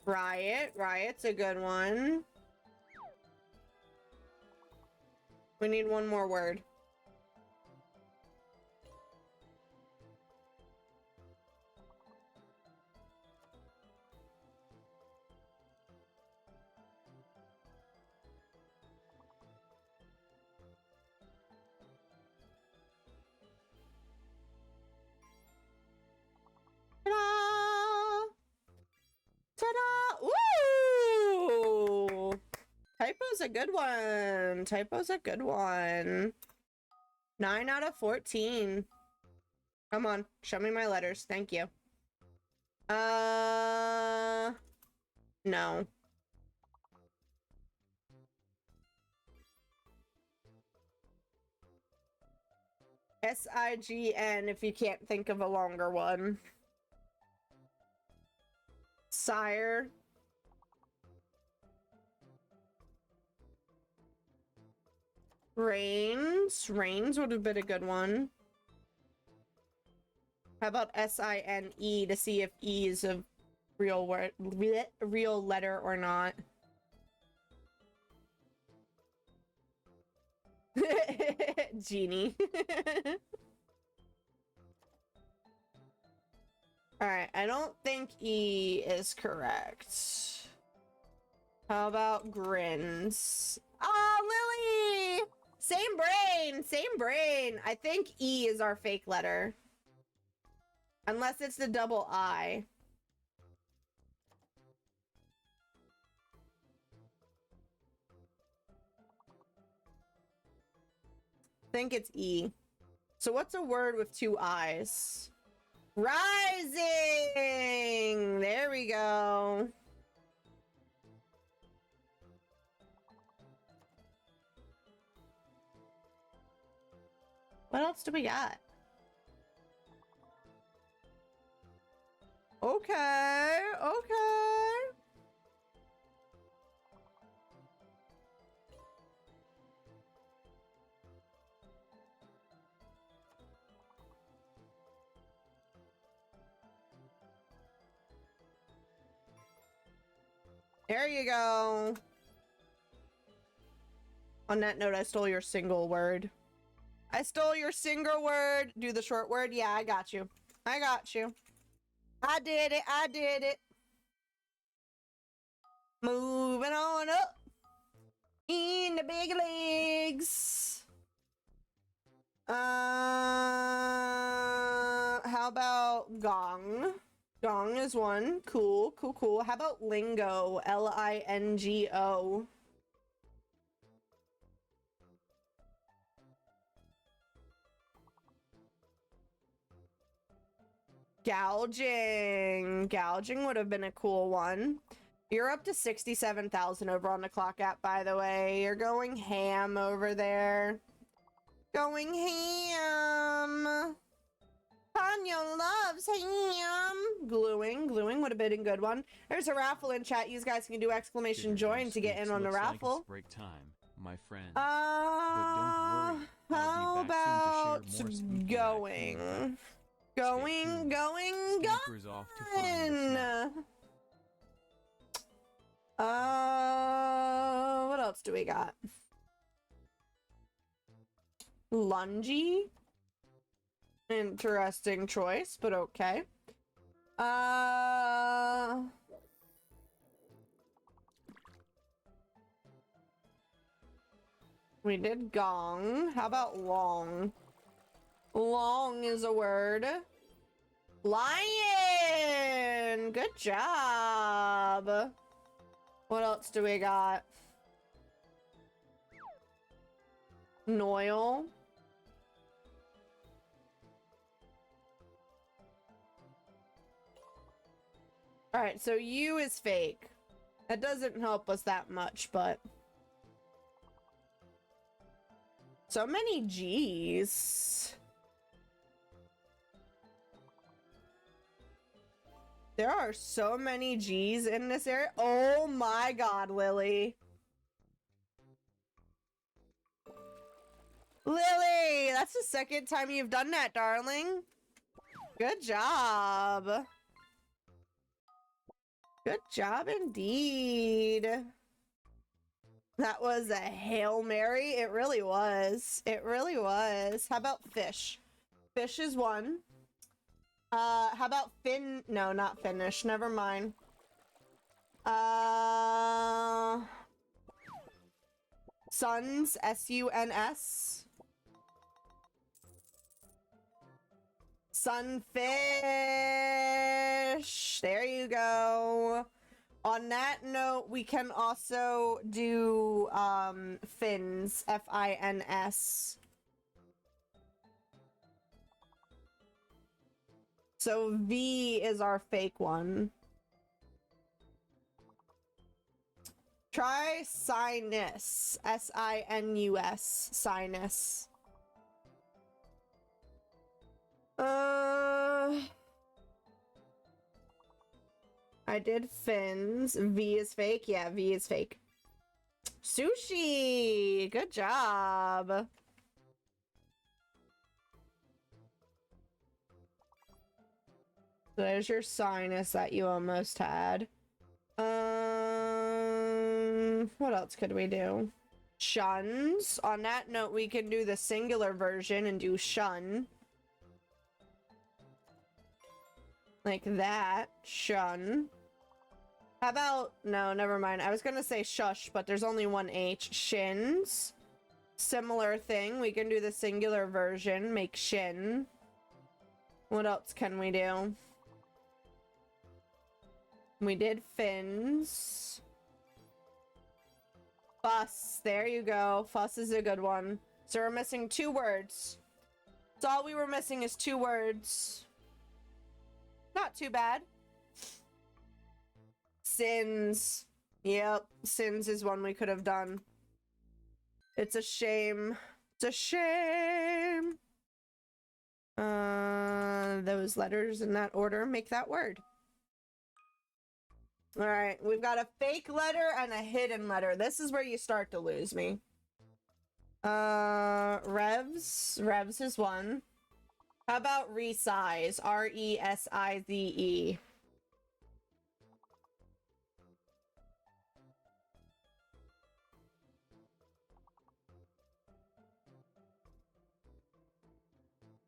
B: Riot. Riot's a good one. We need one more word. Ta-da! Ta-da! Woo! Typo's a good one. Typo's a good one. 9 out of 14. Come on, show me my letters. Thank you. No. SIGN if you can't think of a longer one. Sire. Reigns. Reigns would have been a good one. How about SINE to see if E is a real word, real letter or not? Genie. Alright, I don't think E is correct. How about grins? Oh, Lily! Same brain! Same brain! I think E is our fake letter. Unless it's the double I. I think it's E. So what's a word with two I's? Rising! There we go. What else do we got? Okay, okay. There you go. On that note, I stole your single word. I stole your single word. Do the short word? Yeah, I got you. I got you. I did it. I did it. Moving on up. In the big leagues. How about gong? Gong is one. Cool, cool, cool. How about lingo? Lingo. Gouging. Gouging would have been a cool one. You're up to 67,000 over on the clock app, by the way. You're going ham over there. Going ham. Ponyo loves ham. Gluing. Gluing would have been a good one. There's a raffle in chat. You guys can do exclamation join to get in on the raffle.
J: Like it's break time, my friend.
B: How about going? Going.
J: Scamper's off to find the snack.
B: What else do we got? Lungy? Interesting choice, but okay. We did gong. How about long? Long is a word. Lion! Good job. What else do we got? Noil. Alright, so you is fake. That doesn't help us that much, but... So many G's. There are so many G's in this area. Oh my god, Lily. Lily, that's the second time you've done that, darling. Good job. Good job indeed. That was a Hail Mary. It really was. It really was. How about fish? Fish is one. How about fin? No, not finish. Never mind. Suns. S-U-N-S. Sunfish. There you go. On that note, we can also do fins. F-I-N-S. So V is our fake one. Try sinus. S-I-N-U-S. Sinus. I did fins. V is fake? Yeah, V is fake. Sushi! Good job. There's your sinus that you almost had. What else could we do? Shuns. On that note, we can do the singular version and do shun. Like that. Shun. How about... No, never mind. I was gonna say shush, but there's only one H. Shins. Similar thing. We can do the singular version. Make shin. What else can we do? We did fins. Fuss. There you go. Fuss is a good one. So we're missing 2 words. So all we were missing is 2 words. Not too bad. Sins. Yep. Sins is one we could have done. It's a shame. It's a shame. Those letters in that order make that word. Alright, we've got a fake letter and a hidden letter. This is where you start to lose me. Revs. Revs is one. How about resize? R-E-S-I-Z-E.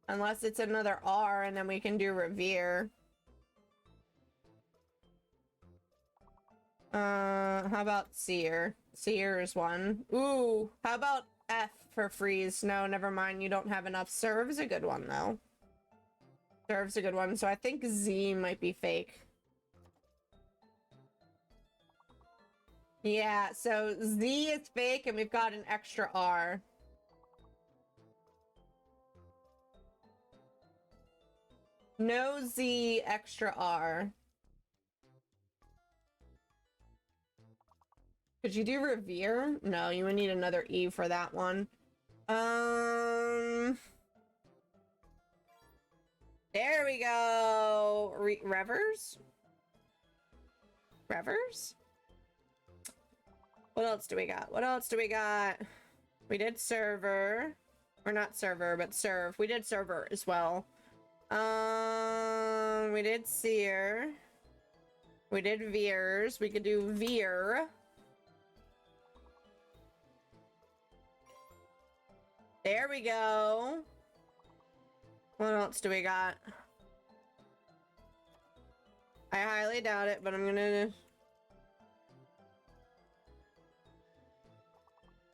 B: Unless it's another R, and then we can do revere. How about seer? Seer is one. Ooh, how about F for freeze? No, never mind. You don't have enough. Serve's a good one, though. Serve's a good one. So I think Z might be fake. Yeah, so Z is fake, and we've got an extra R. No Z, extra R. Could you do revere? No, you would need another E for that one. There we go. Revers? Revers? What else do we got? What else do we got? We did server. Or not server, but serve. We did server as well. We did seer. We did veers. We could do veer. There we go. What else do we got? I highly doubt it, but I'm gonna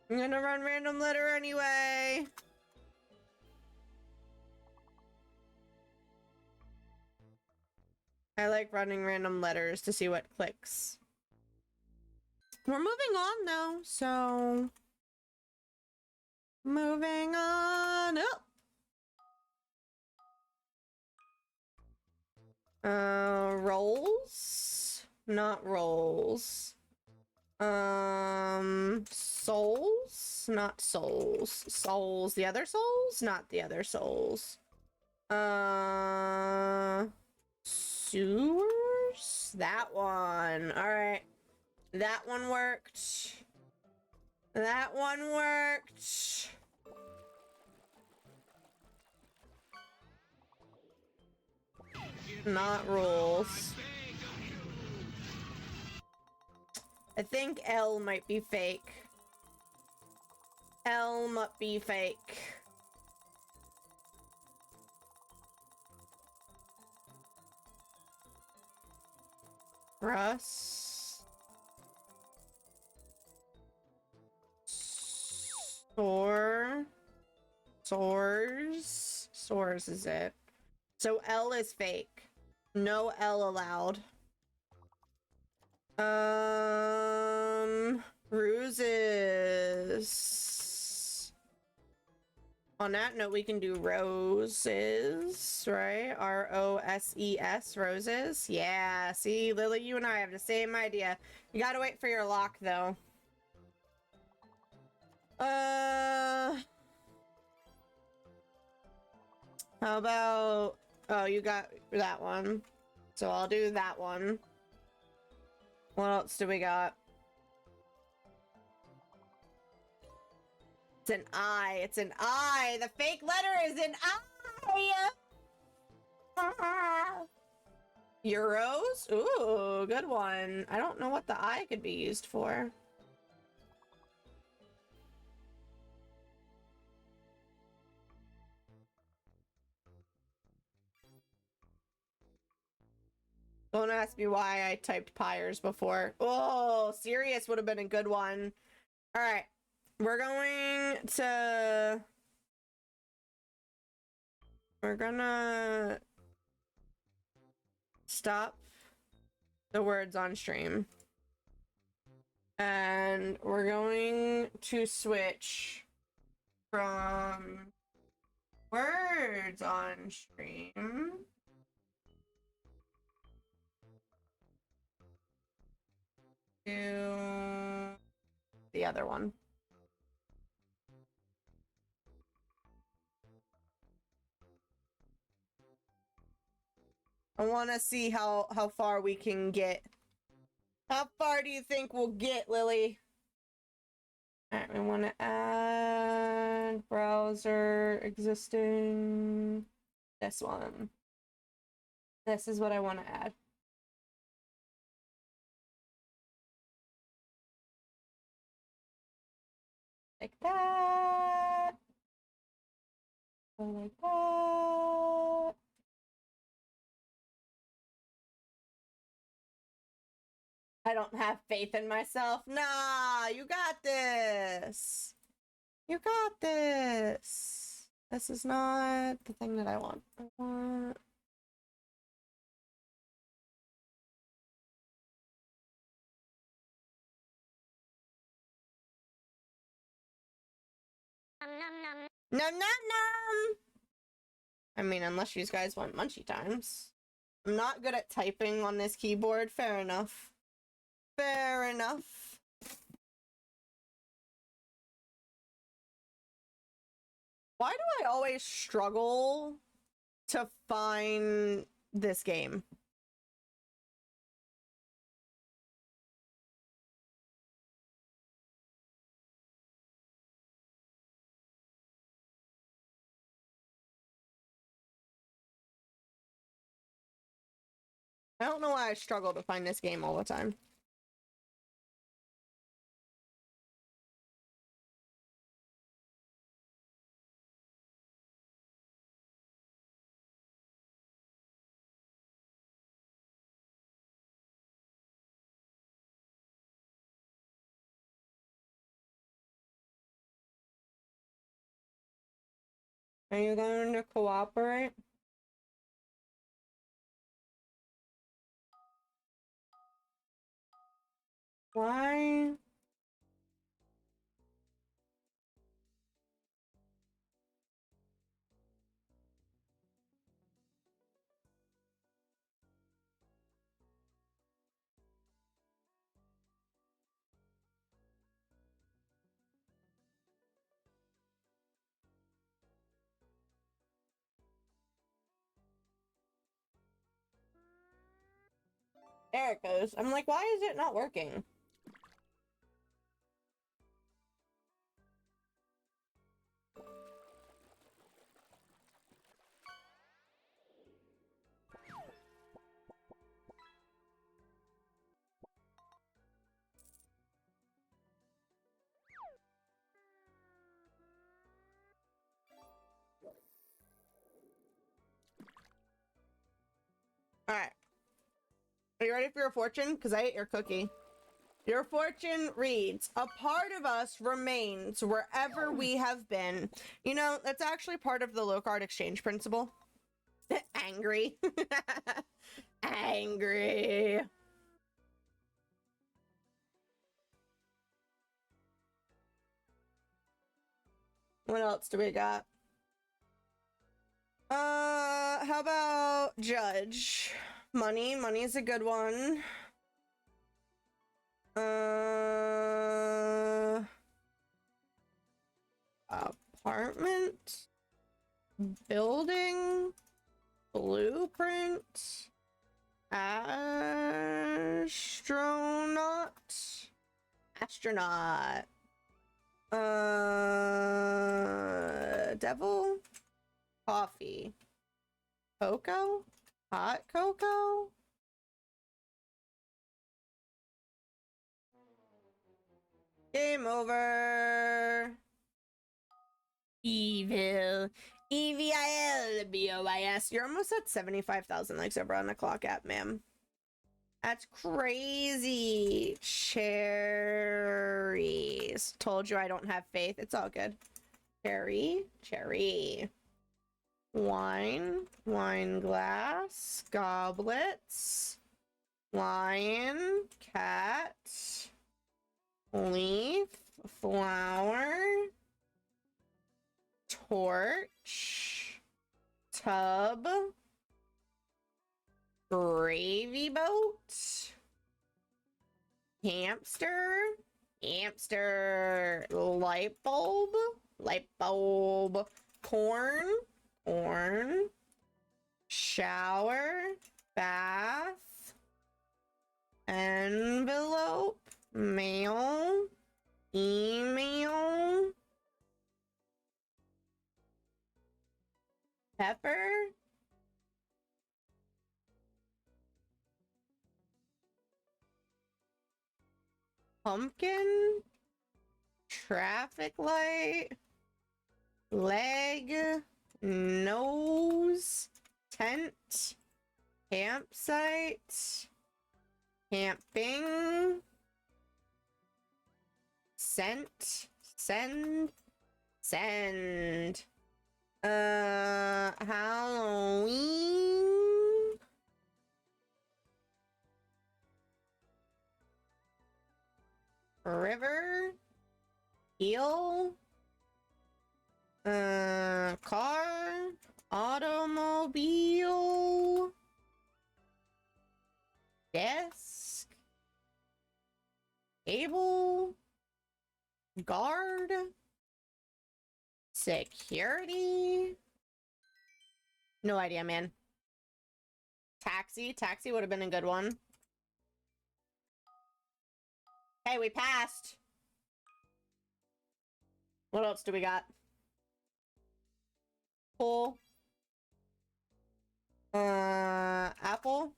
B: run random letter anyway. I like running random letters to see what clicks. We're moving on though, so moving on up. Rolls? Not rolls. Souls? Not souls. Souls. The other souls? Not the other souls. Sewers? That one. Alright. That one worked. That one worked. Not rules. I think L might be fake. L might be fake. Russ. Soar. Soars. Soars is it. So L is fake. No L allowed. Ruses. On that note, we can do roses, right? R-O-S-E-S, roses. Yeah, see, Lily, you and I have the same idea. You gotta wait for your lock, though. How about... Oh, you got that one. So I'll do that one. What else do we got? It's an I. It's an I. The fake letter is an I. Euros? Ooh, good one. I don't know what the I could be used for. Don't ask me why I typed Pyres before. Oh, Sirius would have been a good one. All right. We're gonna stop the words on stream. And we're going to switch from words on stream to the other one. I want to see how far we can get. How far do you think we'll get, Lily? All right, we want to add browser existing. This one. This is what I want to add. Like that. Go like that. I don't have faith in myself. Nah, you got this. You got this. This is not the thing that I want. I want... Num num num. I mean, unless you guys want munchie times. I'm not good at typing on this keyboard. Fair enough. Fair enough. Why do I always struggle to find this game? I don't know why I struggle to find this game all the time. Are you going to cooperate? Why? There it goes. I'm like, why is it not working? Alright. Are you ready for your fortune? Because I ate your cookie. Your fortune reads, a part of us remains wherever we have been. You know, that's actually part of the low-card exchange principle. Angry. Angry. What else do we got? How about judge? Money. Money is a good one. Apartment. Building. Blueprint. Astronaut. Astronaut. Devil. Coffee. Cocoa. Hot cocoa. Game over. Evil. EVILBOIS. You're almost at 75,000 likes over on the clock app, ma'am. That's crazy. Cherries. Told you I don't have faith. It's all good. Cherry. Cherry. Wine. Wine glass. Goblets. Lion. Cat. Leaf. Flower. Torch. Tub. Gravy boat. Hamster. Hamster. Light bulb. Light bulb. Corn. Corn. Shower. Bath. Envelope. Mail. Email. Pepper. Pumpkin. Traffic light. Leg. Nose. Tent. Campsite. Camping. Scent. Send. Send. Halloween. River. Eel. Car. Automobile. Desk. Table. Guard. Security. No idea, man. Taxi. Taxi would have been a good one. Hey, we passed. What else do we got? Pool. Apple.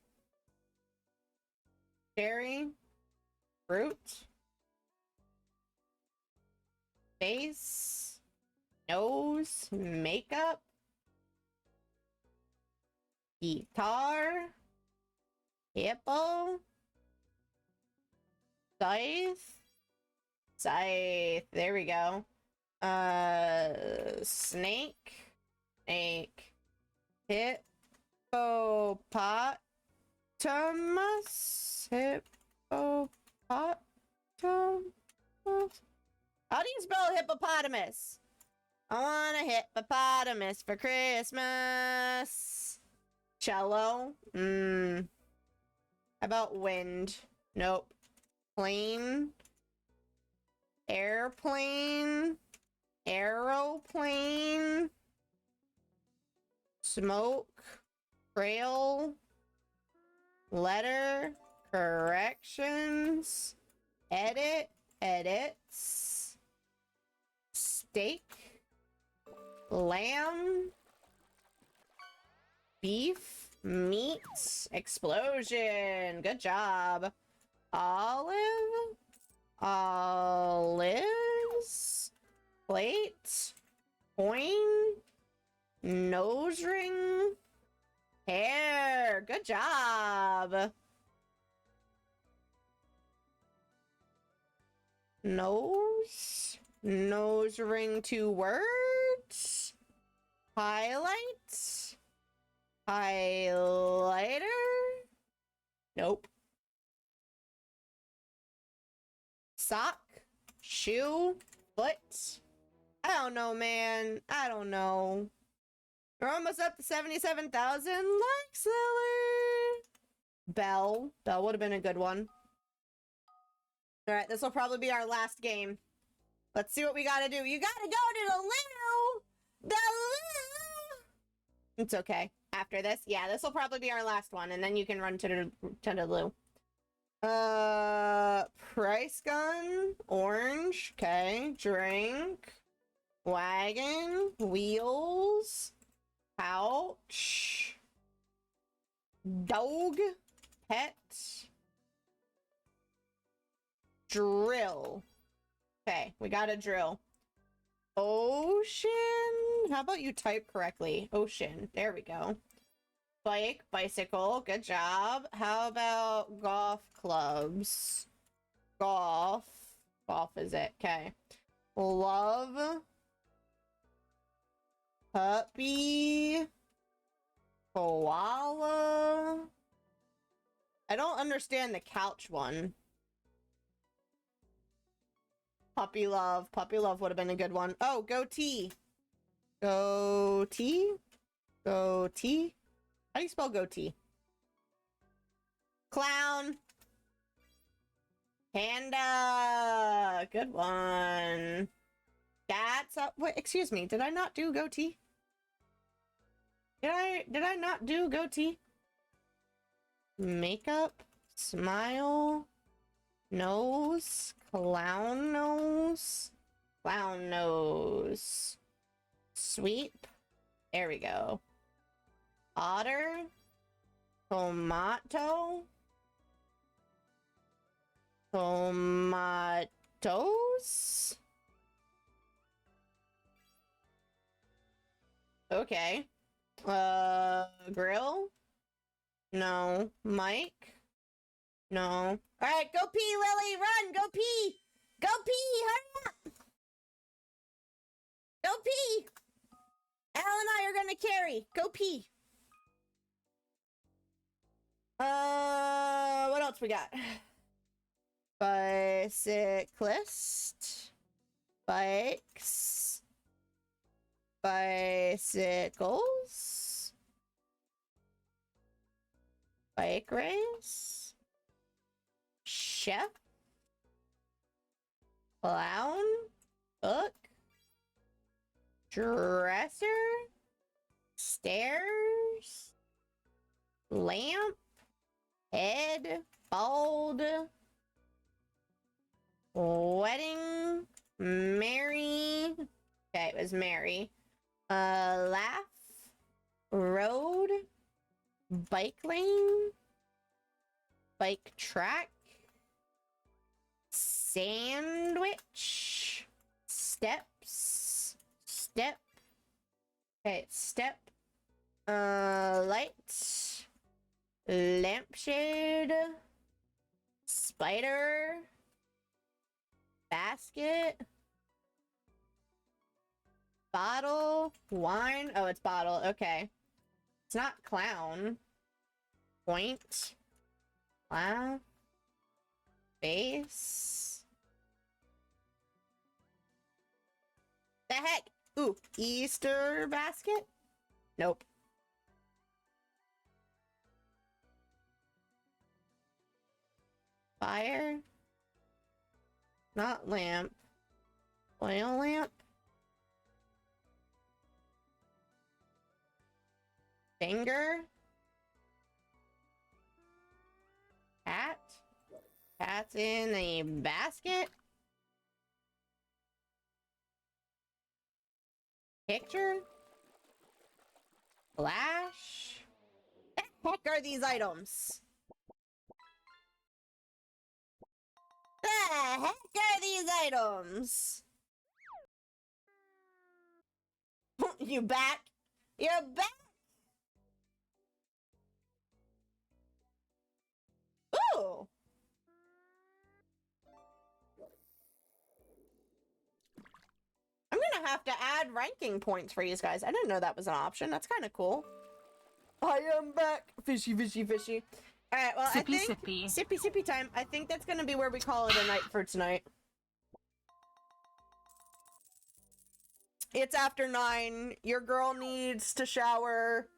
B: Cherry. Fruit. Face. Nose. Makeup. Guitar. Hippo. Scythe. Scythe. There we go. Snake. Snake. Hippopotamus. Hippopotamus. How do you spell hippopotamus? I want a hippopotamus for Christmas. Cello. How about wind? Nope. Plane. Airplane. Aeroplane. Smoke. Trail. Letter. Corrections. Edit. Edits. Steak. Lamb. Beef. Meat. Explosion. Good job. Olive. Olives. Plate. Coin. Nose ring. Hair. Good job. Nose. Nose ring, 2 words. Highlight. Highlighter. Nope. Sock. Shoe. Foot. I don't know, man. I don't know. We're almost up to 77,000 likes, Lily. Bell. Bell would have been a good one. All right, this will probably be our last game. Let's see what we gotta do. You gotta go to the loo. The loo. It's okay. After this, yeah, this will probably be our last one, and then you can run to the loo. Price gun, orange, okay, drink, wagon, wheels, pouch, dog, pet, drill. Okay, we got a drill. Ocean? How about you type correctly? Ocean. There we go. Bike, bicycle. Good job. How about golf clubs? Golf. Golf is it. Okay. Love. Puppy. Koala. I don't understand the couch one. Puppy love. Puppy love would have been a good one. Oh, goatee. Goatee? Goatee? How do you spell goatee? Clown. Panda. Good one. That's a... Wait, excuse me. Did I not do goatee? Did I not do goatee? Makeup. Smile. Nose. Clown nose. Clown nose. Sweep. There we go. Otter. Tomato. Tomatoes. Okay. Grill? No. Mike? No. Alright, go pee, Lily! Run! Go pee! Go pee! Hurry up! Go pee! Al and I are gonna carry. Go pee. What else we got? Bicyclist. Bikes. Bicycles. Bike race. Chef. Clown. Book. Dresser. Stairs. Lamp. Head. Bald. Wedding. Mary. Okay, it was Mary. Laugh. Road. Bike lane. Bike track. Sandwich. Steps. Step. Okay, step. Light. Lampshade. Spider. Basket. Bottle. Wine. Oh, it's bottle. Okay. It's not clown. Point. Laugh. Face. The heck? Ooh, Easter basket? Nope. Fire. Not lamp. Oil lamp. Finger. Cat. Cat's in a basket. Picture. Flash. The heck are these items? The heck are these items? You back? You're back? Ooh! I'm gonna have to add ranking points for you guys. I didn't know that was an option. That's kind of cool. I am back. Fishy, fishy, fishy. All right, well,
E: Sippy,
B: I think...
E: sippy.
B: Sippy, sippy time. I think that's gonna be where we call it a night for tonight. It's after 9. Your girl needs to shower.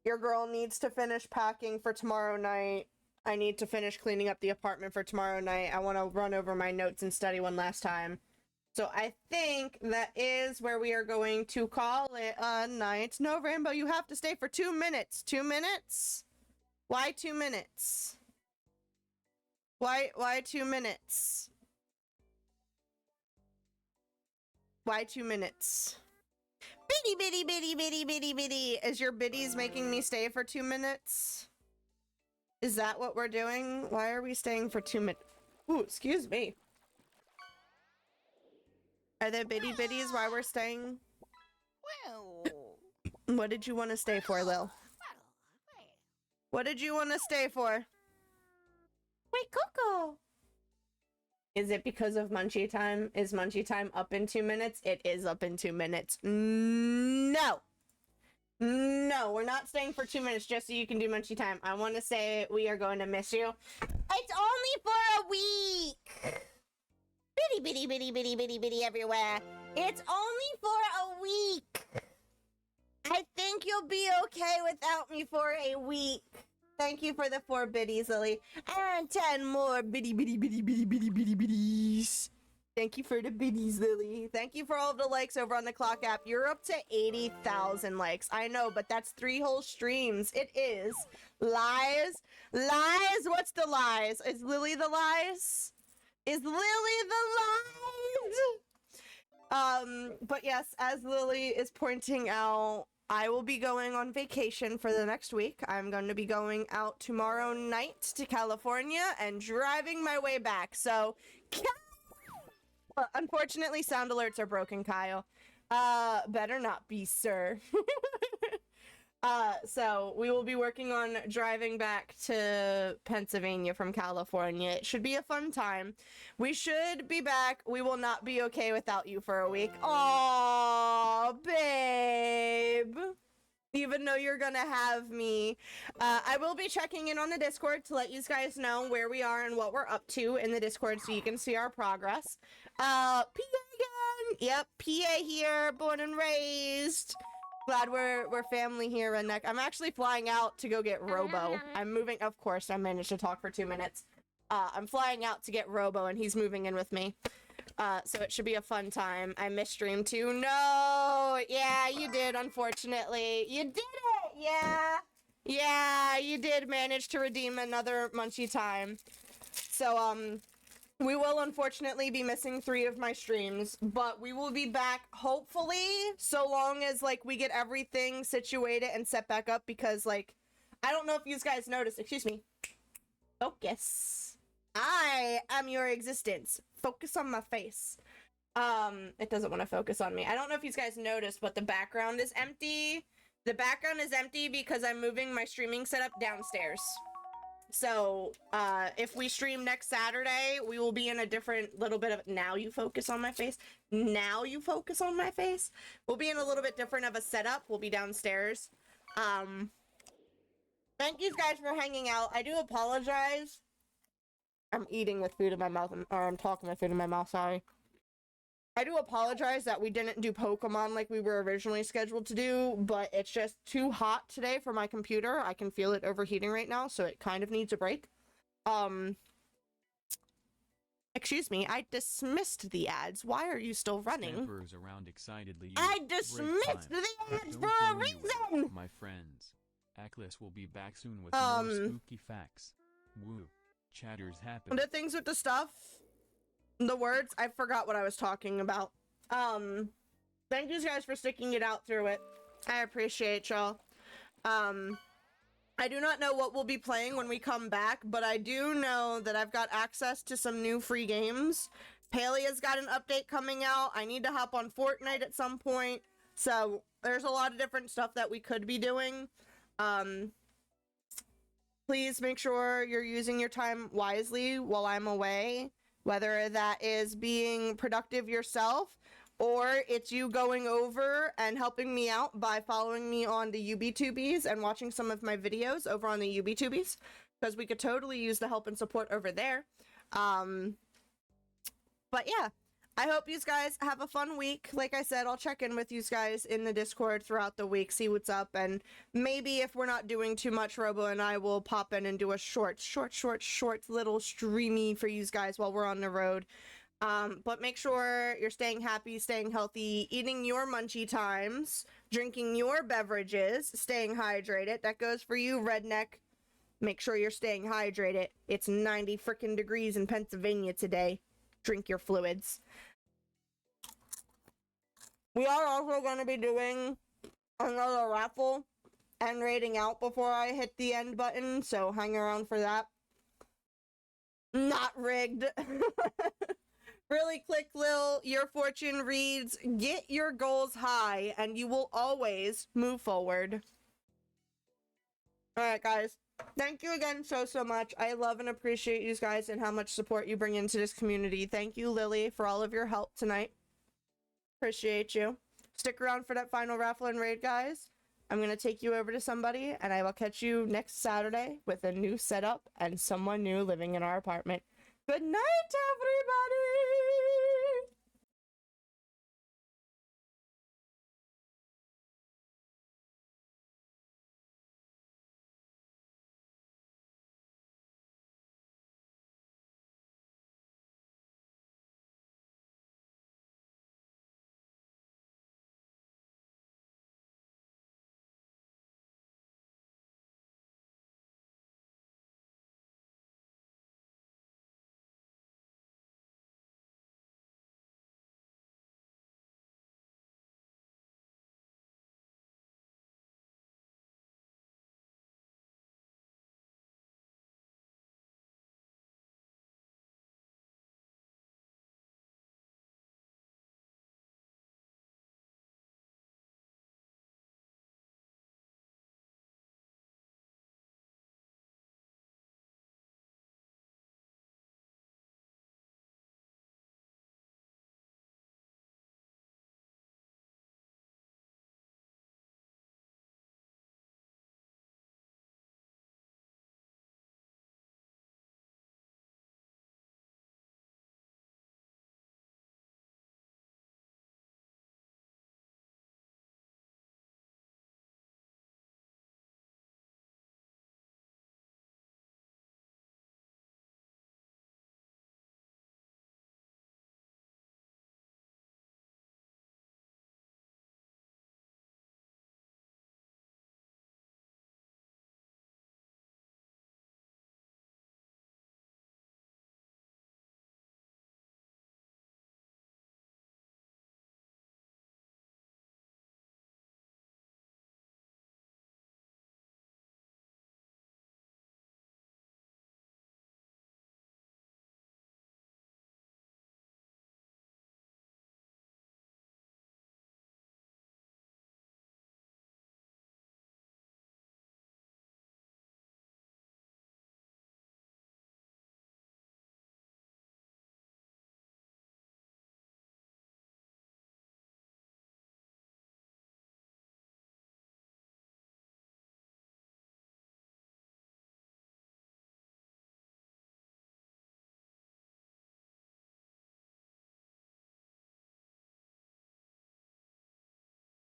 B: Your girl needs to finish packing for tomorrow night. I need to finish cleaning up the apartment for tomorrow night. I want to run over my notes and study one last time. So I think that is where we are going to call it a night. No, Rainbow, you have to stay for 2 minutes. 2 minutes? Why 2 minutes? Why 2 minutes? Why 2 minutes? Bitty bitty bitty bitty bitty bitty. Is your biddies making me stay for 2 minutes? Is that what we're doing? Why are we staying for 2 minutes? Ooh, excuse me. Are there bitty bitties while we're staying?
C: Well,
B: What did you want to stay for, Lil? What did you want to stay for? Wait, Coco! Is it because of Munchie Time? Is Munchie Time up in 2 minutes? It is up in 2 minutes. No! No, we're not staying for 2 minutes just so you can do Munchie Time. I want to say we are going to miss you. It's only for a week! Bitty bitty bitty bitty bitty bitty everywhere. It's only for a week. I think you'll be okay without me for a week. Thank you for the 4 biddies, Lily. And 10 more bitty bitty bitty bitty bitty bitty biddies. Thank you for the biddies, Lily. Thank you for all of the likes over on the Clock app. You're up to 80,000 likes. I know, but that's 3 whole streams. It is. Lies. Lies? What's the lies? Is Lily the lies? Is Lily the lies? But yes, as Lily is pointing out, I will be going on vacation for the next week. I'm going to be going out tomorrow night to California and driving my way back. So, unfortunately, sound alerts are broken, Kyle. Better not be, sir. So we will be working on driving back to Pennsylvania from California. It should be a fun time. We should be back. We will not be okay without you for a week. Aww, babe. Even though you're gonna have me. I will be checking in on the Discord to let you guys know where we are and what we're up to in the Discord so you can see our progress. PA again. Yep, PA here, born and raised. Glad we're family here, Redneck. I'm actually flying out to go get Robo. I'm moving, of course, I managed to talk for 2 minutes. I'm flying out to get Robo, and he's moving in with me. So it should be a fun time. I missed stream too. No! Yeah, you did, unfortunately. You did it! Yeah! Yeah, you did manage to redeem another Munchie Time. So, we will unfortunately be missing 3 of my streams, but we will be back hopefully so long as like we get everything situated and set back up because like I don't know if you guys noticed, excuse me. Focus. I am your existence. Focus on my face. It doesn't want to focus on me. I don't know if you guys noticed, but the background is empty. The background is empty because I'm moving my streaming setup downstairs. So, if we stream next Saturday, we will be in a different little bit of... Now you focus on my face. Now you focus on my face. We'll be in a little bit different of a setup. We'll be downstairs. Thank you guys for hanging out. I do apologize. I'm eating with food in my mouth, or I'm talking with food in my mouth, sorry. I do apologize that we didn't do Pokemon like we were originally scheduled to do, but it's just too hot today for my computer. I can feel it overheating right now, so it kind of needs a break. Excuse me, I dismissed the ads. Why are you still running?
J: Campers around excitedly.
B: I dismissed the ads for a reason!
J: My friends. Aklis will be back soon with more spooky facts. Woo. Chatters happen.
B: The things with the stuff, the words, I forgot what I was talking about. Thank you guys for sticking it out through it. I appreciate y'all. I do not know what we'll be playing when we come back, but I do know that I've got access to some new free games. Palea's got an update coming out. I need to hop on Fortnite at some point. So there's a lot of different stuff that we could be doing. Please make sure you're using your time wisely while I'm away, whether that is being productive yourself or it's you going over and helping me out by following me on the UBTubies and watching some of my videos over on the UBTubies, because we could totally use the help and support over there. But yeah, I hope you guys have a fun week. Like I said, I'll check in with you guys in the Discord throughout the week, see what's up, and maybe if we're not doing too much, Robo and I will pop in and do a short little streamy for you guys while we're on the road. But make sure you're staying happy, staying healthy, eating your munchie times, drinking your beverages, staying hydrated. That goes for you, redneck. Make sure you're staying hydrated. It's 90 freaking degrees in Pennsylvania today. Drink your fluids. We are also going to be doing another raffle and rating out before I hit the end button, so hang around for that. Not rigged. Really quick, Lil, your fortune reads, get your goals high and you will always move forward. Alright, guys. Thank you again so much. I love and appreciate you guys and how much support you bring into this community. Thank you, Lily, for all of your help tonight. Appreciate you. Stick around for that final raffle and raid, guys. I'm going to take you over to somebody, and I will catch you next Saturday with a new setup and someone new living in our apartment. Good night, everybody!